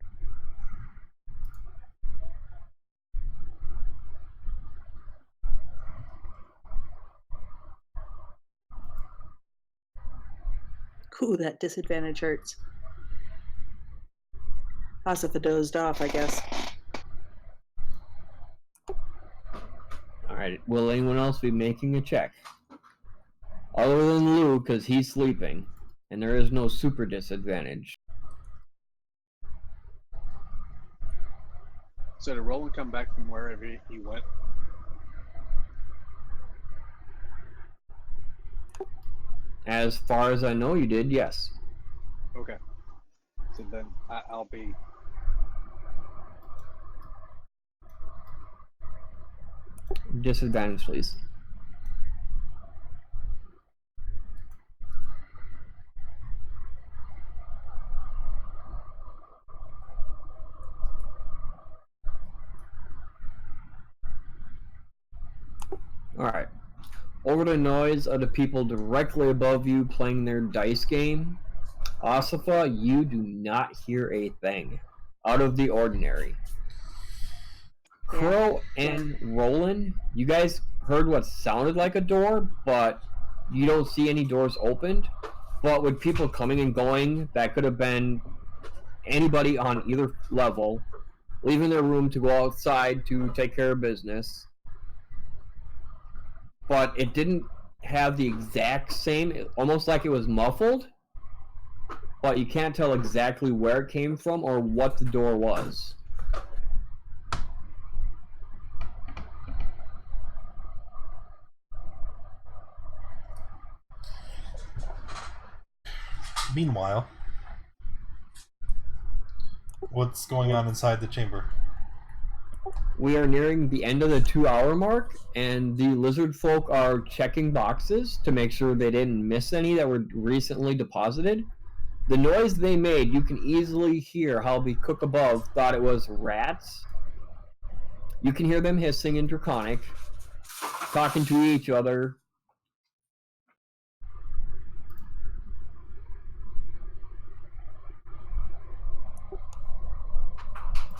Ooh, that disadvantage hurts. That's if it dozed off, I guess. Alright, will anyone else be making a check? Other than Lou, because he's sleeping, and there is no super disadvantage. So did Roland come back from wherever he went? As far as I know, you did, yes. Okay. So then I'll be... Disadvantage, please. Alright. over the noise of the people directly above you playing their dice game, Asifa, you do not hear a thing out of the ordinary. Crow and Roland, you guys heard what sounded like a door, but you don't see any doors opened. But with people coming and going, that could have been anybody on either level, leaving their room to go outside to take care of business. But it didn't have the exact same, almost like it was muffled, but you can't tell exactly where it came from or what the door was. Meanwhile, what's going on inside the chamber? We are nearing the end of the 2-hour mark, and the lizard folk are checking boxes to make sure they didn't miss any that were recently deposited. The noise they made, you can easily hear how the cook above thought it was rats. You can hear them hissing in Draconic, talking to each other.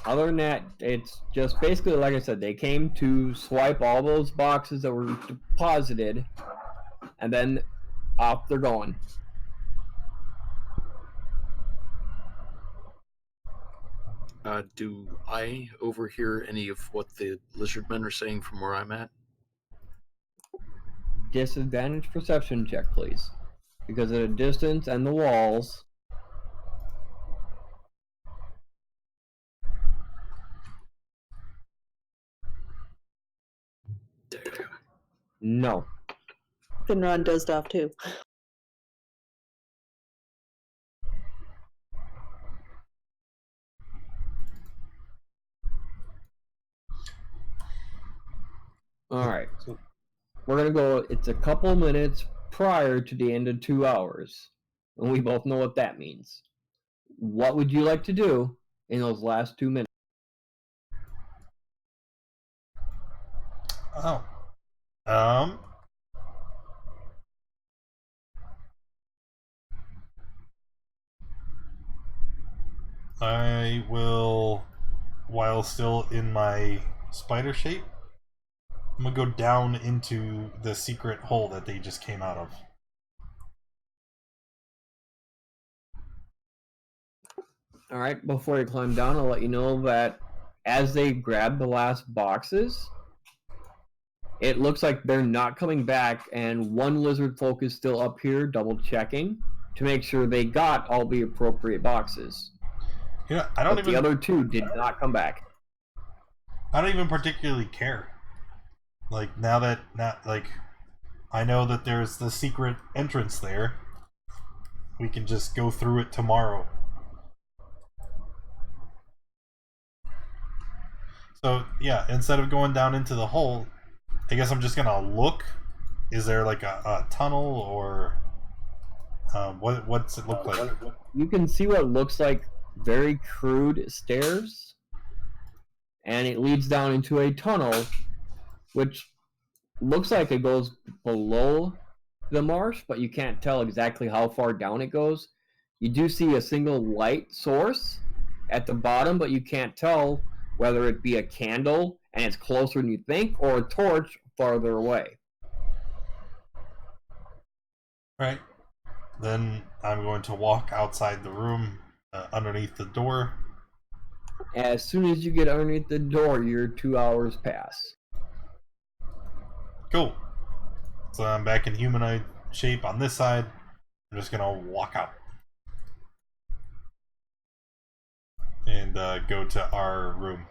Other than that, it's just basically, like I said, they came to swipe all those boxes that were deposited, and then off they're going. Do I overhear any of what the lizard men are saying from where I'm at? Disadvantage perception check, please. Because of the distance and the walls. No. Finron dozed off too. Alright. So we're going to go, it's a couple minutes prior to the end of 2 hours. And we both know what that means. What would you like to do in those last 2 minutes? Oh. I will, while still in my spider shape, I'm gonna go down into the secret hole that they just came out of. Alright, before you climb down, I'll let you know that as they grab the last boxes, it looks like they're not coming back, and one lizard folk is still up here double checking to make sure they got all the appropriate boxes. You know, I don't But even. the other two did not come back. I don't even particularly care. Like I know that there's the secret entrance there. We can just go through it tomorrow. So yeah, instead of going down into the hole, I guess I'm just gonna look. Is there like a tunnel or what's it look like? You can see what looks like very crude stairs, and it leads down into a tunnel, which looks like it goes below the marsh, but you can't tell exactly how far down it goes. You do see a single light source at the bottom, but you can't tell whether it be a candle and it's closer than you think, or a torch farther away. Right. Then I'm going to walk outside the room, underneath the door. As soon as you get underneath the door, your 2 hours pass. Cool. So I'm back in humanoid shape on this side. I'm just gonna walk out and go to our room.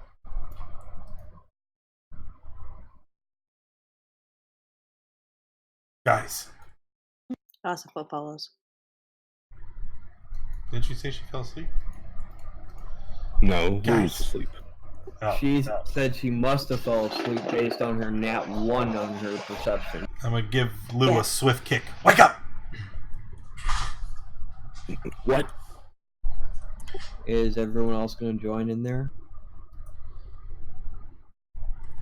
Guys, Asifa follows. didn't she say she fell asleep? No, Guys. who's asleep? Oh, She said she must have fell asleep based on her nat 1 on her perception. I'm gonna give Lou a swift kick. Wake up! What? Is everyone else going to join in there?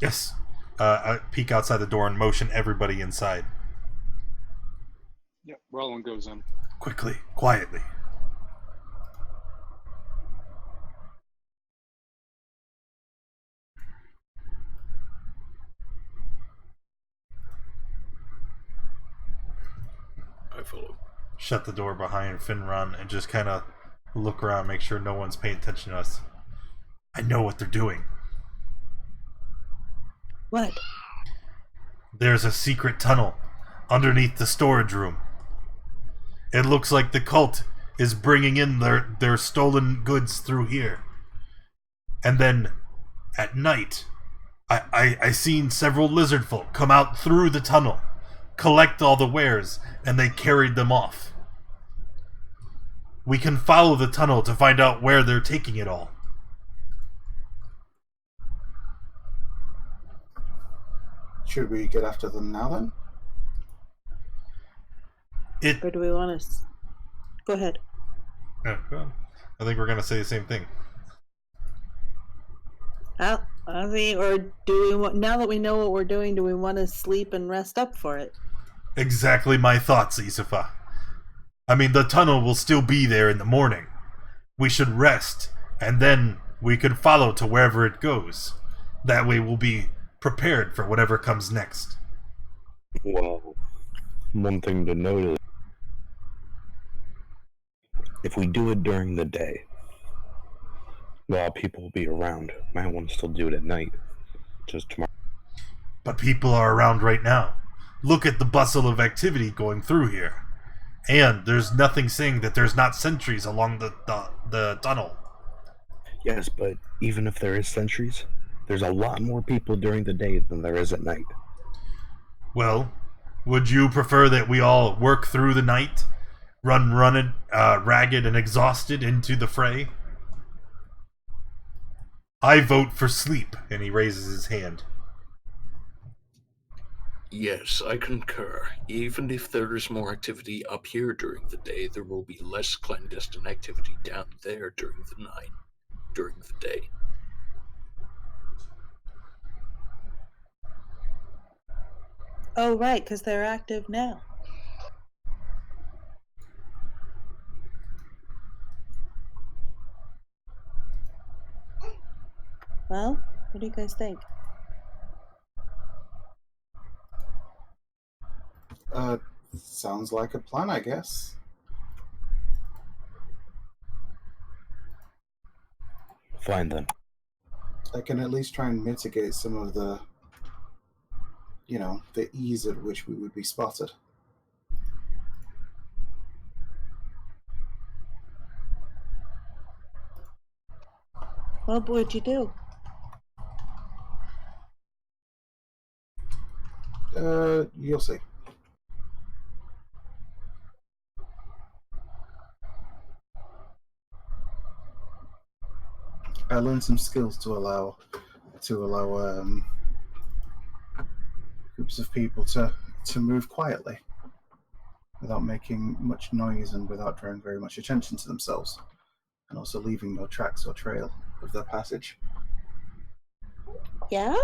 Yes. I peek outside the door and motion everybody inside. Yep, Roland goes in. Quickly, quietly. I follow. Shut the door behind Finron and just kind of look around, make sure no one's paying attention to us. I know what they're doing. What? There's a secret tunnel underneath the storage room. It looks like the cult is bringing in their stolen goods through here. And then, at night, I seen several lizard folk come out through the tunnel, collect all the wares, and they carried them off. We can follow the tunnel to find out where they're taking it all. Should we get after them now then? Or do we want to... Go ahead. Well, I think we're going to say the same thing. I think, or do we want, now that we know what we're doing, do we want to sleep and rest up for it? Exactly my thoughts, Isafa. I mean, the tunnel will still be there in the morning. We should rest, and then we could follow to wherever it goes. That way we'll be prepared for whatever comes next. Well, one thing to note is if we do it during the day, while people will be around, might want to still do it at night. Just tomorrow. But people are around right now. Look at the bustle of activity going through here. And there's nothing saying that there's not sentries along the tunnel. Yes, but even if there is sentries, there's a lot more people during the day than there is at night. Well, would you prefer that we all work through the night, run ragged and exhausted into the fray? I vote for sleep, and he raises his hand. Yes, I concur. Even if there is more activity up here during the day, there will be less clandestine activity down there during the night, during the day. Oh, right, because they're active now. Well, what do you guys think? Sounds like a plan, I guess. Fine then. I can at least try and mitigate some of the, the ease at which we would be spotted. What would you do? You'll see. I learned some skills to allow groups of people to move quietly without making much noise and without drawing very much attention to themselves, and also leaving no tracks or trail of their passage. Yeah?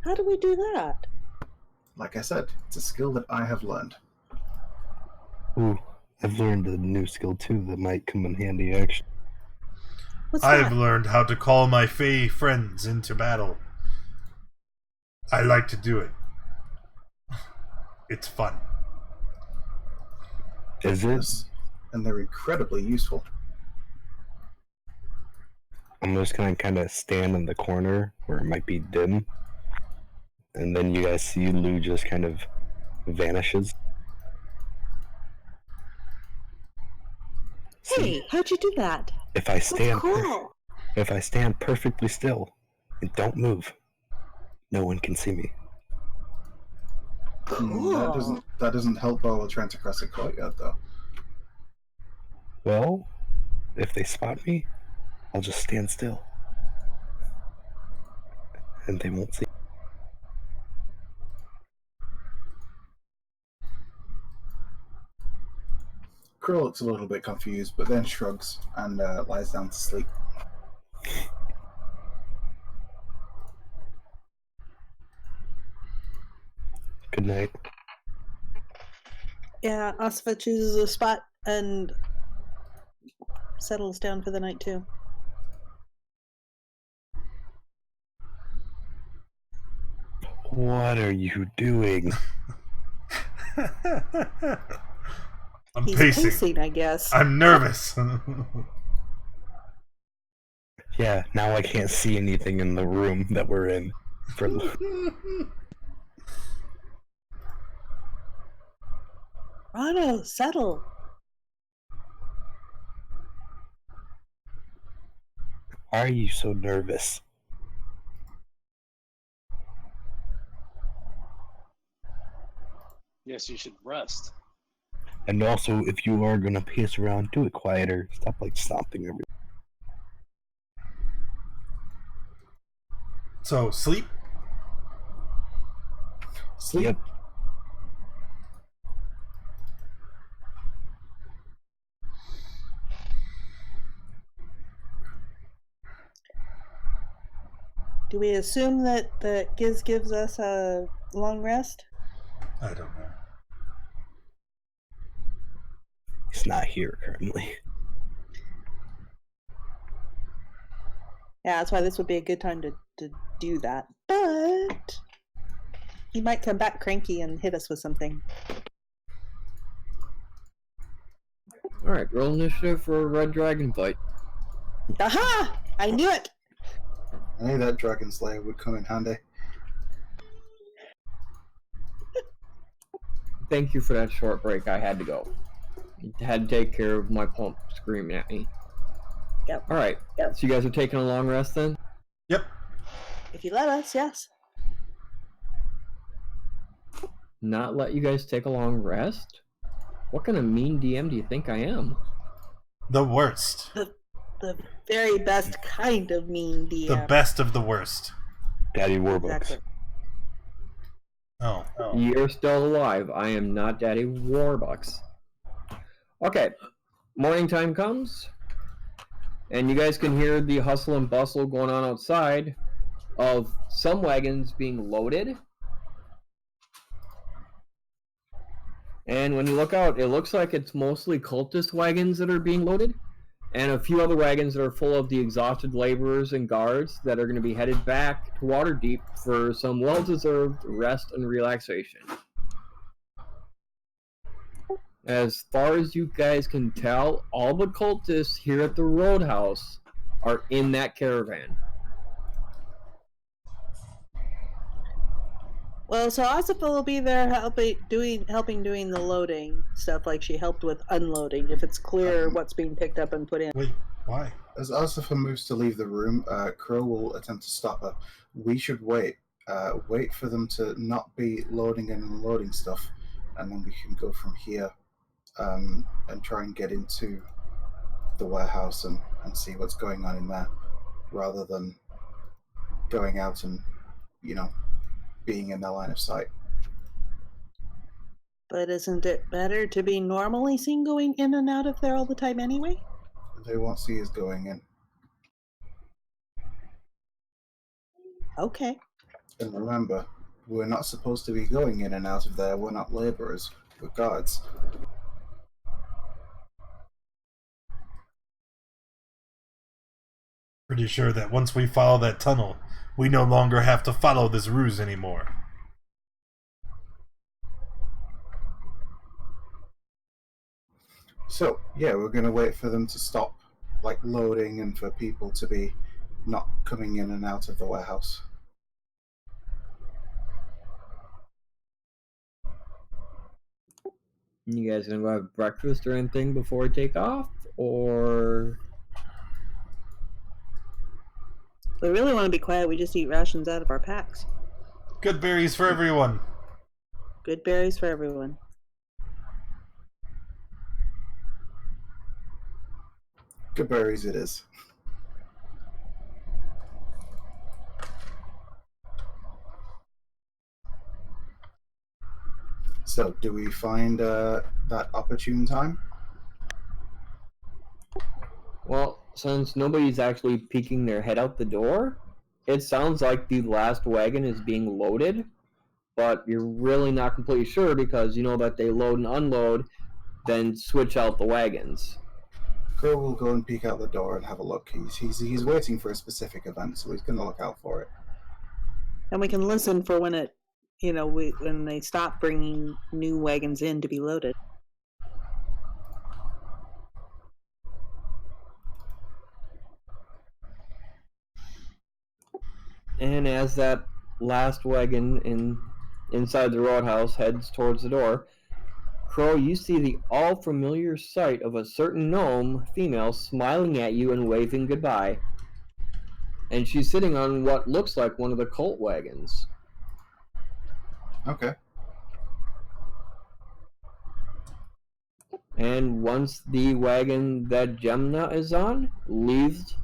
How do we do that? Like I said, it's a skill that I have learned. Ooh, I've learned a new skill too that might come in handy actually. What's I've that? learned how to call my fey friends into battle. I like to do it. It's fun. Is it? Yes, and they're incredibly useful. I'm just gonna kind of stand in the corner where it might be dim, and then you guys see Lou just kind of vanishes. Hey, how'd you do that? If I That's stand, cool. if I stand perfectly still and don't move, no one can see me. Cool. That doesn't help while we're trying to cross a courtyard, though. Well, if they spot me, I'll just stand still, and they won't see. Krill looks a little bit confused, but then shrugs and lies down to sleep. Good night. Yeah, Asifa chooses a spot and settles down for the night too. What are you doing? I'm He's pacing. I guess. I'm nervous. Yeah, now I can't see anything in the room that we're in. Rano, settle. Why are you so nervous? Yes, you should rest. And also, if you are gonna pace around, do it quieter. Stop stomping everything. So, sleep? Sleep. Yep. Do we assume that Giz gives us a long rest? I don't know. He's not here currently. Yeah, that's why this would be a good time to do that. But he might come back cranky and hit us with something. Alright, roll initiative for a red dragon fight. Aha! I knew it! I knew that Dragon Slayer would come in handy. Thank you for that short break. I had to go. Had to take care of my pump screaming at me. Yep. Alright, so you guys are taking a long rest then? Yep. If you let us, yes. Not let you guys take a long rest? What kind of mean DM do you think I am? The worst. The very best kind of mean DM. The best of the worst. Daddy Warbucks. Exactly. Oh. You're still alive. I am not Daddy Warbucks. Okay, morning time comes, and you guys can hear the hustle and bustle going on outside of some wagons being loaded. And when you look out, it looks like it's mostly cultist wagons that are being loaded, and a few other wagons that are full of the exhausted laborers and guards that are going to be headed back to Waterdeep for some well-deserved rest and relaxation. As far as you guys can tell, all the cultists here at the Roadhouse are in that caravan. Well, so Asifa will be there helping doing the loading stuff, like she helped with unloading. If it's clear what's being picked up and put in. Wait, why? As Asifa moves to leave the room, Crow will attempt to stop her. We should wait. Wait for them to not be loading and unloading stuff, and then we can go from here and try and get into the warehouse and see what's going on in there, rather than going out and, being in their line of sight. But isn't it better to be normally seen going in and out of there all the time anyway? They won't see us going in. Okay. And remember, we're not supposed to be going in and out of there. We're not laborers. We're guards. Pretty sure that once we follow that tunnel, we no longer have to follow this ruse anymore. So, yeah, we're going to wait for them to stop, loading, and for people to be not coming in and out of the warehouse. You guys gonna go have breakfast or anything before we take off? Or We really want to be quiet. We just eat rations out of our packs. Good berries for everyone. Good berries for everyone. Good berries it is. So, do we find that opportune time? well, since nobody's actually peeking their head out the door, it sounds like the last wagon is being loaded, but you're really not completely sure because you know that they load and unload, then switch out the wagons. Crow will go and peek out the door and have a look. He's waiting for a specific event, so he's going to look out for it. And we can listen for when it, when they stop bringing new wagons in to be loaded. And as that last wagon inside the Roadhouse heads towards the door, Crow, you see the all-familiar sight of a certain gnome female smiling at you and waving goodbye. And she's sitting on what looks like one of the cult wagons. Okay. And once the wagon that Gemna is on leaves,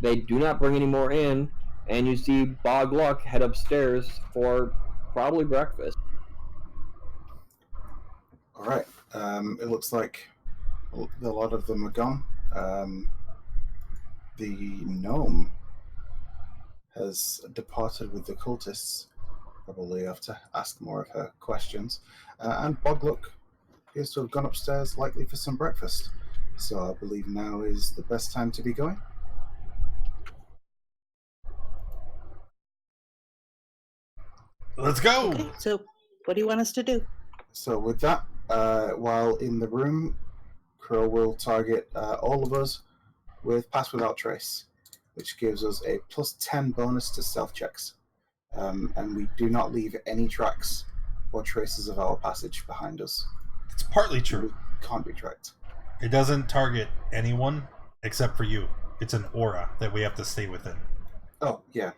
they do not bring any more in, and you see Bog Luck head upstairs for probably breakfast. All right. It looks like a lot of them are gone. The gnome has departed with the cultists. Probably have to ask more of her questions. And Bogluck appears to have gone upstairs, likely for some breakfast. So I believe now is the best time to be going. Let's go! Okay, so what do you want us to do? So with that, while in the room, Crow will target all of us with Pass Without Trace, which gives us a plus 10 bonus to stealth checks. And we do not leave any tracks or traces of our passage behind us. It's partly true. We can't be tracked. It doesn't target anyone except for you. It's an aura that we have to stay within. Oh, yeah.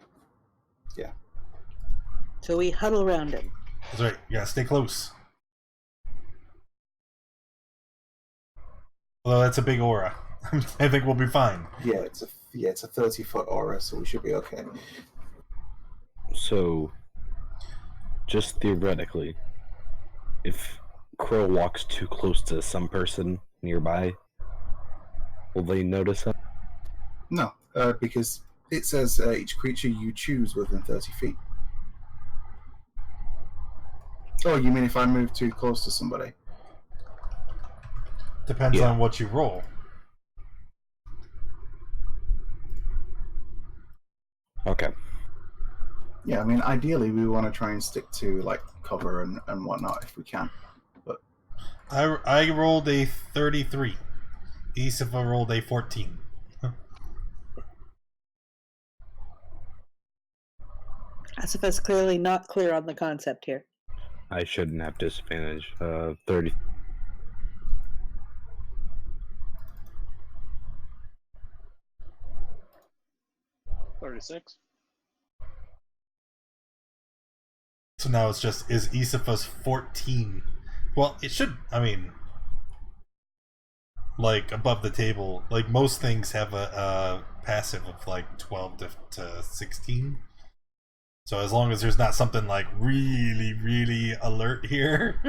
So we huddle around him. That's right. You gotta stay close. Well, that's a big aura. I think we'll be fine. Yeah, it's a 30-foot aura, so we should be okay. So, just theoretically, if Crow walks too close to some person nearby, will they notice him? No, because it says each creature you choose within 30 feet. Oh, you mean if I move too close to somebody? Depends Yeah. on what you roll. Okay. Yeah, I mean, ideally we want to try and stick to like cover and whatnot if we can. But I rolled a 33. Isifa rolled a 14. Asifa's clearly not clear on the concept here. I shouldn't have disadvantage. 30. $36. So now it's just, is Isifa's 14? Well, it should, I mean, like, above the table. Like, most things have a passive of, like, 12 to 16. So as long as there's not something, like, really, really alert here.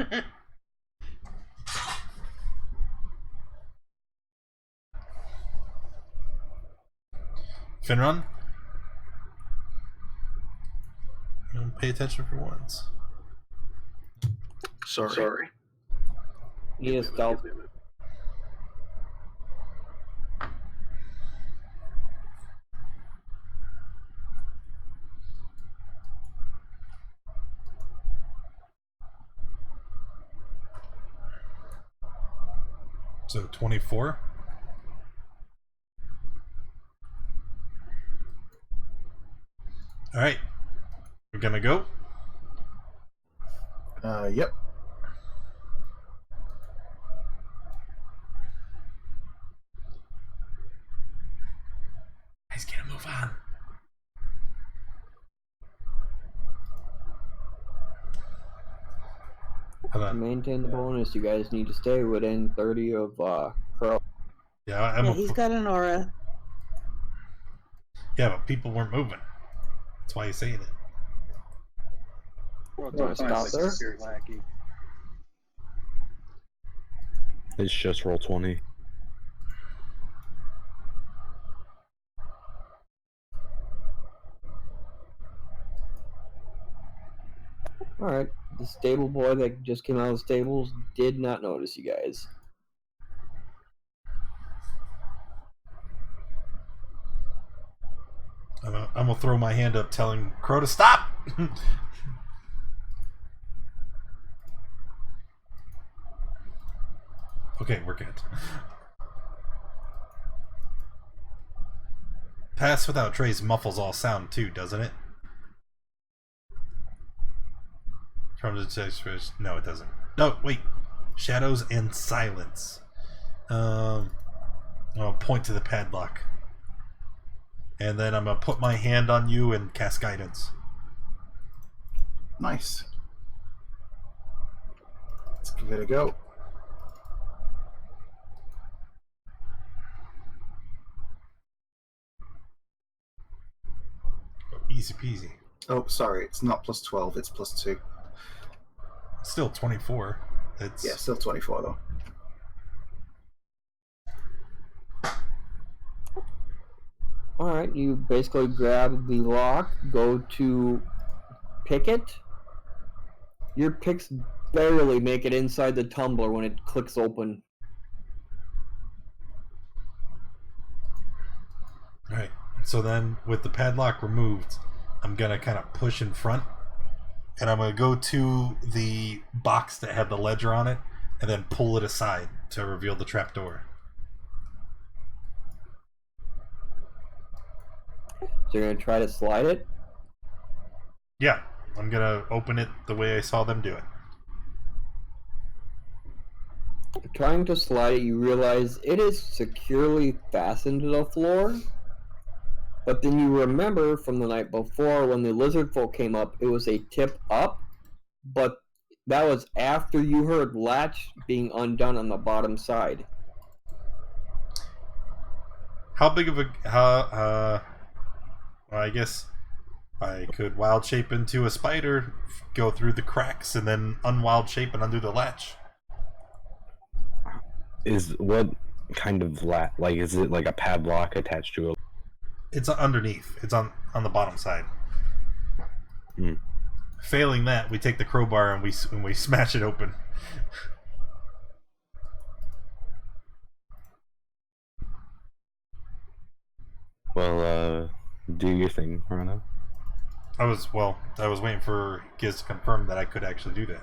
Finron? Pay attention for once. Sorry. He is stealth. So 24. All right, we're gonna go. yep. Guys, gotta move on. Hold To on. maintain the bonus, you guys need to stay within 30 of Crow. Yeah, Yeah, he's got an aura. Yeah, but people weren't moving. That's why he's saying it. Well, wanna stop there? Very laggy. It's just roll 20. Alright, the stable boy that just came out of the stables did not notice you guys. I'm gonna throw my hand up telling Crow to stop! Okay, we're good. Pass without trace muffles all sound too, doesn't it? From the text, no, it doesn't. No, wait. Shadows and silence. I'll point to the padlock. And then I'm gonna put my hand on you and cast guidance. Nice. Let's give it a go. Oh, easy peasy. Oh, sorry, it's not plus 12, it's plus 2. Still 24. It's Yeah, still 24 though. Alright, you basically grab the lock, go to pick it. Your picks barely make it inside the tumbler when it clicks open. Alright. So then with the padlock removed, I'm gonna kind of push in front. And I'm gonna go to the box that had the ledger on it and then pull it aside to reveal the trapdoor. So you're going to try to slide it? Yeah, I'm gonna open it the way I saw them do it. Trying to slide it, you realize it is securely fastened to the floor. But then you remember from the night before when the lizard folk came up, it was a tip up. But that was after you heard latch being undone on the bottom side. How big of a well, I guess I could wild shape into a spider, go through the cracks, and then unwild shape and undo the latch. Is what kind of like is it like a padlock attached to a? It's underneath. It's on the bottom side. Hmm. Failing that, we take the crowbar and we smash it open. Well, do your thing, Rana. I was waiting for Giz to confirm that I could actually do that.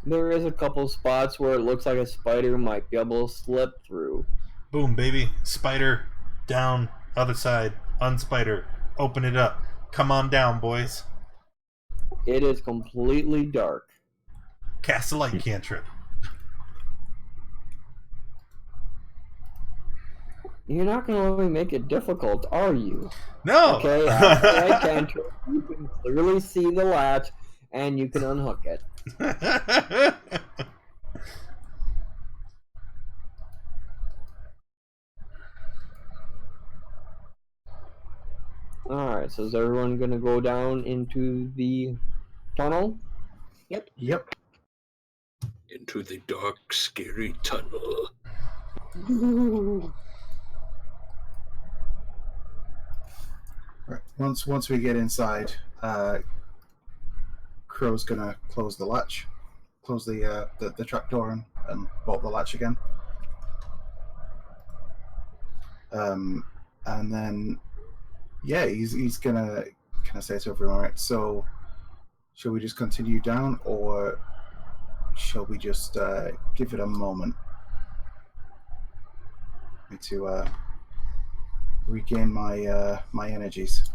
There is a couple spots where it looks like a spider might be able to slip through. Boom, baby. Spider, down, other side, unspider, open it up. Come on down, boys. It is completely dark. Cast a light cantrip. You're not going to really make it difficult, are you? No! Okay, after I cantrip, you can clearly see the latch, and you can unhook it. Alright, so is everyone going to go down into the tunnel? Yep. Into the dark, scary tunnel. Right. Once we get inside, Crow's gonna close the latch, close the trapdoor and bolt the latch again. And then, yeah, he's gonna kind of say to everyone, right, so shall we just continue down, or shall we just give it a moment to regain my my energies?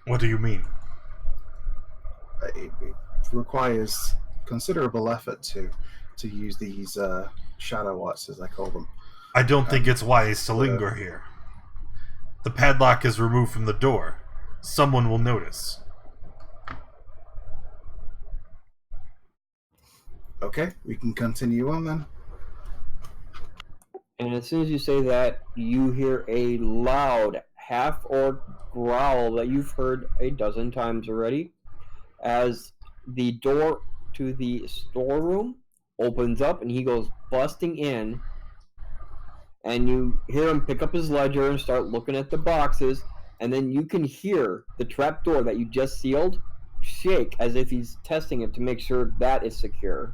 What do you mean? It requires considerable effort to use these shadow arts, as I call them. I don't think it's wise to linger here. The padlock is removed from the door. Someone will notice. Okay, we can continue on then. And as soon as you say that, you hear a loud half-orc growl that you've heard a dozen times already, as the door to the storeroom opens up and he goes busting in, and you hear him pick up his ledger and start looking at the boxes, and then you can hear the trapdoor that you just sealed shake as if he's testing it to make sure that is secure.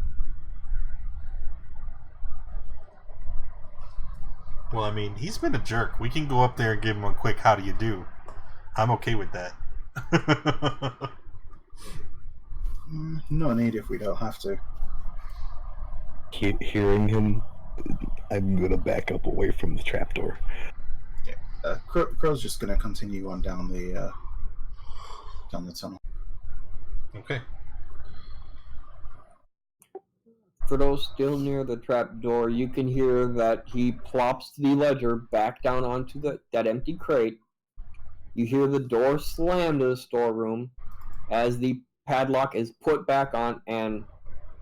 Well, I mean, he's been a jerk. We can go up there and give him a quick "How do you do?" I'm okay with that. No need if we don't have to. Hearing him, I'm gonna back up away from the trapdoor. Crow's just going to continue on down the tunnel. Okay. For those still near the trapdoor, you can hear that he plops the ledger back down onto that empty crate. You hear the door slam to the storeroom as the padlock is put back on, and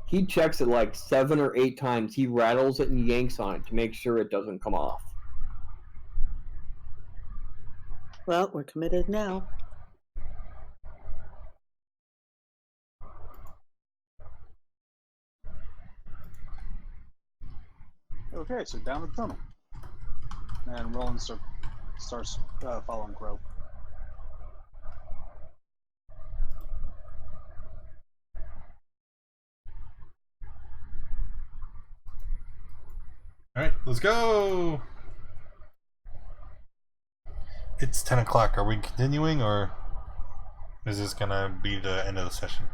he checks it like 7 or 8 times. He rattles it and yanks on it to make sure it doesn't come off. Well, we're committed now. Okay, so down the tunnel. And Roland starts following Crow. Alright, let's go! It's 10 o'clock. Are we continuing, or is this gonna be the end of the session?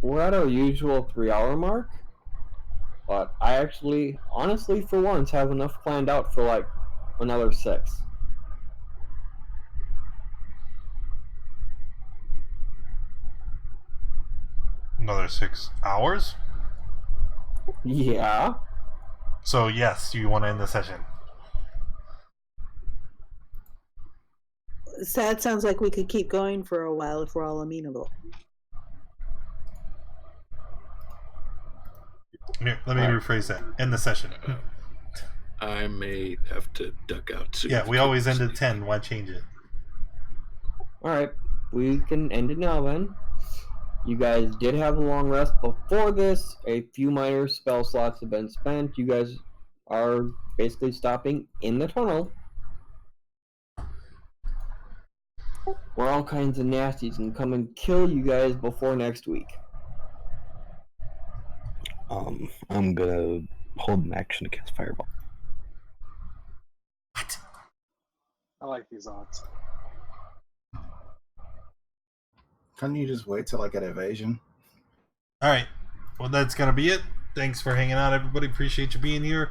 We're at our usual 3-hour mark, but I actually, honestly, for once, have enough planned out for like another 6. Another 6 hours? Yeah. So, yes, you want to end the session. So that sounds like we could keep going for a while if we're all amenable. Here, let me rephrase that. End the session. I may have to duck out soon. Yeah, we always end at 10. Why change it? Alright, we can end it now then. You guys did have a long rest before this. A few minor spell slots have been spent. You guys are basically stopping in the tunnel, where all kinds of nasties can come and kill you guys before next week. I'm gonna hold an action against Fireball. What? I like these odds. Can't you just wait till I get evasion? Alright. Well, that's going to be it. Thanks for hanging out, everybody. Appreciate you being here.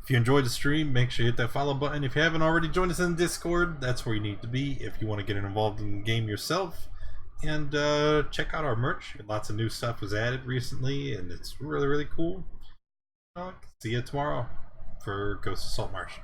If you enjoyed the stream, make sure you hit that follow button. If you haven't already joined us in Discord, that's where you need to be if you want to get involved in the game yourself. And check out our merch. Lots of new stuff was added recently, and it's really, really cool. See you tomorrow for Ghost of Saltmarsh.